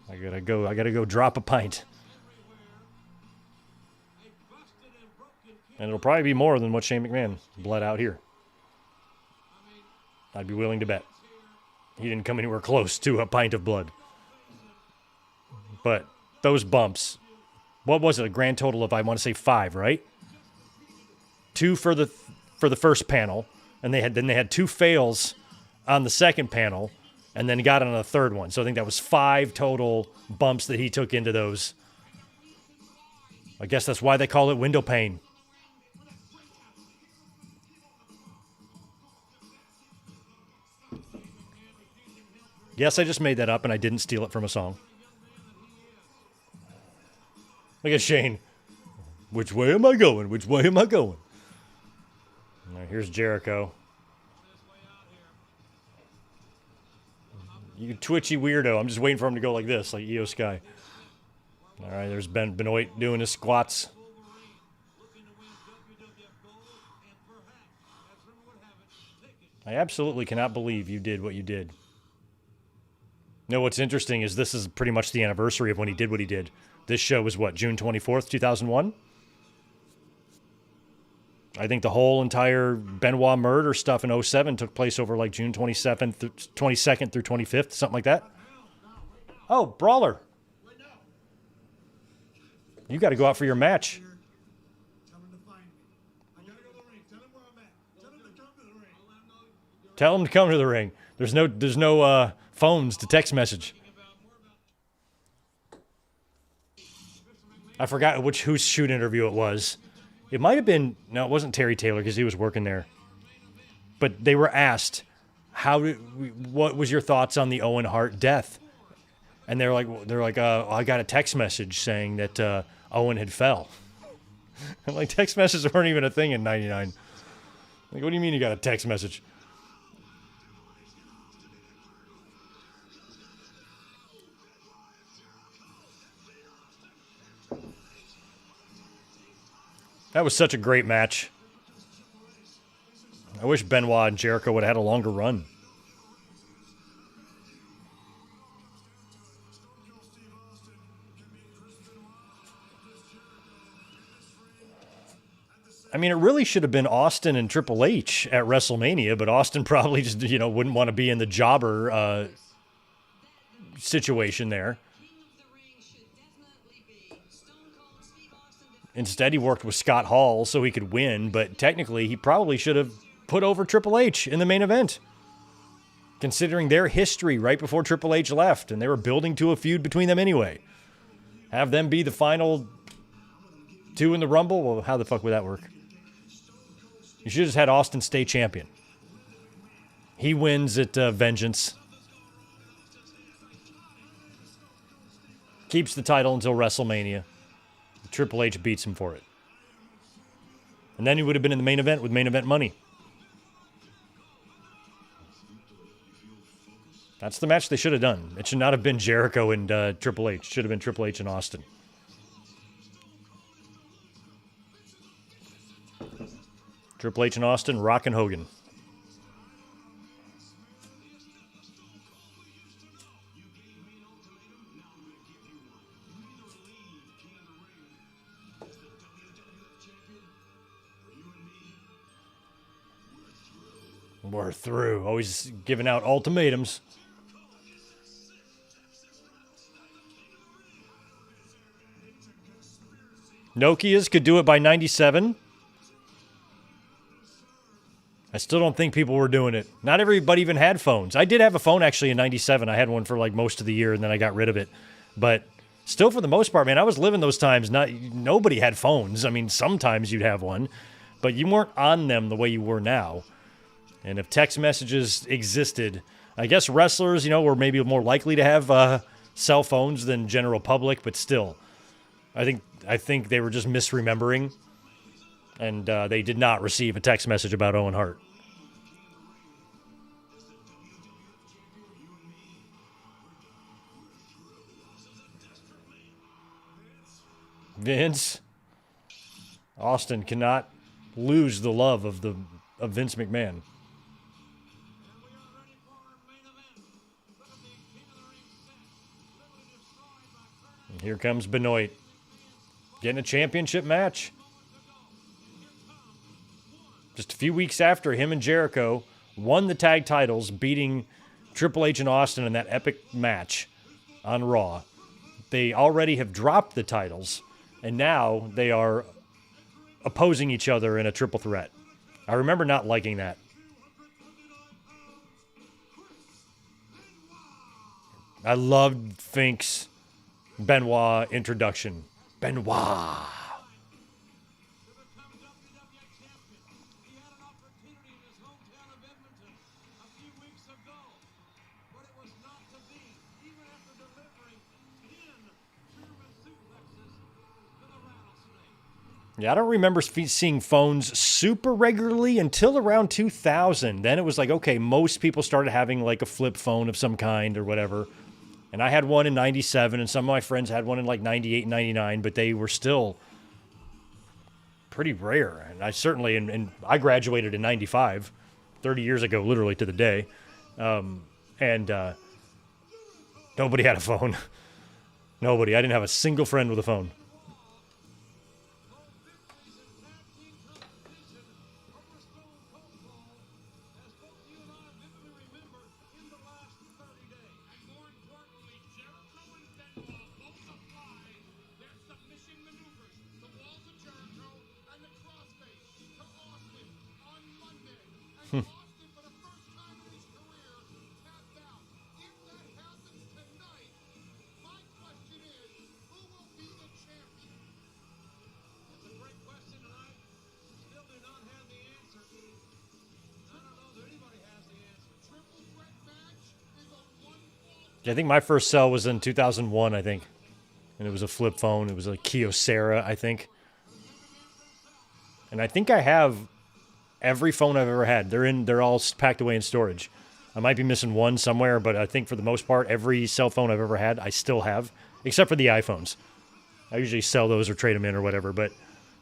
I gotta go drop a pint. And it'll probably be more than what Shane McMahon bled out here. I'd be willing to bet. He didn't come anywhere close to a pint of blood. But those bumps, what was it? A grand total of, I want to say 5, right? 2 for the first panel, and they had 2 fails on the second panel, and then got on a third one. So I think that was 5 total bumps that he took into those. I guess that's why they call it window pane. Yes, I just made that up, and I didn't steal it from a song. Look at Shane. Which way am I going? Which way am I going? All right, here's Jericho. You twitchy weirdo. I'm just waiting for him to go like this, like Io Sky. All right, there's Benoit doing his squats. I absolutely cannot believe you did what you did. No, what's interesting is this is pretty much the anniversary of when he did what he did. This show was what, June 24th, 2001? I think the whole entire Benoit murder stuff in 07 took place over like June 22nd through 25th, something like that. Oh, Brawler. You got to go out for your match. Tell him to come to the ring. There's no phones to text message. I forgot whose shoot interview it was. It might have been, no, it wasn't Terry Taylor because he was working there. But they were asked, what was your thoughts on the Owen Hart death? And they're like, I got a text message saying that Owen had fell. I'm like, text messages weren't even a thing in '99. Like, what do you mean you got a text message? That was such a great match. I wish Benoit and Jericho would have had a longer run. I mean, it really should have been Austin and Triple H at WrestleMania, but Austin probably just, wouldn't want to be in the jobber situation there. Instead, he worked with Scott Hall so he could win, but technically, he probably should have put over Triple H in the main event, considering their history right before Triple H left, and they were building to a feud between them anyway. Have them be the final 2 in the Rumble? Well, how the fuck would that work? You should have just had Austin stay champion. He wins at Vengeance. Keeps the title until WrestleMania. Triple H beats him for it. And then he would have been in the main event with main event money. That's the match they should have done. It should not have been Jericho and Triple H. It should have been Triple H and Austin. Triple H and Austin, Rock and Hogan. We're through. Always giving out ultimatums. Nokia's could do it by 97. I still don't think people were doing it. Not everybody even had phones. I did have a phone actually in 97. I had one for like most of the year and then I got rid of it. But still for the most part, man, I was living those times. Nobody had phones. I mean, sometimes you'd have one, but you weren't on them the way you were now. And if text messages existed, I guess wrestlers, were maybe more likely to have cell phones than general public, but still, I think they were just misremembering. And they did not receive a text message about Owen Hart. Vince. Austin cannot lose the love of Vince McMahon. And here comes Benoit. Getting a championship match. Just a few weeks after him and Jericho won the tag titles, beating Triple H and Austin in that epic match on Raw. They already have dropped the titles, and now they are opposing each other in a triple threat. I remember not liking that. I loved Fink's Benoit introduction. Benoit. Yeah, I don't remember seeing phones super regularly until around 2000. Then it was like, okay, most people started having like a flip phone of some kind or whatever. And I had one in 97, and some of my friends had one in like 98 and 99, but they were still pretty rare. And I certainly, and I graduated in 95, 30 years ago, literally to the day. And nobody had a phone. Nobody. I didn't have a single friend with a phone. I think my first cell was in 2001, I think. And it was a flip phone. It was a Kyocera, I think. And I think I have every phone I've ever had. They're all packed away in storage. I might be missing one somewhere, but I think for the most part, every cell phone I've ever had, I still have, except for the iPhones. I usually sell those or trade them in or whatever, but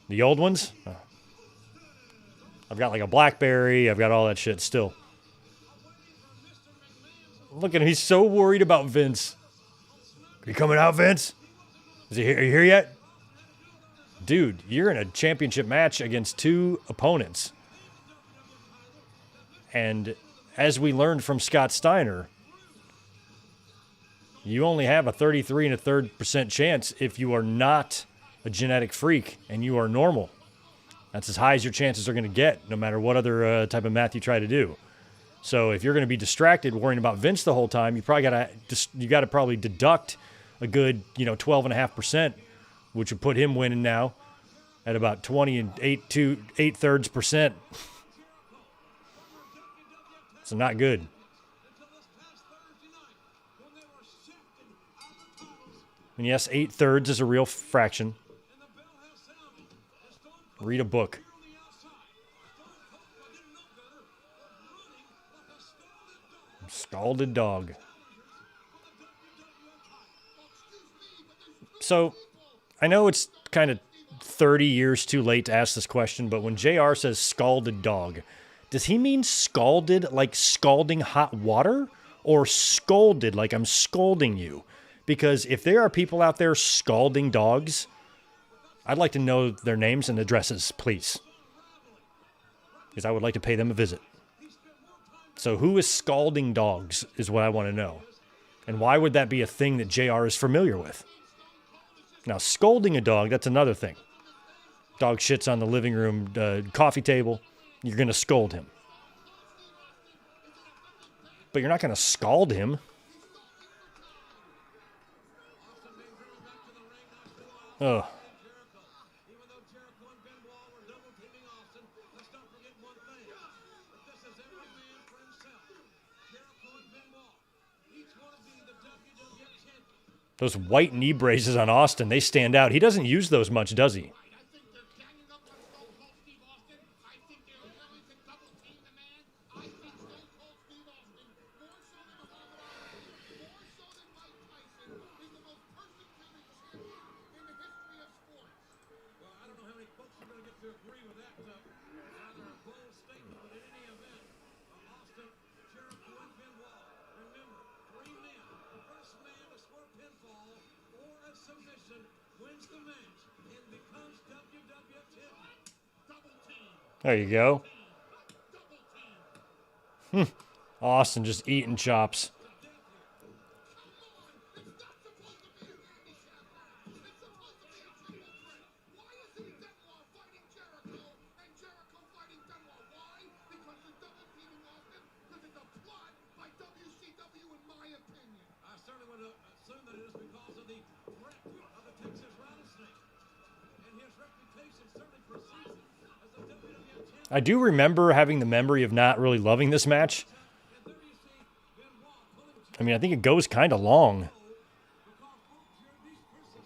the old ones, I've got like a BlackBerry. I've got all that shit still. Look at him. He's so worried about Vince. Are you coming out, Vince? Are you here yet? Dude, you're in a championship match against two opponents. And as we learned from Scott Steiner, you only have a 33 1/3% chance if you are not a genetic freak and you are normal. That's as high as your chances are going to get, no matter what other type of math you try to do. So if you're going to be distracted worrying about Vince the whole time, you got to probably deduct a good 12.5%, which would put him winning now at about 20 and 8/3%. So not good. And yes, 8/3 is a real fraction. Read a book. Scalded dog. So, I know it's kind of 30 years too late to ask this question, but when JR says scalded dog, does he mean scalded like scalding hot water, or scolded like I'm scolding you? Because if there are people out there scalding dogs, I'd like to know their names and addresses, please. Because I would like to pay them a visit. So who is scalding dogs is what I want to know. And why would that be a thing that JR is familiar with? Now, scolding a dog, that's another thing. Dog shits on the living room coffee table, you're going to scold him. but you're not going to scald him. Ugh. Even though Jericho and Benoit were double teaming Austin, let's not forget one thing. But this is every man for himself. Jericho and Benoit, each one of being the WWF champion. Those white knee braces on Austin, they stand out. He doesn't use those much, does he? I think they're ganging up on Stone Cold Steve Austin. I think they're willing to double team the man. I think Stone Cold Steve Austin, more so than Muhammad Ali, more so than Mike Tyson, is the most persecuted champion in the history of sports. Well, I don't know how many folks are going to get to agree with that. Rather a bold statement, but in any event, Austin, Jericho, and Benoit. Remember, 3 men. First man to score a pinfall or a submission wins the match and becomes WWF champion. Double team. There you go. Double team. Austin just eating chops. I certainly would assume that it is because of the threat of the Texas rattlesnake. And his reputation certainly precedes him as a WWF champion. I do remember having the memory of not really loving this match. And there you see Benoit pulling I mean, I think it goes kind of long.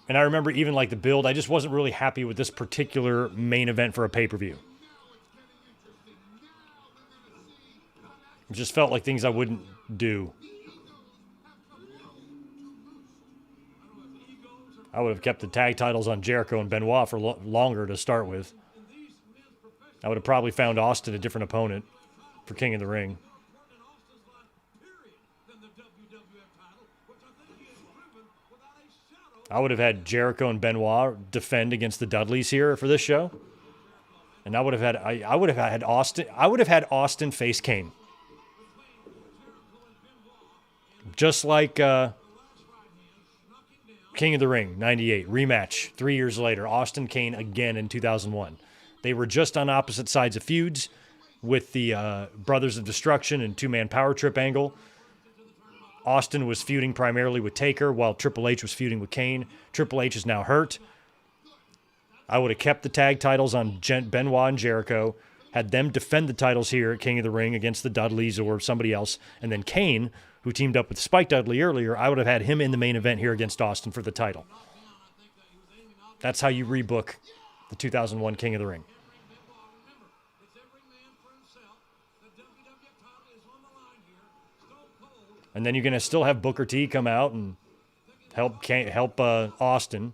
And I remember even like the build, I just wasn't really happy with this particular main event for a pay-per-view. It just felt like things I wouldn't do. I would have kept the tag titles on Jericho and Benoit for longer to start with. I would have probably found Austin a different opponent for King of the Ring. important in Austin's life, period, than the WWF title, which I think he has proven without a shadow. I would have had Jericho and Benoit defend against the Dudleys here for this show. And I would have had Austin face Kane. Just like King of the Ring, 98, rematch 3 years later, Austin Kane again in 2001. They were just on opposite sides of feuds with the Brothers of Destruction and two-man power trip angle. Austin was feuding primarily with Taker while Triple H was feuding with Kane. Triple H is now hurt. I would have kept the tag titles on Benoit and Jericho, had them defend the titles here at King of the Ring against the Dudleys or somebody else, and then Kane, who teamed up with Spike Dudley earlier, I would have had him in the main event here against Austin for the title. That's how you rebook the 2001 King of the Ring. It's every man for himself. The WWF title is on the line here. Stone Cold. And then you're going to still have Booker T come out and help Austin.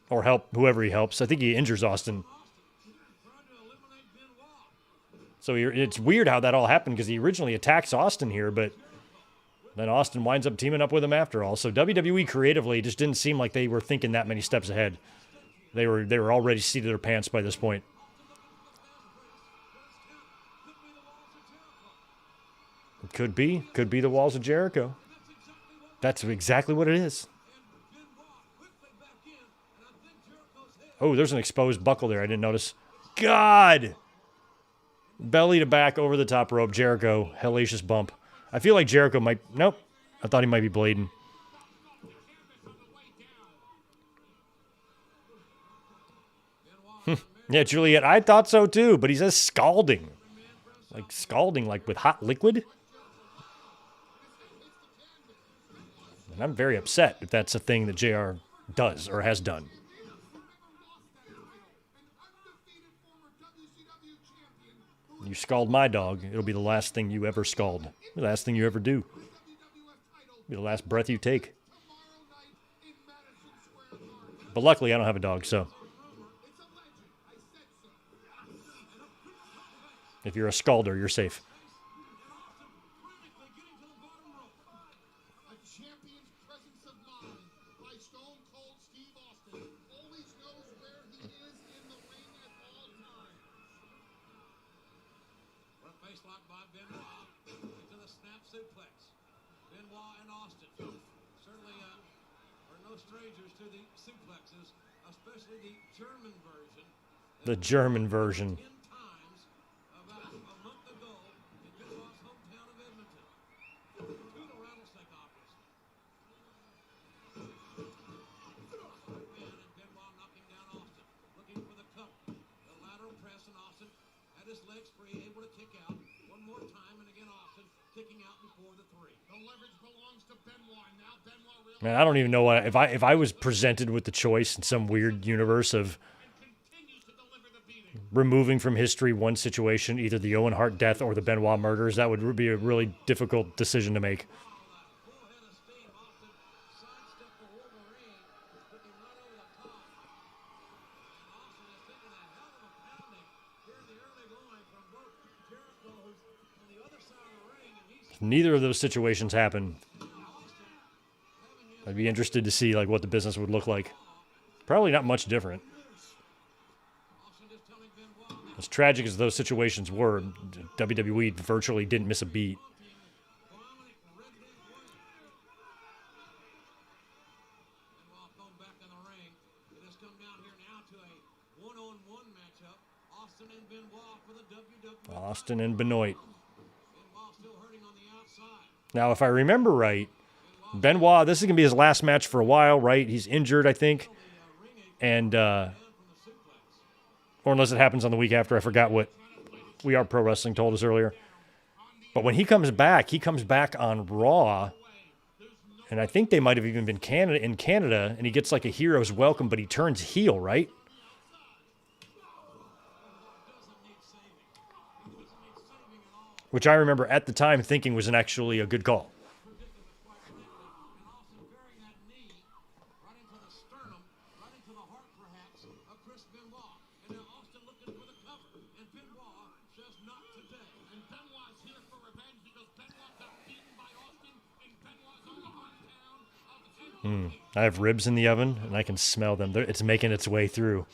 Or help whoever he helps. I think he injures Austin. Trying to eliminate Benoit. So it's weird how that all happened because he originally attacks Austin here, but then Austin winds up teaming up with him after all. So WWE creatively just didn't seem like they were thinking that many steps ahead. They were already seated their pants by this point. Could be the walls of Jericho. That's exactly what it is. Oh, there's an exposed buckle there. I didn't notice. God! Belly to back over the top rope. Jericho. Hellacious bump. I feel like Jericho might... Nope. I thought he might be bleeding. Yeah, Juliet. I thought so too, but he says scalding. Like scalding, like with hot liquid? And I'm very upset if that's a thing that JR does or has done. You scald my dog, it'll be the last thing you ever scald. The last thing you ever do. It'll be the last breath you take. But luckily, I don't have a dog, so. If you're a scalder, you're safe. A champion's presence of mind by Stone Cold Steve Austin. Always knows where he is in the ring at all times. Front face lock by Benoit into the snap suplex. Benoit and Austin certainly are no strangers to the suplexes, especially the German version. The German version. 10 times about a month ago in Benoit's home his legs free, able to kick out one more time, and again Austin kicking out before the 3. The leverage belongs to Benoit. Now Benoit really Man, I don't even know what if I was presented with the choice in some weird universe of continues to deliver the beating. removing from history one situation, either the Owen Hart death or the Benoit murders, that would be a really difficult decision to make. Full head of steam. Austin sidestep for Wolverine, looking right over the top. And Austin is taking a hell of a pounding here in the early going from both Jericho, who's on the other side of the ring, and he's If neither of those situations happen, I'd be interested to see like what the business would look like. Probably not much different. Austin just telling Benoit As tragic as those situations were, WWE virtually didn't miss a beat. Dominic Redneck Wayne. Benoit come back in the ring. It has come down here now to a one-on-one matchup. Austin and Benoit for the WWE. Austin and Benoit. Benoit still hurting on the outside. Now, if I remember right, Benoit, this is going to be his last match for a while, right? He's injured, I think. And, or unless it happens on the week after, I forgot what We Are Pro Wrestling told us earlier. But when he comes back on Raw. And I think they might have even been in Canada, and he gets like a hero's welcome, but he turns heel, right? Which I remember at the time thinking was actually a good call. And Austin burying that knee right into the sternum, right into the heart perhaps of Chris Benoit. And now Austin looking for the cover. And Benoit says not today. And Benoit's here for revenge because Benoit got beaten by Austin, and Benoit's on the hot town of I have ribs in the oven, and I can smell them. It's making its way through.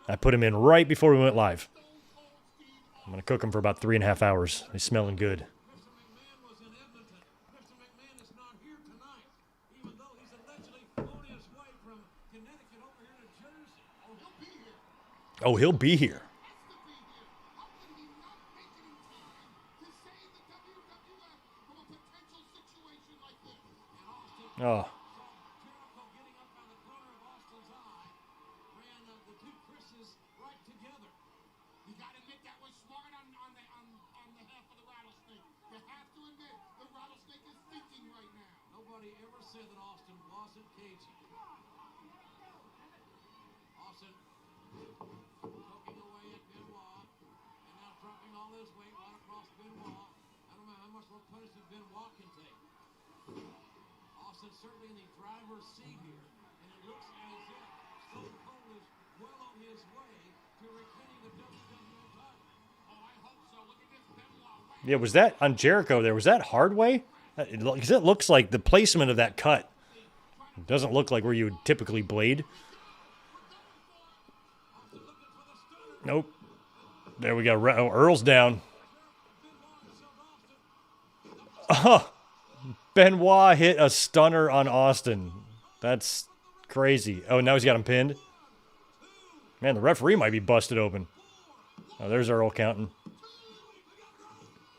I put them in right before we went live. I'm going to cook them for about 3.5 hours. They're smelling good. Mr. McMahon was in Edmonton. Mr. McMahon is not here tonight, even though he's allegedly on his way from Connecticut over here to Jersey. Oh, he'll be here. Oh, he'll be here. Has to be here. How can he not make it in time to save the WWF from a potential situation like this? And Austin Oh, saw Jericho getting up out of the corner of Austin's eye, ran the two Chris's right together. You got to admit that was smart on the half of the Rattlesnake. You have to admit the Rattlesnake is thinking right now. Nobody ever said that Austin wasn't cagey. Austin poking away at Benoit, and now dropping all his weight right across Benoit. I don't know how much more punishment Benoit can take. Austin certainly in the driver's seat here, and it looks as if Stone Cold is well on his way to retaining the WWE title. Oh, I hope so. Look at this Benoit. yeah, was that on Jericho there? Was that hard way? Because it looks like the placement of that cut doesn't look like where you would typically blade. Nope. There we go. Oh, Earl's down. Oh, Benoit hit a stunner on Austin. That's crazy. Oh, now he's got him pinned. Man, the referee might be busted open. Oh, there's Earl counting.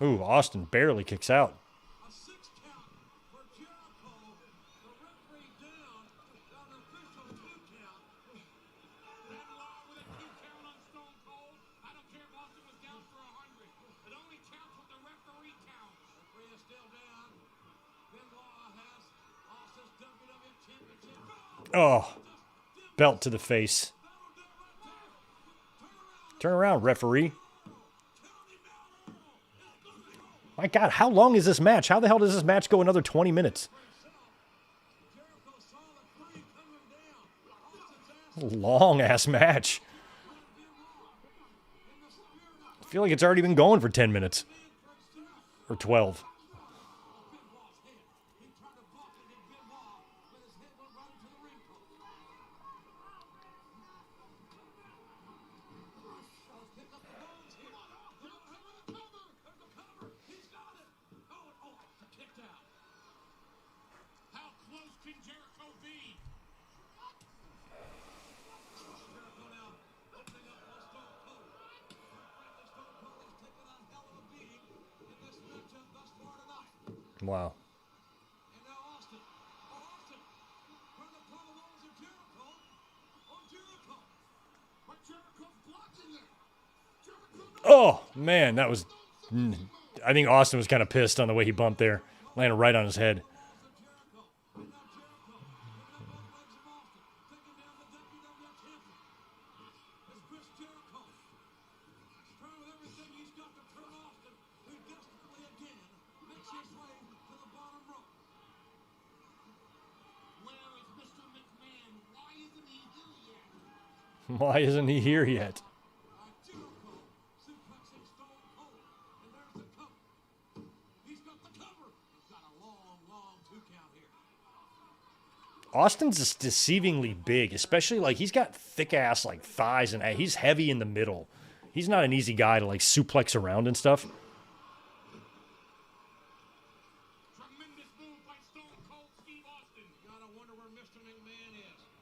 Ooh, Austin barely kicks out. A 6 count for Jericho. The referee down. Got an official 2 count. Benoit with a 2 count on Stone Cold. I don't care if Austin was down for 100. It only counts what the referee counts. Referee is still down. Benoit has Austin's WWE Championship. Oh, belt to the face. Turn around, referee. My God, how long is this match? How the hell does this match go another 20 minutes? Jericho saw the 3 coming down. Austin's ass Long-ass match. I feel like it's already been going for 10 minutes. Or 12. Benoit's head. He tried to block it, and Benoit, but his head went right into the ring post. Pick up the bones here. There's the cover. He's got it. Oh, kicked out. How close can Jericho be? Jericho now opening up on Stone Cold. Frankly, Stone Cold has taken a hell of a beating in this matchup thus far tonight. Wow. And now Austin. Austin. Trying to pull the walls of Jericho. On Jericho. But Jericho's blocking it. Jericho, no. Oh, man, that was... I think Austin was kind of pissed on the way he bumped there. Landed right on his head. Why isn't he here yet? Austin's just deceivingly big, especially like he's got thick ass like thighs and he's heavy in the middle. He's not an easy guy to like suplex around and stuff.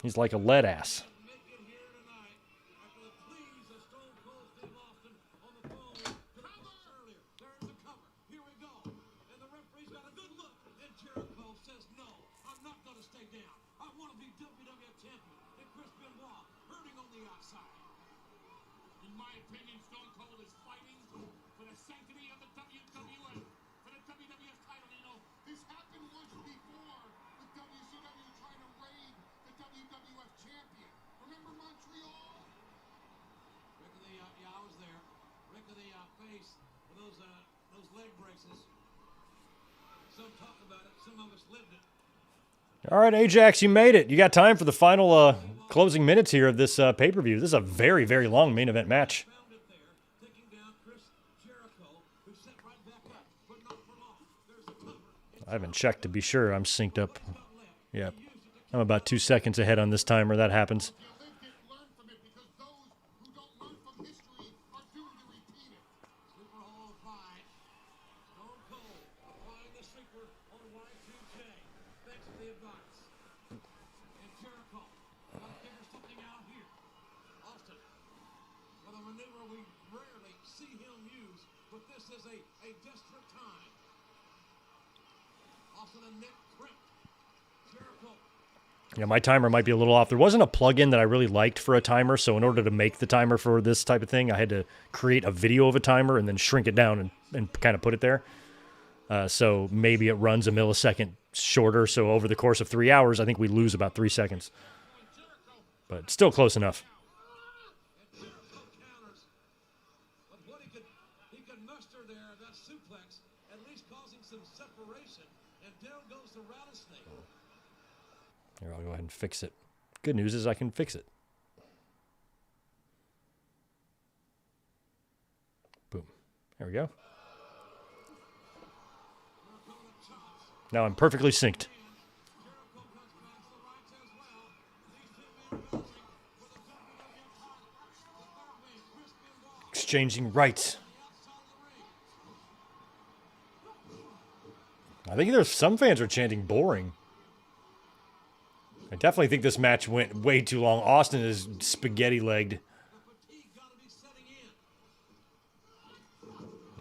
He's like a lead ass. All right, Ajax, you made it. You got time for the final closing minutes here of this pay-per-view. This is a very, very long main event match. I haven't checked to be sure I'm synced up. Yep. I'm about 2 seconds ahead on this timer. That happens. Yeah, my timer might be a little off. There wasn't a plugin that I really liked for a timer, so in order to make the timer for this type of thing, I had to create a video of a timer and then shrink it down and kind of put it there. So maybe it runs a millisecond shorter, so over the course of 3 hours, I think we lose about 3 seconds. But still close enough. Here, I'll go ahead and fix it. Good news is I can fix it. Boom. There we go. Now I'm perfectly synced. Exchanging rights. I think there's some fans are chanting boring. I definitely think this match went way too long. Austin is spaghetti-legged.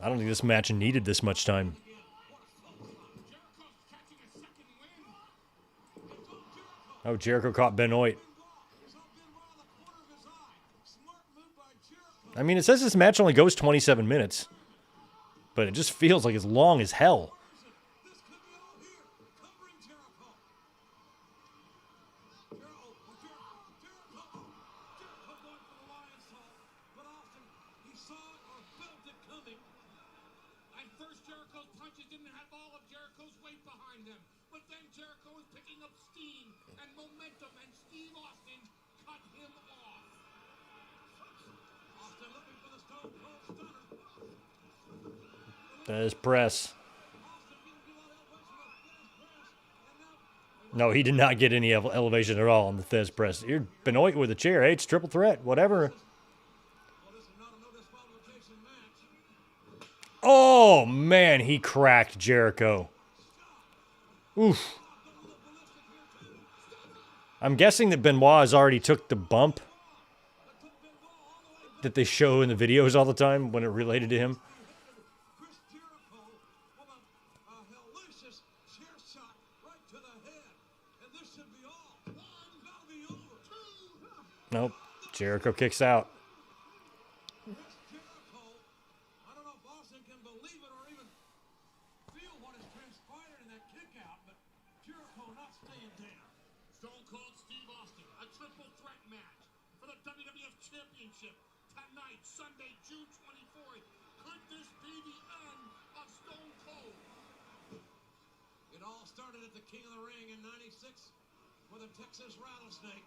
I don't think this match needed this much time. Oh, Jericho caught Benoit. I mean, it says this match only goes 27 minutes. But it just feels like it's long as hell. Thesz press. No, he did not get any elevation at all on the Thesz press. You're Benoit with a chair. Hey, it's triple threat. Whatever. Oh, man, he cracked Jericho. Oof. I'm guessing that Benoit has already took the bump that they show in the videos all the time when it related to him. Nope. Jericho kicks out. WWF Championship tonight, Sunday, June 24th. Could this be the end of Stone Cold? It all started at the King of the Ring in '96 with a Texas rattlesnake.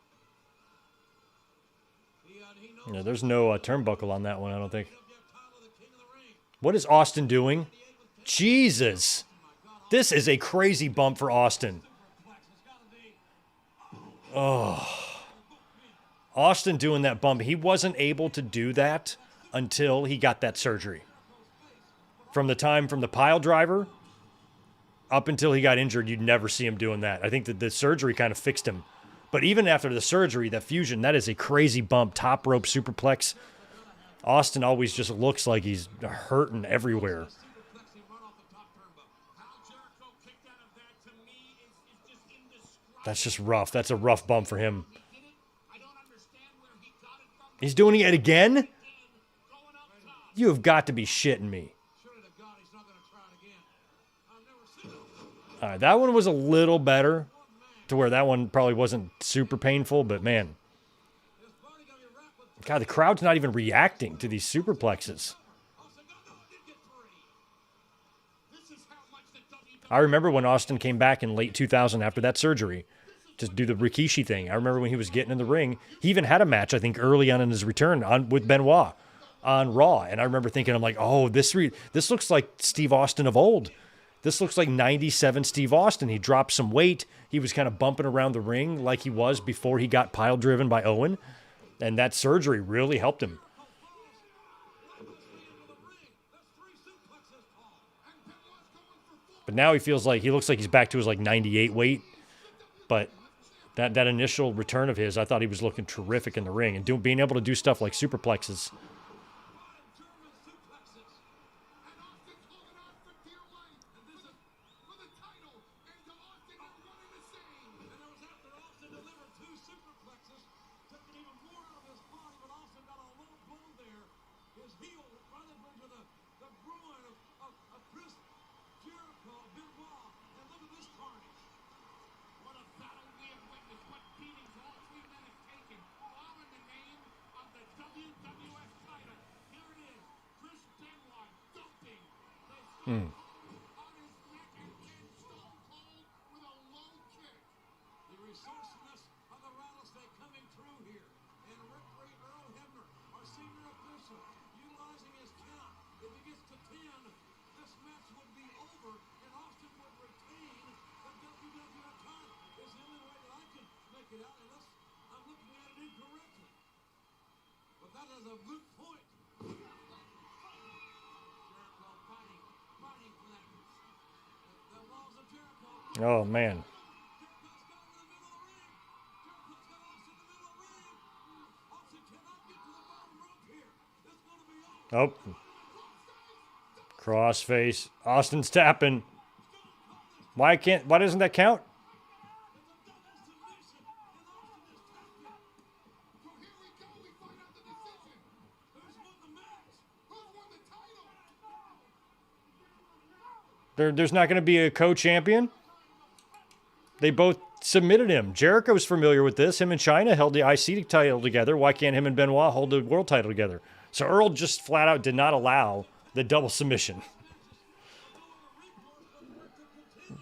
He knows Yeah, there's no turnbuckle on that one, I don't think. WWF title of the King of the Ring. What is Austin doing? Jesus. This is a crazy bump for Austin. Oh. Austin doing that bump. He wasn't able to do that until he got that surgery. From the pile driver up until he got injured, you'd never see him doing that. I think that the surgery kind of fixed him. But even after the surgery, that fusion, that is a crazy bump. Top rope superplex. Austin always just looks like he's hurting everywhere. That's just rough. That's a rough bump for him. He's doing it again? You have got to be shitting me. All right, that one was a little better to where that one probably wasn't super painful, but man. God, the crowd's not even reacting to these superplexes. I remember when Austin came back in late 2000 after that surgery to do the Rikishi thing. I remember when he was getting in the ring. He even had a match, I think, early on in his return with Benoit on Raw. And I remember thinking, I'm like, oh, this looks like Steve Austin of old. This looks like 97 Steve Austin. He dropped some weight. He was kind of bumping around the ring like he was before he got pile driven by Owen. And that surgery really helped him. But now he looks like he's back to his like 98 weight. But that initial return of his, I thought he was looking terrific in the ring. And being able to do stuff like superplexes. Oh, man. Oh. Crossface. Austin's tapping. Why doesn't that count? There's not going to be a co-champion? They both submitted him. Jericho's familiar with this. Him and China held the IC title together. Why can't him and Benoit hold the world title together? So Earl just flat out did not allow the double submission.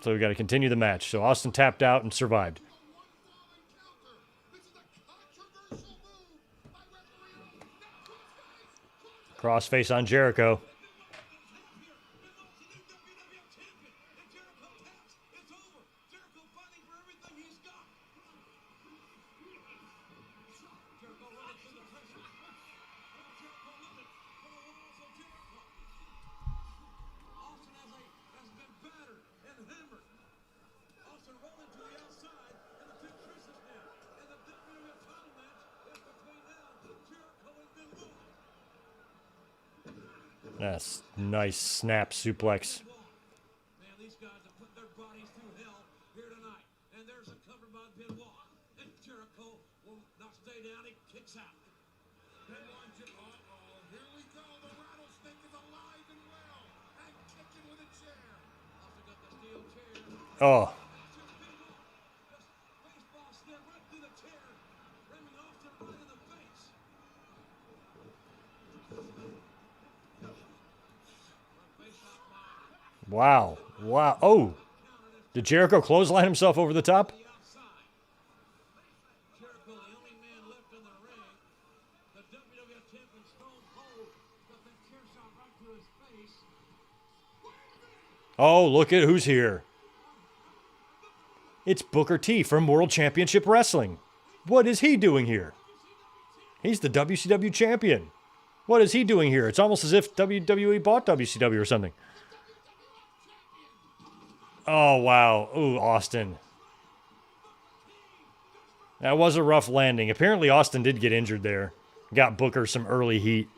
So we got to continue the match. So Austin tapped out and survived. Crossface on Jericho. That's nice snap suplex. Man, these guys have put their bodies through hell here tonight. And there's a cover by Benoit. And Jericho will not stay down. He kicks out. Benoit, here we go. The rattlesnake is alive and well. And kicking with a chair. Also got the steel chair. Oh. Baseball snap right through the chair. Ramming Austin right in the face. Wow. Wow. Oh. Did Jericho clothesline himself over the top? Jericho, the only man left in the ring. The WWF champion Stone Cold got that chair shot right to his face. Oh, look at who's here. It's Booker T from World Championship Wrestling. What is he doing here? He's the WCW champion. What is he doing here? It's almost as if WWE bought WCW or something. Oh, wow. Ooh, Austin. That was a rough landing. Apparently, Austin did get injured there. Got Booker some early heat.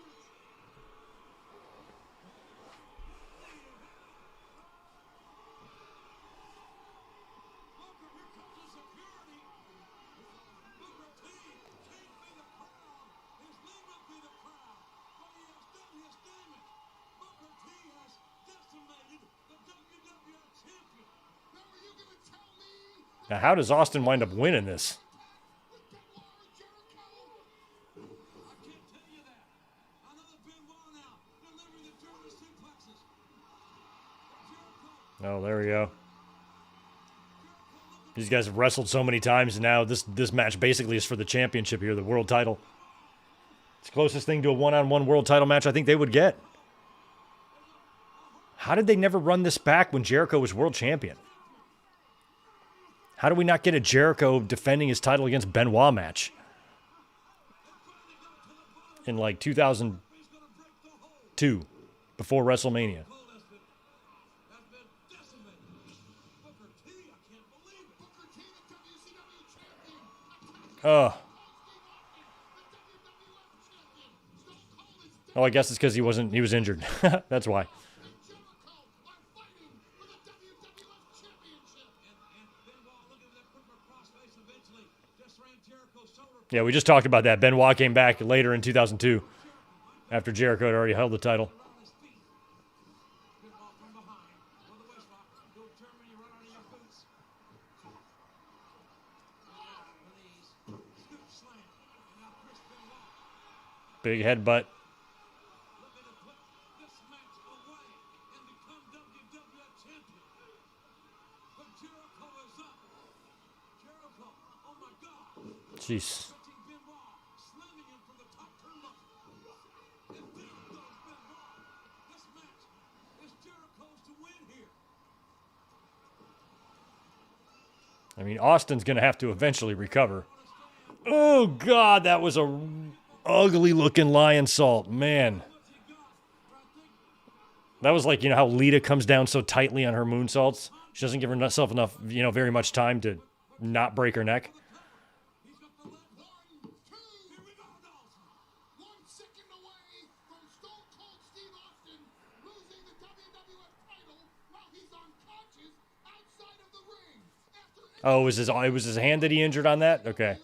Now, how does Austin wind up winning this? Oh, there we go. These guys have wrestled so many times, and now this match basically is for the championship here, the world title. It's the closest thing to a one-on-one world title match I think they would get. How did they never run this back when Jericho was world champion? How do we not get a Jericho defending his title against Benoit match? In like 2002, before WrestleMania. Oh, I guess it's because he was injured. That's why. Yeah, we just talked about that. Benoit came back later in 2002 after Jericho had already held the title. Big headbutt. Jeez. I mean, Austin's going to have to eventually recover. Oh, God, that was a ugly-looking lion salt. Man. That was like, you know, how Lita comes down so tightly on her moonsaults. She doesn't give herself enough, you know, very much time to not break her neck. Oh, it was his hand that he injured on that? Okay.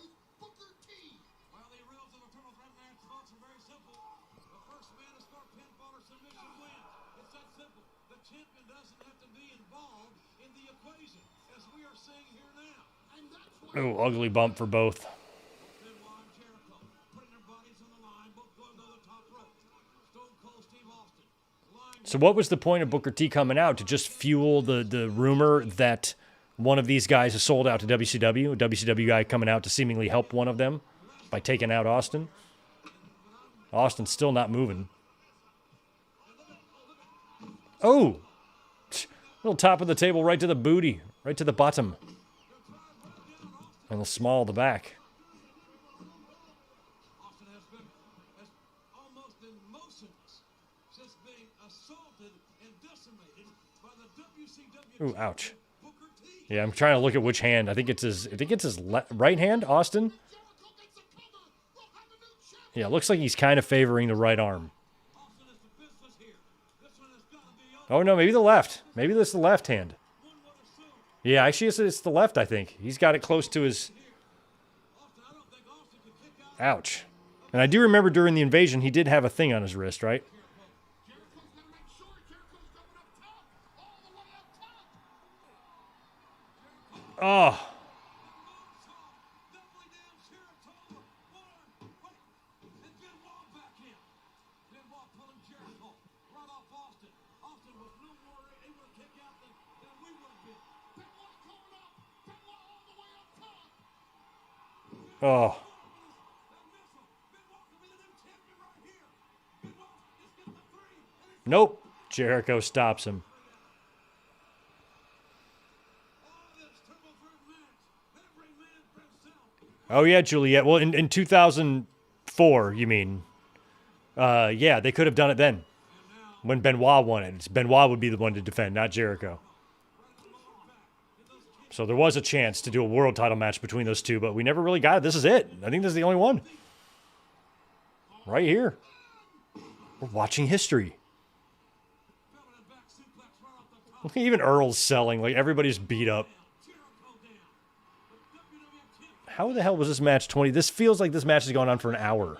Oh, ugly bump for both. So what was the point of Booker T coming out? To just fuel the rumor that one of these guys is sold out to WCW? A WCW guy coming out to seemingly help one of them by taking out Austin? Austin's still not moving. Oh! Little top of the table right to the booty. Right to the bottom. And the small of the back. Ooh, ouch. Yeah, I'm trying to look at which hand. I think it's his right hand, Austin. Yeah, it looks like he's kind of favoring the right arm. Oh no, maybe the left. Maybe that's the left hand. Yeah, actually it's the left, I think. He's got it close to his... Ouch. And I do remember during the invasion, he did have a thing on his wrist, right? Oh. Oh. Nope. Jericho stops him. Oh, yeah, Juliet. Well, in 2004, you mean? Yeah, they could have done it then when Benoit won it. Benoit would be the one to defend, not Jericho. So there was a chance to do a world title match between those two, but we never really got it. This is it. I think this is the only one. Right here. We're watching history. Even Earl's selling. Like, everybody's beat up. How the hell was this match 20? This feels like this match has gone on for an hour.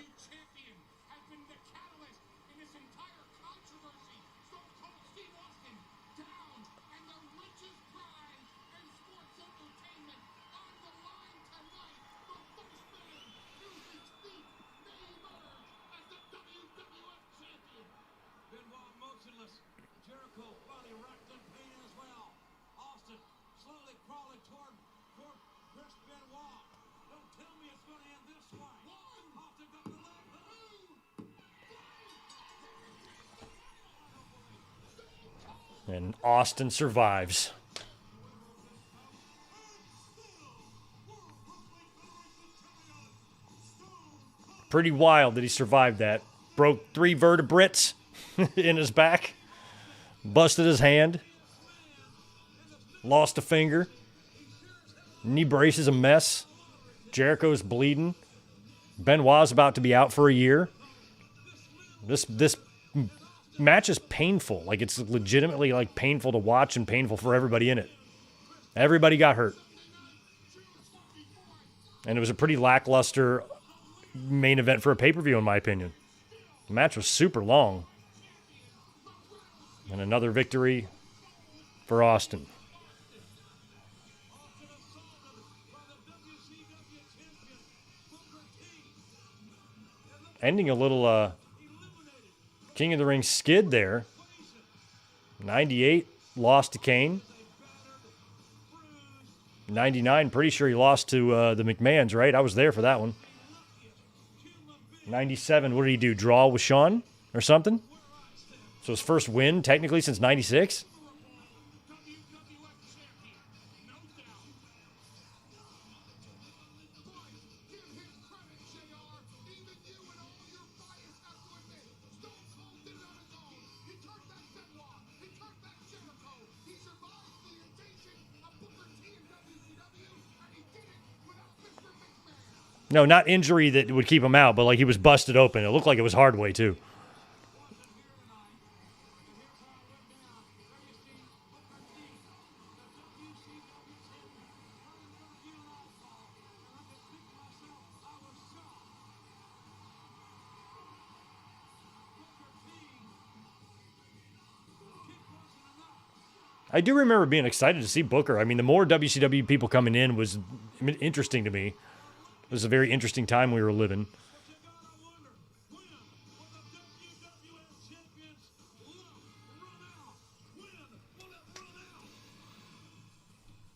And Austin survives. Pretty wild that he survived that. Broke 3 vertebrates in his back. Busted his hand. Lost a finger. Knee brace is a mess. Jericho's bleeding. Benoit's about to be out for a year. This match is painful. Like, it's legitimately, like, painful to watch and painful for everybody in it. Everybody got hurt. And it was a pretty lackluster main event for a pay-per-view, in my opinion. The match was super long. And another victory for Austin. Ending a little King of the Ring skid there. 98, lost to Kane. 99, pretty sure he lost to the McMahons, right? I was there for that one. 97, what did he do? Draw with Shawn or something? So his first win, technically, since 96? No, not injury that would keep him out, but like he was busted open. It looked like it was Hardway, too. I do remember being excited to see Booker. I mean, the more WCW people coming in was interesting to me. It was a very interesting time we were living.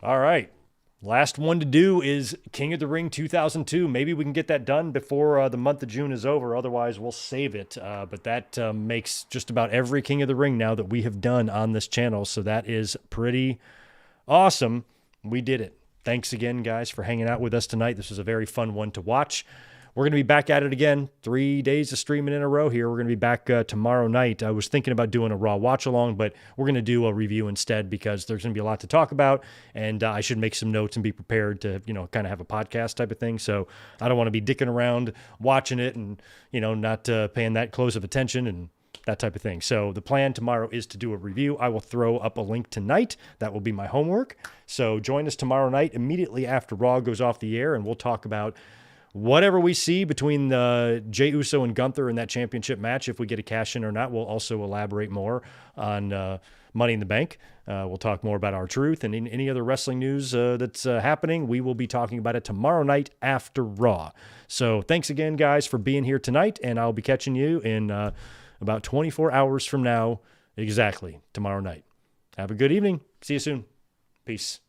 All right. Last one to do is King of the Ring 2002. Maybe we can get that done before the month of June is over. Otherwise, we'll save it. But that makes just about every King of the Ring now that we have done on this channel. So that is pretty awesome. We did it. Thanks again, guys, for hanging out with us tonight. This was a very fun one to watch. We're going to be back at it again. 3 days of streaming in a row here. We're going to be back tomorrow night. I was thinking about doing a Raw watch-along, but we're going to do a review instead because there's going to be a lot to talk about, and I should make some notes and be prepared to, kind of have a podcast type of thing. So I don't want to be dicking around watching it and, not paying that close of attention and that type of thing. So the plan tomorrow is to do a review. I will throw up a link tonight. That will be my homework. So join us tomorrow night immediately after Raw goes off the air, and we'll talk about whatever we see between Jey Uso and Gunther in that championship match. If we get a cash in or not, we'll also elaborate more on Money in the Bank. We'll talk more about R-Truth and any other wrestling news that's happening. We will be talking about it tomorrow night after Raw. So thanks again, guys, for being here tonight, and I'll be catching you in about 24 hours from now exactly tomorrow night. Have a good evening. See you soon. Peace.